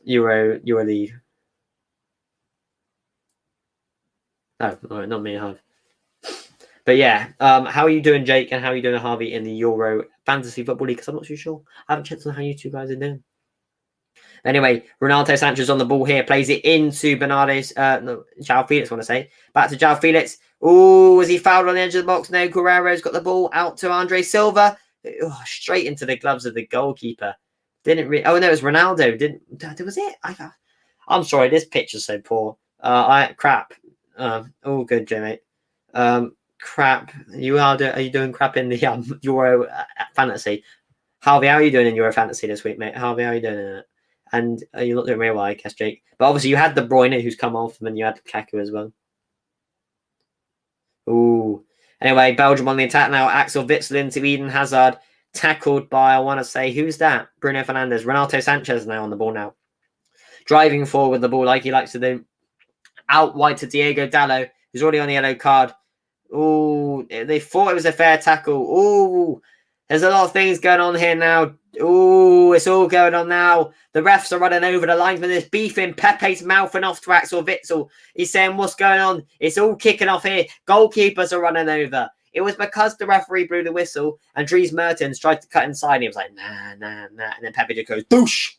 Euro League? No, not me, Harvey. But yeah, how are you doing, Jake? And how are you doing, Harvey, in the Euro Fantasy Football League? Because I'm not too sure. I haven't checked on how you two guys are doing. Anyway, Ronaldo Sanchez on the ball here, plays it into João Felix, I want to say. Back to João Felix. Oh, was he fouled on the edge of the box? No, Guerrero's got the ball out to Andre Silva. Oh, straight into the gloves of the goalkeeper. Oh, no, it was Ronaldo. Was it? I'm sorry, this picture's so poor. Crap. All good, Joe, mate. Crap. Are you doing crap in the Euro Fantasy? Harvey, how are you doing in Euro Fantasy this week, mate? Harvey, how are you doing in it? And you're not doing very well, I guess, Jake. But obviously, you had De Bruyne, who's come off, and then you had Lukaku as well. Ooh. Anyway, Belgium on the attack now. Axel Witsel into Eden Hazard. Tackled by, I want to say, who's that? Bruno Fernandes. Renato Sanchez now on the ball now. Driving forward with the ball like he likes to do. Out wide to Diego Dallo, who's already on the yellow card. Ooh, they thought it was a fair tackle. Ooh, there's a lot of things going on here now. Ooh, it's all going on now. The refs are running over the linesman. There's beefing. Pepe's mouthing off to Axel Witsel. He's saying, what's going on? It's all kicking off here. Goalkeepers are running over. It was because the referee blew the whistle and Dries Mertens tried to cut inside. And he was like, nah. And then Pepe just goes, doosh.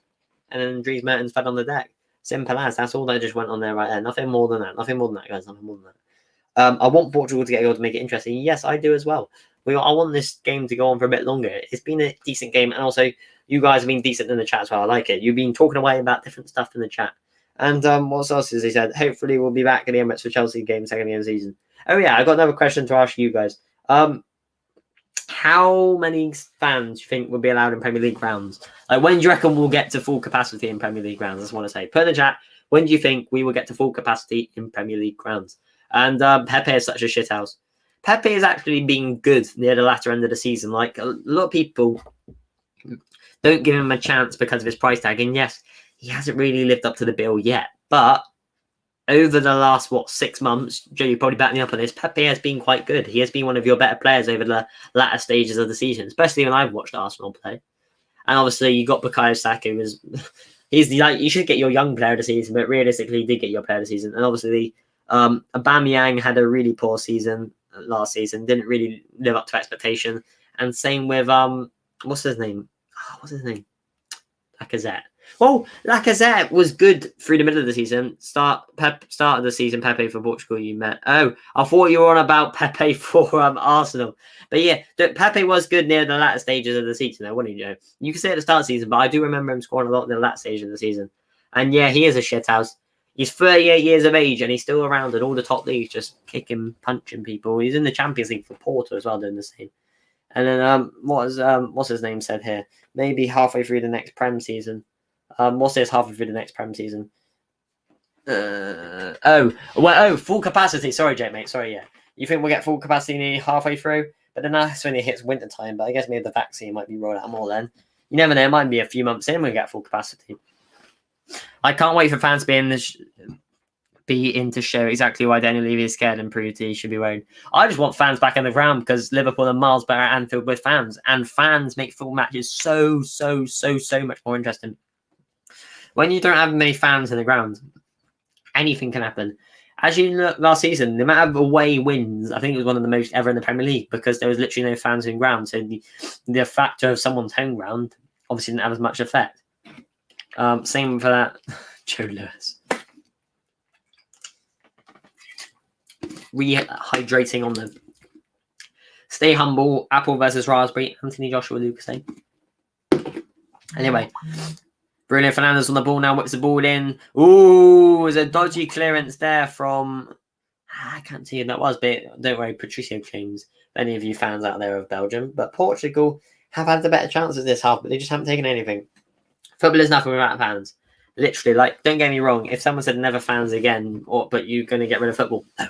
And then Dries Mertens fell on the deck. Simple as. That's all that just went on there right there. Nothing more than that. Nothing more than that, guys. Nothing more than that. I want Portugal to get a goal to make it interesting. Yes, I do as well. I want this game to go on for a bit longer. It's been a decent game, and also you guys have been decent in the chat as well. I like it. You've been talking away about different stuff in the chat. And what else has he said? Hopefully we'll be back at the Emirates for Chelsea game, second game of the season. Oh yeah, I got another question to ask you guys. How many fans do you think would be allowed in Premier League grounds? Like, when do you reckon we'll get to full capacity in Premier League grounds? I just want to say, put in the chat, when do you think we will get to full capacity in Premier League grounds? And Pepe is such a shithouse. Pepe is actually being good near the latter end of the season. Like, a lot of people don't give him a chance because of his price tag. And yes, he hasn't really lived up to the bill yet. But over the last, 6 months, Joe, you probably back me up on this, Pepe has been quite good. He has been one of your better players over the latter stages of the season, especially when I've watched Arsenal play. And obviously, you got Bukayo Saka, you should get your young player of the season, but realistically, you did get your player of the season. And obviously, Aubameyang had a really poor season last season, didn't really live up to expectation. And same with what's his name? Lacazette. Well, Lacazette was good through the middle of the season. Start of the season, Pepe for Portugal. You met. Oh, I thought you were on about Pepe for Arsenal. But yeah, Pepe was good near the latter stages of the season, though, wasn't he? You can say at the start of the season, but I do remember him scoring a lot in the latter stage of the season. And yeah, he is a shithouse. He's 38 years of age and he's still around in all the top leagues, just kicking, punching people. He's in the Champions League for Porto as well, doing the same. And then what's his name said here? Maybe halfway through the next Prem season. What's this halfway through the next Prem season? Full capacity. Sorry, Jake, mate. Sorry, yeah. You think we'll get full capacity halfway through? But then that's when it hits winter time. But I guess maybe the vaccine might be rolled out more then. You never know. It might be a few months in we get full capacity. I can't wait for fans to be in to show exactly why Daniel Levy is scared and proved he should be worried. I just want fans back on the ground because Liverpool are miles better at Anfield with fans. And fans make football matches so much more interesting. When you don't have many fans in the ground, anything can happen. As you look last season, the amount of away wins, I think it was one of the most ever in the Premier League because there was literally no fans in ground. So the factor of someone's home ground obviously didn't have as much effect. Same for that. Joe Lewis. Rehydrating on the stay humble. Apple versus raspberry. Anthony Joshua Lucas. Anyway, Bruno Fernandes on the ball now. Whips the ball in. Ooh, there's a dodgy clearance there from. I can't see who that was, but don't worry, Patricio James. Any of you fans out there of Belgium, but Portugal have had the better chances this half, but they just haven't taken anything. Football is nothing without fans. Literally, like, don't get me wrong. If someone said never fans again, but you're going to get rid of football, no.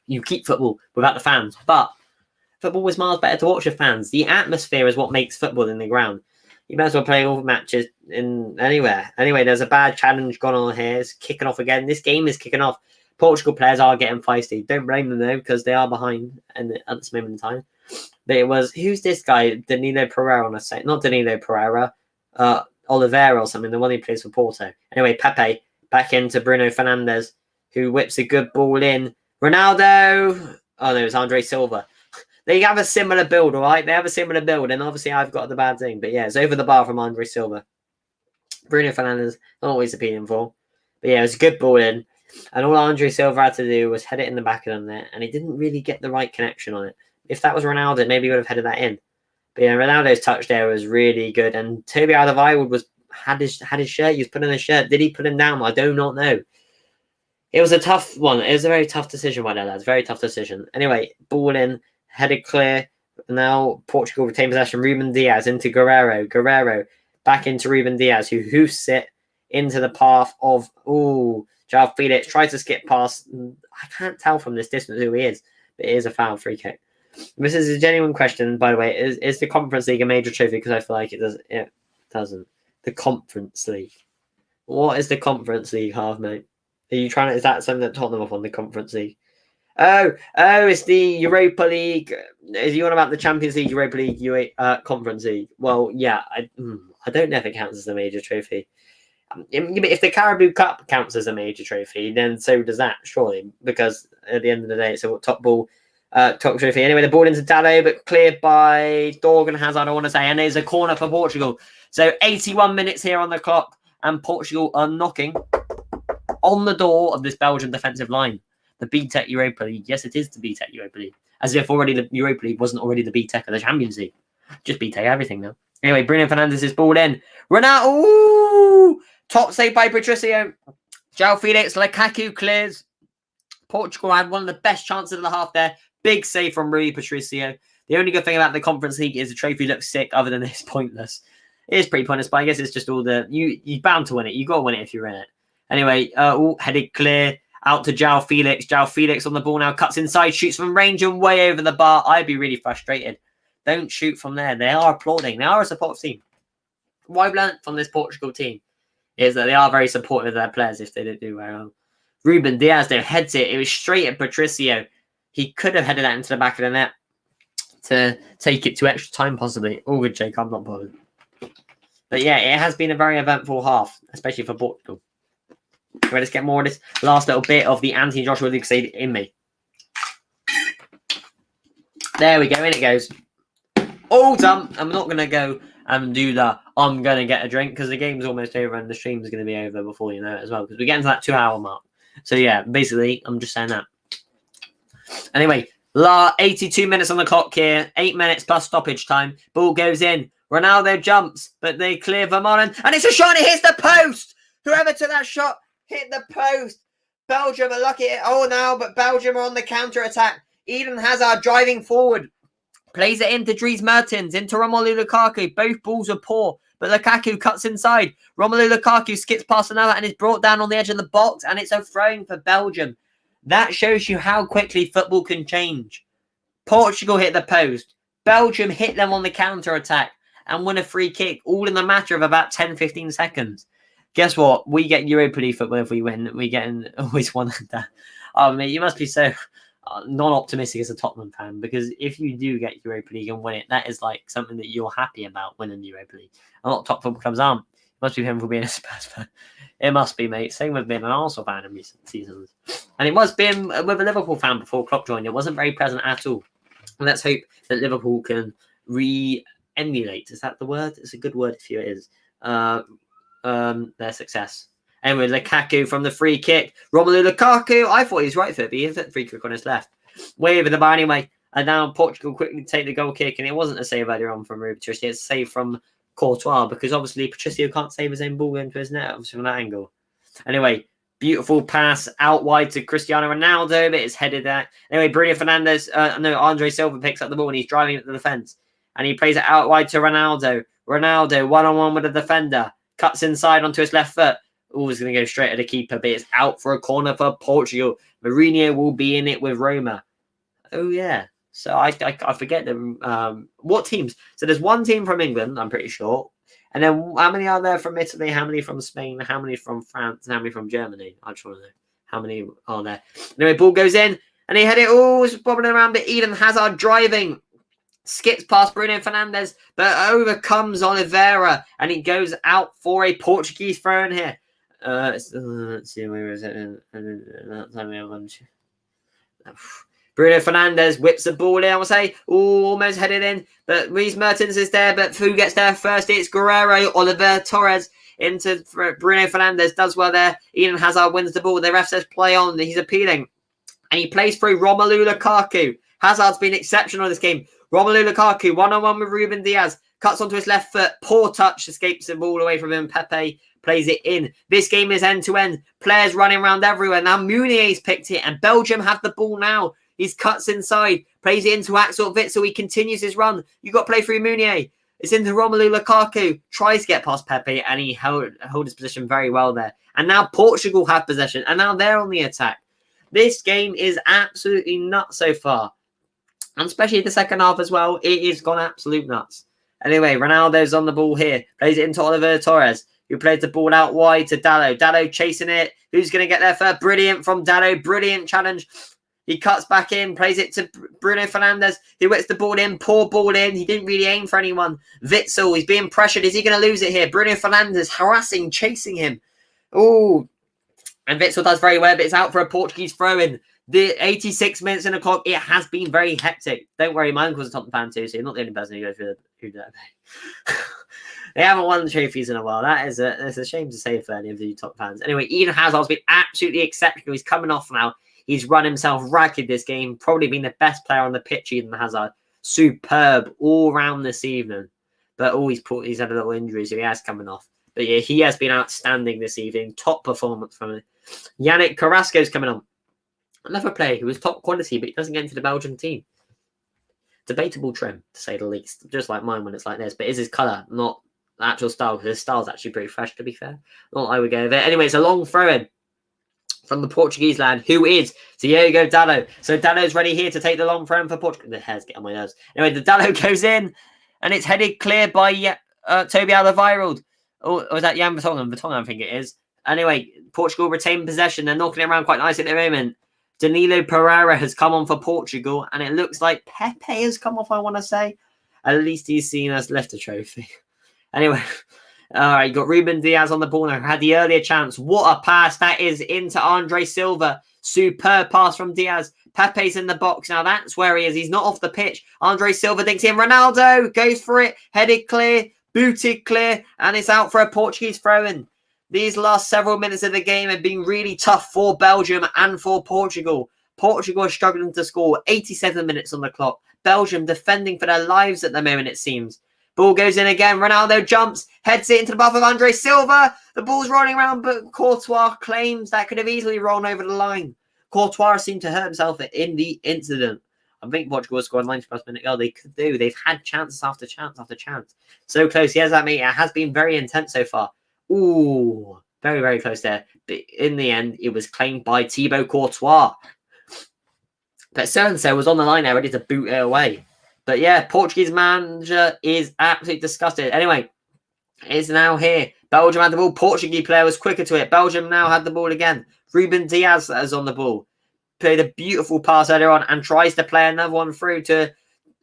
You keep football without the fans. But football was miles better to watch with fans. The atmosphere is what makes football in the ground. You might as well play all the matches in anywhere. Anyway, there's a bad challenge gone on here. It's kicking off again. This game is kicking off. Portugal players are getting feisty. Don't blame them, though, because they are behind at this moment in time. But it was, who's this guy? Danilo Pereira on a set. Not Danilo Pereira. Oliveira or something, the one who plays for Porto. Anyway, Pepe back into Bruno Fernandes, who whips a good ball in. Ronaldo. Oh, no, it was Andre Silva. They have a similar build, all right? They have a similar build, and obviously I've got the bad thing. But yeah, it's over the bar from Andre Silva. Bruno Fernandes, not always appealing for. But yeah, it was a good ball in. And all Andre Silva had to do was head it in the back of the net, and he didn't really get the right connection on it. If that was Ronaldo, maybe he would have headed that in. But yeah, Ronaldo's touch there was really good. And Toby Alderweireld had his shirt. He was putting his shirt. Did he put him down? I do not know. It was a tough one. It was a very tough decision by the lads. Very tough decision. Anyway, ball in, headed clear. Now Portugal retain possession. Ruben Diaz into Guerrero. Guerrero back into Ruben Diaz, who hoofs it into the path of João Felix. Tries to skip past. I can't tell from this distance who he is, but it is a foul free kick. This is a genuine question, by the way. Is the Conference League a major trophy? Because I feel like it doesn't. The Conference League. What is the Conference League, half mate? Are you trying to? Is that something that Tottenham up on the Conference League? Oh, it's the Europa League. Is you on about the Champions League, Europa League, Conference League? Well, yeah. I don't know if it counts as a major trophy. If the Carabao Cup counts as a major trophy, then so does that, surely, because at the end of the day, it's a top trophy. Anyway, the ball into Dalot, but cleared by Dorgan Hazard, I want to say, and there's a corner for Portugal. So 81 minutes here on the clock, and Portugal are knocking on the door of this Belgian defensive line. The BTEC Europa League. Yes, it is the BTEC Europa League. As if already the Europa League wasn't already the BTEC of the Champions League. Just BTEC everything now. Anyway, Bruno Fernandes is balled in. Ronaldo. Ooh! Top save by Patricio. João Felix. Lukaku clears. Portugal had one of the best chances of the half there. Big save from Rui Patricio. The only good thing about the Conference League is the trophy looks sick. Other than it's pointless. It is pretty pointless, but I guess it's just all the... You're bound to win it. You got to win it if you're in it. Anyway, headed clear. Out to João Felix. João Felix on the ball now. Cuts inside. Shoots from range and way over the bar. I'd be really frustrated. Don't shoot from there. They are applauding. They are a supportive team. What I've learned from this Portugal team is that they are very supportive of their players if they don't do very well. Ruben Diaz, though, heads it. It was straight at Patricio. He could have headed that into the back of the net to take it to extra time, possibly. All good, Jake. I'm not bothered. But yeah, it has been a very eventful half, especially for Portugal. Let's get more of this last little bit of the Anthony Joshua Lucas in me. There we go. In it goes. all done. I'm not going to go and do the I'm going to get a drink because the game's almost over and the stream's going to be over before you know it as well because we're getting to that 2-hour mark. So, yeah, basically, I'm just saying that. Anyway, 82 minutes on the clock here. 8 minutes plus stoppage time. Ball goes in. Ronaldo jumps, but they clear Vermaelen. And it's a shot and it hits the post. Whoever took that shot hit the post. Belgium are lucky. But Belgium are on the counter-attack. Eden Hazard driving forward. Plays it into Dries Mertens, into Romelu Lukaku. Both balls are poor, but Lukaku cuts inside. Romelu Lukaku skips past another and is brought down on the edge of the box, and it's a throw-in for Belgium. That shows you how quickly football can change. Portugal hit the post. Belgium hit them on the counter-attack and win a free kick, all in the matter of about 10-15 seconds. Guess what? We get Europa League football if we win. We get always one like that. Oh, mate, you must be so non-optimistic as a Tottenham fan, because if you do get Europa League and win it, that is like something that you're happy about winning the Europa League. A lot of top football clubs aren't. It must be him for being a Spurs fan. It must be, mate. Same with being an Arsenal fan in recent seasons. And it was being with a Liverpool fan before Klopp joined. It wasn't very present at all. And let's hope that Liverpool can re-emulate. Is that the word? It's a good word if it is. Their success. Anyway, Lukaku from the free kick. Romelu Lukaku. I thought he was right foot, but he hit the free kick on his left. Way over the bar anyway. And now Portugal quickly take the goal kick. And it wasn't a save earlier on from Rui Patricio. It's a save from Courtois, because obviously Patricio can't save his own ball into his net, obviously from that angle. Anyway, beautiful pass out wide to Cristiano Ronaldo, but it's headed at. Anyway, Bruno Fernandes, Andre Silva picks up the ball and he's driving at the defence. And he plays it out wide to Ronaldo. Ronaldo, one-on-one with the defender. Cuts inside onto his left foot. Always going to go straight at the keeper, but it's out for a corner for Portugal. Mourinho will be in it with Roma. Oh, yeah. So I forget them. What teams? So there's one team from England, I'm pretty sure. And then how many are there from Italy? How many from Spain? How many from France? And how many from Germany? I just want to know how many are there. Anyway, ball goes in and he had it all bobbing around, but Eden Hazard driving. Skips past Bruno Fernandes, but overcomes Oliveira, and he goes out for a Portuguese throw in here. Let's see, where is it? Bruno Fernandes whips the ball in, I would say. Almost headed in, but Dries Mertens is there, but who gets there first? It's Guerrero. Oliver Torres into Bruno Fernandes, does well there. Eden Hazard wins the ball. The ref says play on. He's appealing, and he plays through Romelu Lukaku. Hazard's been exceptional in this game. Romelu Lukaku, one-on-one with Ruben Diaz, cuts onto his left foot, poor touch, escapes the ball away from him. Pepe plays it in. This game is end-to-end. Players running around everywhere. Now Meunier's picked it, and Belgium have the ball now. He cuts inside, plays it into Axel Witsel. He continues his run. You've got to play through Meunier. It's into Romelu Lukaku. Tries to get past Pepe, and he held his position very well there. And now Portugal have possession, and now they're on the attack. This game is absolutely nuts so far. And especially the second half as well, it is gone absolute nuts. Anyway, Ronaldo's on the ball here. Plays it into Oliver Torres, who plays the ball out wide to Dalot. Dalot chasing it. Who's going to get there first? Brilliant from Dalot. Brilliant challenge. He cuts back in, plays it to Bruno Fernandes, who whips the ball in. Poor ball in. He didn't really aim for anyone. Witsel, he's being pressured. Is he going to lose it here? Bruno Fernandes harassing, chasing him. Oh, and Witsel does very well, but it's out for a Portuguese throw-in. The 86 minutes in the clock, it has been very hectic. Don't worry, my uncle's a Tottenham fan too, so you're not the only person who goes through that. They haven't won the trophies in a while. It's a shame to say for any of the top fans. Anyway, Eden Hazard's been absolutely exceptional. He's coming off now. He's run himself ragged this game. Probably been the best player on the pitch, Eden Hazard. Superb all round this evening. But he's had a little injury, so he has coming off. But yeah, he has been outstanding this evening. Top performance from him. Yannick Carrasco's coming on. Another player who was top quality, but he doesn't get into the Belgian team. Debatable trim, to say the least. Just like mine when it's like this. But is his colour, not the actual style, because his style's actually pretty fresh, to be fair. Not I would go there. Anyway, it's a long throw-in from the Portuguese lad, who is Diogo Dalot. So Dalot's ready here to take the long throw-in for Portugal. The hairs get on my nerves. Anyway, the Dalot goes in, and it's headed clear by Toby Alderweireld. Or is that Jan Vertonghen? Vertonghen, I think it is. Anyway, Portugal retain possession. They're knocking it around quite nicely at the moment. Danilo Pereira has come on for Portugal, and it looks like Pepe has come off, I want to say. At least he's seen us lift a trophy. Anyway, all right, got Ruben Diaz on the ball now. Had the earlier chance. What a pass that is into Andre Silva. Superb pass from Diaz. Pepe's in the box now. That's where he is. He's not off the pitch. Andre Silva dinks in. Ronaldo goes for it. Headed clear. Booted clear. And it's out for a Portuguese throw-in. These last several minutes of the game have been really tough for Belgium and for Portugal. Portugal is struggling to score. 87 minutes on the clock. Belgium defending for their lives at the moment, it seems. Ball goes in again. Ronaldo jumps, heads it into the path of Andre Silva. The ball's rolling around, but Courtois claims that could have easily rolled over the line. Courtois seemed to hurt himself in the incident. I think Portugal has scored 90+ minute goal. They could do. They've had chances after chance after chance. So close. Yes, that mean it has been very intense so far. Ooh, very, very close there. But in the end, it was claimed by Thibaut Courtois. But so-and-so was on the line there, ready to boot it away. But yeah, Portuguese manager is absolutely disgusted. Anyway, it's now here. Belgium had the ball. Portuguese player was quicker to it. Belgium now had the ball again. Ruben Diaz is on the ball. Played a beautiful pass earlier on and tries to play another one through to...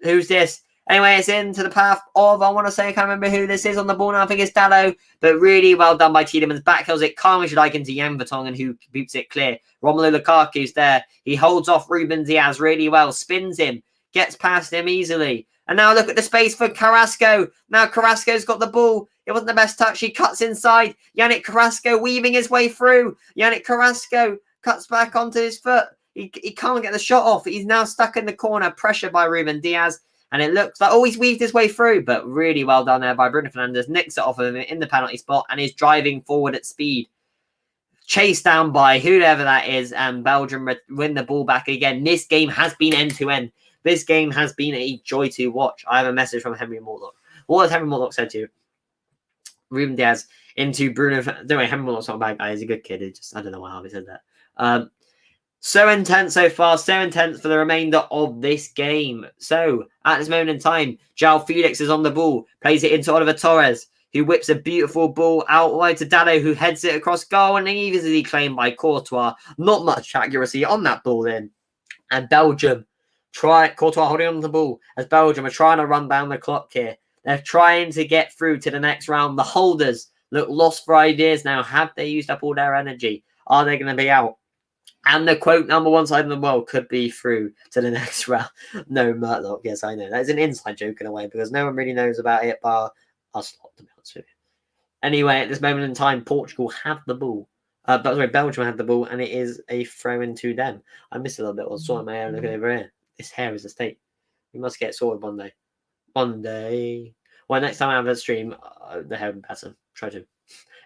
Who's this? Anyway, it's into the path of... I want to say, I can't remember who this is on the ball now. I think it's Dallo. But really well done by Tielemans. Backhills it calmly, should like, into Jan Vertonghen, who boots it clear. Romelu Lukaku's there. He holds off Ruben Diaz really well. Spins him. Gets past him easily. And now look at the space for Carrasco. Now Carrasco's got the ball. It wasn't the best touch. He cuts inside. Yannick Carrasco weaving his way through. Yannick Carrasco cuts back onto his foot. He can't get the shot off. He's now stuck in the corner, pressured by Ruben Diaz. And it looks like, he's weaved his way through. But really well done there by Bruno Fernandes. Nicks it off of him in the penalty spot and is driving forward at speed. Chased down by whoever that is. And Belgium win the ball back again. This game has been end-to-end. This game has been a joy to watch. I have a message from Henry Morlock. What has Henry Morlock said to you? Ruben Diaz into Bruno. Don't worry, Henry Morlock's not a bad guy. He's a good kid. I don't know why he said that. So intense so far. So intense for the remainder of this game. So, at this moment in time, João Felix is on the ball. Plays it into Oliver Torres, who whips a beautiful ball out wide to Dallo, who heads it across goal. And easily claimed by Courtois. Not much accuracy on that ball then. And Belgium... Courtois holding on to the ball as Belgium are trying to run down the clock here. They're trying to get through to the next round. The holders look lost for ideas now. Have they used up all their energy? Are they going to be out? And the quote number one side in the world could be through to the next round. No, Murdoch. Yes, I know. That's an inside joke in a way because no one really knows about it but us lot, to be honest with you. Anyway, at this moment in time, Portugal have the ball. Belgium had the ball and it is a throw in to them. I missed a little bit. I was sorting my hair looking over here. This hair is a state. We must get sorted one day. One day. Well, next time I have a stream, the hair will be better. Try to.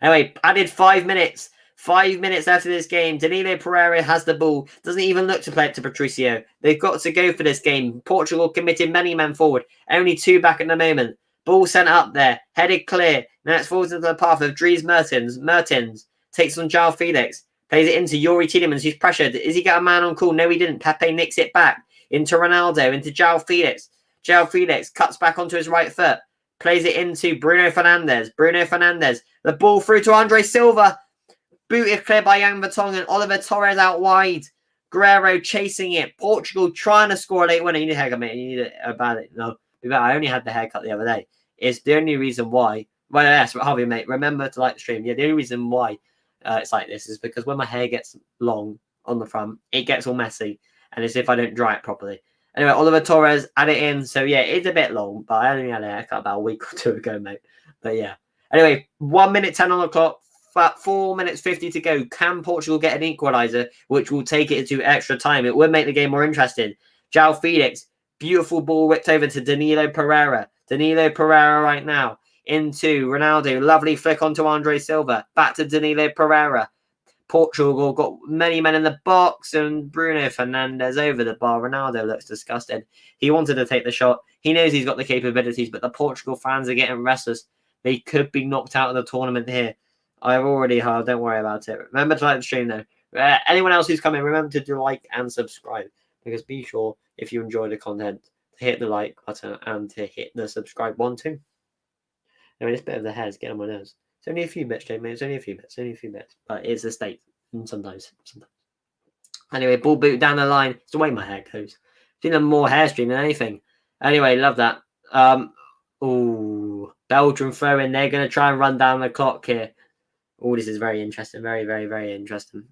Anyway, added 5 minutes. 5 minutes after this game. Danilo Pereira has the ball. Doesn't even look to play it to Patricio. They've got to go for this game. Portugal committed many men forward. Only 2 back at the moment. Ball sent up there. Headed clear. Now it's falls into the path of Dries Mertens. Mertens takes on João Felix. Plays it into Yuri Tielemans, who's pressured. Has he got a man on call? No, he didn't. Pepe nicks it back. Into Ronaldo, into João Felix. João Felix cuts back onto his right foot. Plays it into Bruno Fernandes. Bruno Fernandes. The ball through to Andre Silva. Booted clear by Jan Vertonghen. Oliver Torres out wide. Guerrero chasing it. Portugal trying to score a late winner. You need a haircut, mate. You need it about it. No, I only had the haircut the other day. It's the only reason why. Well, yes, Harvey, mate. Remember to like the stream. Yeah, the only reason why it's like this is because when my hair gets long on the front, it gets all messy. And it's if I don't dry it properly. Anyway, Oliver Torres added it in. So, yeah, it's a bit long. But I only had a haircut about a week or 2 ago, mate. But, yeah. Anyway, 1 minute 10 on the clock. 4 minutes 50 to go. Can Portugal get an equaliser, which will take it into extra time? It would make the game more interesting. João Felix, beautiful ball whipped over to Danilo Pereira. Danilo Pereira right now into Ronaldo. Lovely flick onto Andre Silva. Back to Danilo Pereira. Portugal got many men in the box and Bruno Fernandes over the bar. Ronaldo looks disgusted. He wanted to take the shot. He knows he's got the capabilities, but the Portugal fans are getting restless. They could be knocked out of the tournament here. I've already heard. Don't worry about it. Remember to like the stream, though. Anyone else who's coming, remember to do like and subscribe. Because be sure, if you enjoy the content, to hit the like button and to hit the subscribe one too. I mean, this bit of the hair is getting on my nerves. It's only a few bits, Jamie. It's only a few bits. But it's a state. And sometimes. Anyway, ball boot down the line. It's the way my hair goes. It's even more hair stream than anything. Anyway, love that. Belgium throw in. They're going to try and run down the clock here. Oh, this is very interesting. Very, very, very interesting.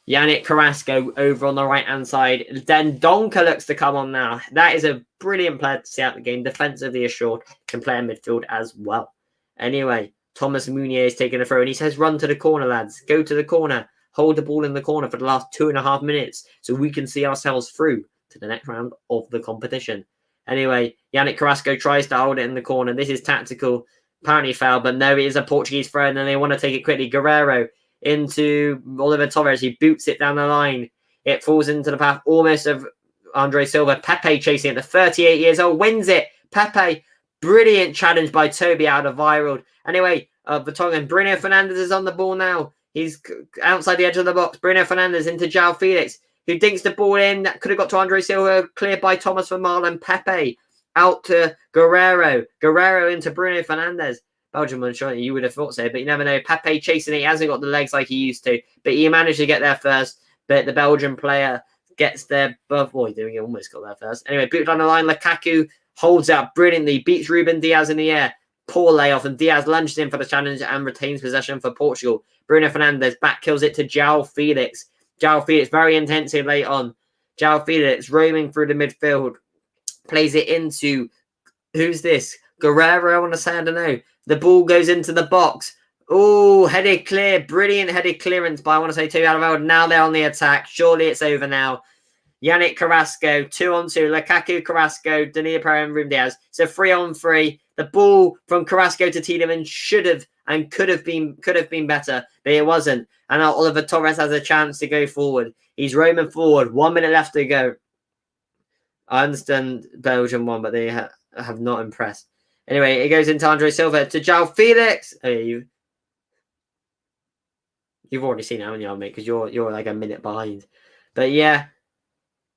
Yannick Carrasco over on the right-hand side. Then Donker looks to come on now. That is a brilliant player to see out the game. Defensively assured, can play in midfield as well. Anyway, Thomas Meunier is taking a throw, and he says, run to the corner, lads. Go to the corner. Hold the ball in the corner for the last 2.5 minutes so we can see ourselves through to the next round of the competition. Anyway, Yannick Carrasco tries to hold it in the corner. This is tactical. Apparently foul, but no, it is a Portuguese throw, and then they want to take it quickly. Guerreiro into Oliver Torres. He boots it down the line. It falls into the path almost of Andre Silva. Pepe chasing it. The 38 years old wins it. Pepe, brilliant challenge by Toby out of viral. Anyway, Vertonghen. Bruno Fernandes is on the ball now. He's outside the edge of the box. Bruno Fernandes into João Felix, who dinks the ball in. That could have got to Andre Silva. Cleared by Thomas Van Marlen. Pepe out to Guerreiro. Guerreiro into Bruno Fernandes. Belgium, I'm sure you would have thought so, but you never know. Pepe chasing it. He hasn't got the legs like he used to, but he managed to get there first. But the Belgian player gets there. Boy, doing it, almost got there first. Anyway, booted on the line. Lukaku holds out brilliantly, beats Ruben Diaz in the air. Poor layoff, and Diaz lunges in for the challenge and retains possession for Portugal. Bruno Fernandes back kills it to João Felix. João Felix very intensive late on. João Felix roaming through the midfield. Plays it into, who's this? Guerrero, I want to say, I don't know. The ball goes into the box. Oh, headed clear. Brilliant headed clearance by, I want to say, Toby Alderweireld. Now they're on the attack. Surely it's over now. Yannick Carrasco, 2-on-2. Lukaku, Carrasco, Danilo Pereira, and Ruben Diaz. So 3-on-3. The ball from Carrasco to Tielemans should have and could have been better, but it wasn't. And now Oliver Torres has a chance to go forward. He's roaming forward. 1 minute left to go. I understand Belgium won, but they have not impressed. Anyway, it goes into Andre Silva to João Felix. Oh, yeah, you've already seen it, haven't you, mate? Because you're like a minute behind. But yeah,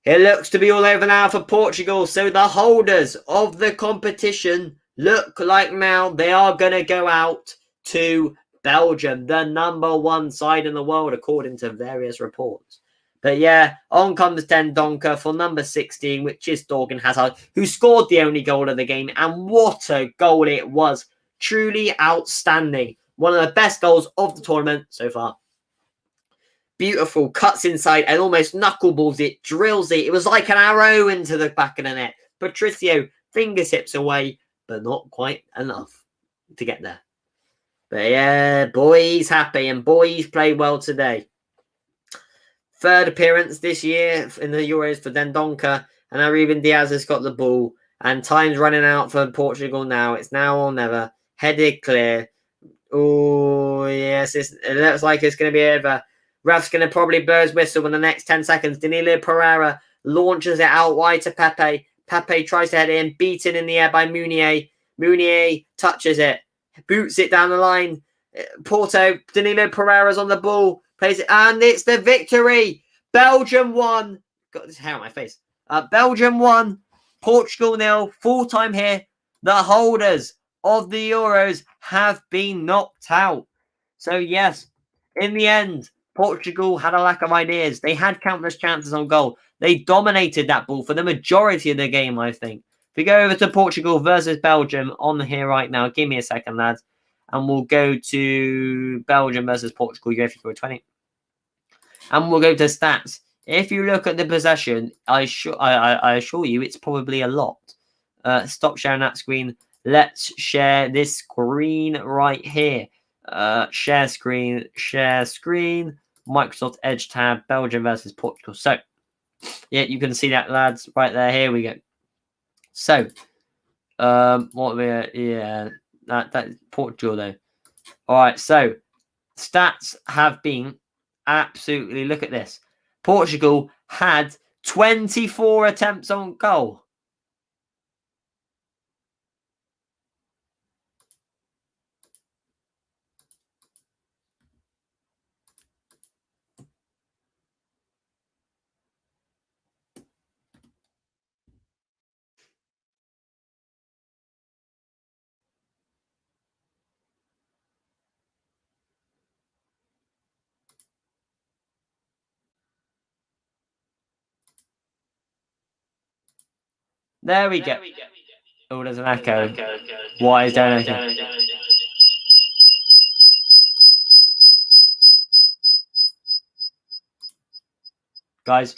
it looks to be all over now for Portugal. So the holders of the competition look like now they are going to go out to Belgium, the #1 side in the world, according to various reports. But yeah, on comes Den Donker for number 16, which is Thorgan Hazard, who scored the only goal of the game. And what a goal it was. Truly outstanding. One of the best goals of the tournament so far. Beautiful. Cuts inside and almost knuckleballs it. Drills it. It was like an arrow into the back of the net. Patricio fingertips away, but not quite enough to get there. But yeah, boys happy and boys played well today. Third appearance this year in the Euros for Den Donker. And now Ruben Diaz has got the ball. And time's running out for Portugal now. It's now or never. Headed clear. Oh, yes. It looks like it's going to be over. Ref's going to probably blow his whistle in the next 10 seconds. Danilo Pereira launches it out wide to Pepe. Pepe tries to head in. Beaten in the air by Meunier. Meunier touches it. Boots it down the line. Porto. Danilo Pereira's on the ball. Plays it, and it's the victory. Belgium won. Got this hair on my face. Belgium won. Portugal 0. Full time here. The holders of the Euros have been knocked out. So yes, in the end, Portugal had a lack of ideas. They had countless chances on goal. They dominated that ball for the majority of the game, I think. If we go over to Portugal versus Belgium on here right now, give me a second, lads. And we'll go to Belgium versus Portugal, UEFA Euro 20. And we'll go to stats. If you look at the possession, I assure you it's probably a lot. Stop sharing that screen. Let's share this screen right here. Share screen. Microsoft Edge tab, Belgium versus Portugal. So, yeah, you can see that, lads, right there. Here we go. So, what we that's Portugal though. All right, so stats have been absolutely, look at this. Portugal had 24 attempts on goal. There we go. Oh, there's an echo. Why is there an echo? guys.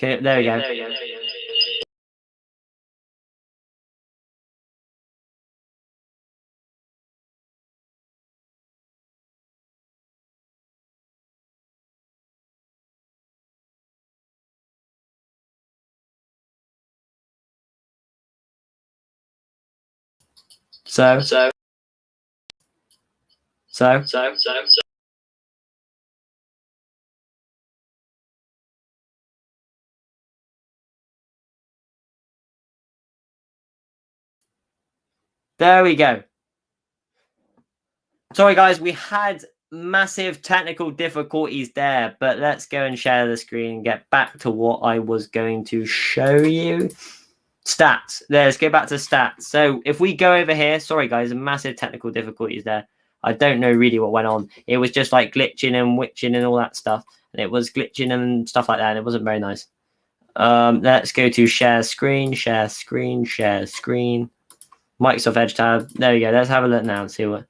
Okay, there we go. So. There we go. Sorry, guys, we had massive technical difficulties there, but let's go and share the screen and get back to what I was going to show you. Stats. Let's go back to stats. So if we go over here, sorry, guys, massive technical difficulties there. I don't know really what went on. It was just like glitching and witching and all that stuff. And it was glitching and stuff like that. And it wasn't very nice. Let's go to share screen. Microsoft Edge tab. There we go. Let's have a look now and see what.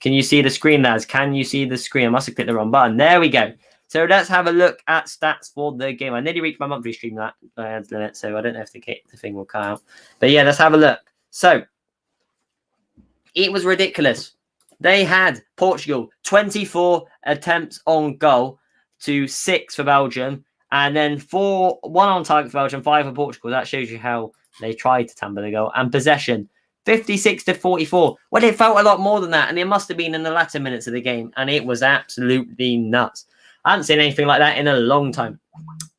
Can you see the screen, lads? Can you see the screen? I must have clicked the wrong button. There we go. So let's have a look at stats for the game. I nearly reached my monthly stream limit, so I don't know if the thing will come out. But yeah, let's have a look. So it was ridiculous. They had Portugal 24 attempts on goal to 6 for Belgium, and then 1 on target for Belgium, 5 for Portugal. That shows you how they tried to tamper the goal. And possession 56 to 44. Well, it felt a lot more than that, and it must have been in the latter minutes of the game, and it was absolutely nuts. I haven't seen anything like that in a long time.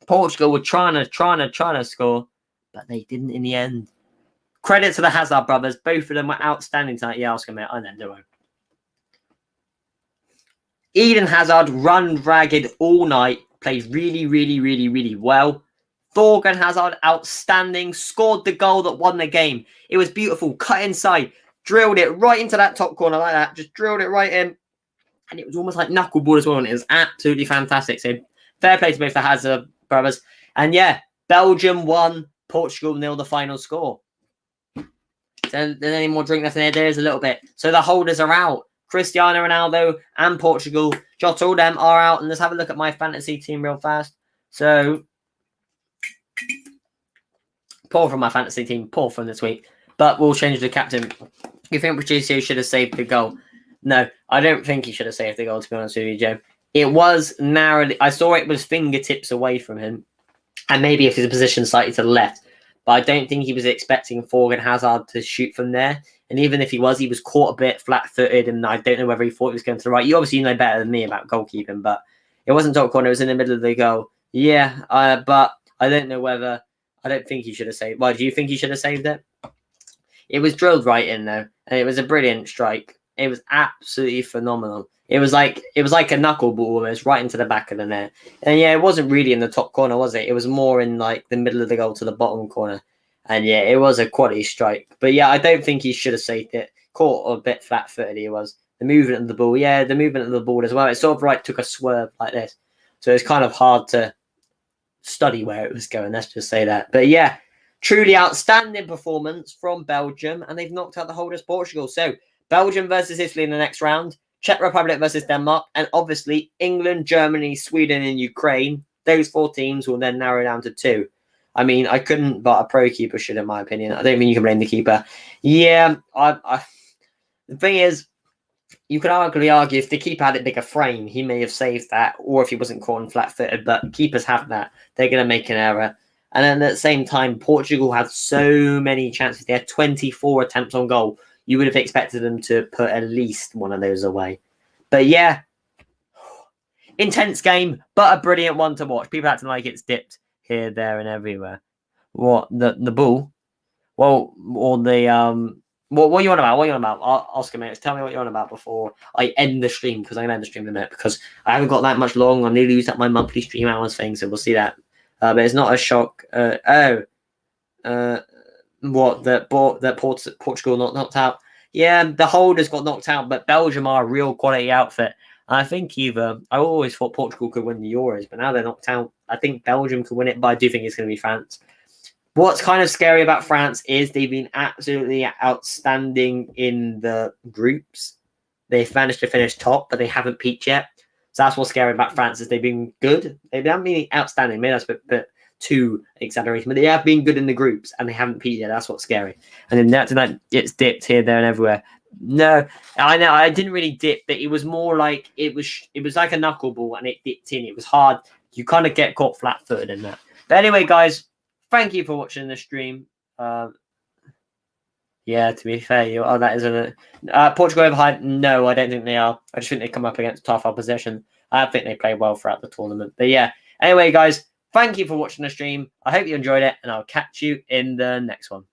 Portugal were trying to score, but they didn't in the end. Credit to the Hazard brothers. Both of them were outstanding tonight. Yeah, Oscar, mate. I know, don't worry. Eden Hazard run ragged all night. Played really well. Thorgan Hazard, outstanding. Scored the goal that won the game. It was beautiful. Cut inside. Drilled it right into that top corner like that. Just drilled it right in. And it was almost like knuckleball as well. And it was absolutely fantastic. So fair play to both the Hazard brothers. And yeah, Belgium won. Portugal 0 the final score. So there's any more drink left in there? There is a little bit. So the holders are out. Cristiano Ronaldo and Portugal. Jota, all them are out. And let's have a look at my fantasy team real fast. So poor from my fantasy team. Poor from this week. But we'll change the captain. You think Patricio should have saved the goal? No, I don't think he should have saved the goal, to be honest with you, Joe. It was narrowly. I saw it was fingertips away from him. And maybe if his position slightly to the left. But I don't think he was expecting Thorgan Hazard to shoot from there. And even if he was caught a bit flat-footed. And I don't know whether he thought he was going to the right. You obviously know better than me about goalkeeping. But it wasn't top corner. It was in the middle of the goal. Yeah, but I don't know whether. I don't think he should have saved. Why, do you think he should have saved it? It was drilled right in, though. And it was a brilliant strike. It was absolutely phenomenal. It was like a knuckleball almost right into the back of the net. And yeah, it wasn't really in the top corner, was it? It was more in like the middle of the goal to the bottom corner. And yeah, it was a quality strike. But yeah, I don't think he should have saved it. Caught a bit flat-footed he was. The movement of the ball, yeah, the movement of the ball as well. It sort of like took a swerve like this. So it's kind of hard to study where it was going. Let's just say that. But yeah, truly outstanding performance from Belgium. And they've knocked out the holders Portugal. So Belgium versus Italy in the next round. Czech Republic versus Denmark. And obviously England, Germany, Sweden and Ukraine. Those 4 teams will then narrow down to 2. I mean, I couldn't, but a pro keeper should, in my opinion. I don't mean you can blame the keeper. Yeah, the thing is, you could arguably argue if the keeper had a bigger frame, he may have saved that, or if he wasn't caught on flat-footed. But keepers have that. They're going to make an error. And then at the same time, Portugal had so many chances. They had 24 attempts on goal. You would have expected them to put at least one of those away. But yeah, intense game, but a brilliant one to watch. People acting like it's dipped here, there, and everywhere. What, the ball? Well, or the what are you on about? What are you on about? Oscar, mate, tell me what you're on about before I end the stream, because I'm gonna end the stream in a minute because I haven't got that much long. I'm nearly used up my monthly stream hours thing, so we'll see that. But it's not a shock. What that Portugal not knocked out? Yeah, the holders got knocked out, but Belgium are a real quality outfit. I think I always thought Portugal could win the Euros, but now they're knocked out. I think Belgium could win it, but I do think it's going to be France. What's kind of scary about France is they've been absolutely outstanding in the groups. They've managed to finish top, but they haven't peaked yet. So that's what's scary about France is they've been good. They haven't been outstanding. Maybe that's a bit too exaggerated, but they have been good in the groups and they haven't peaked yet. That's what's scary. And then that tonight it's dipped here, there, and everywhere. No, I know I didn't really dip, but it was more like it was like a knuckleball and it dipped in. It was hard. You kind of get caught flat-footed in that. But anyway, guys, thank you for watching the stream. Yeah, to be fair, that isn't Portugal overhyped. No, I don't think they are. I just think they come up against tough opposition. I think they play well throughout the tournament. But yeah, anyway, guys, thank you for watching the stream. I hope you enjoyed it, and I'll catch you in the next one.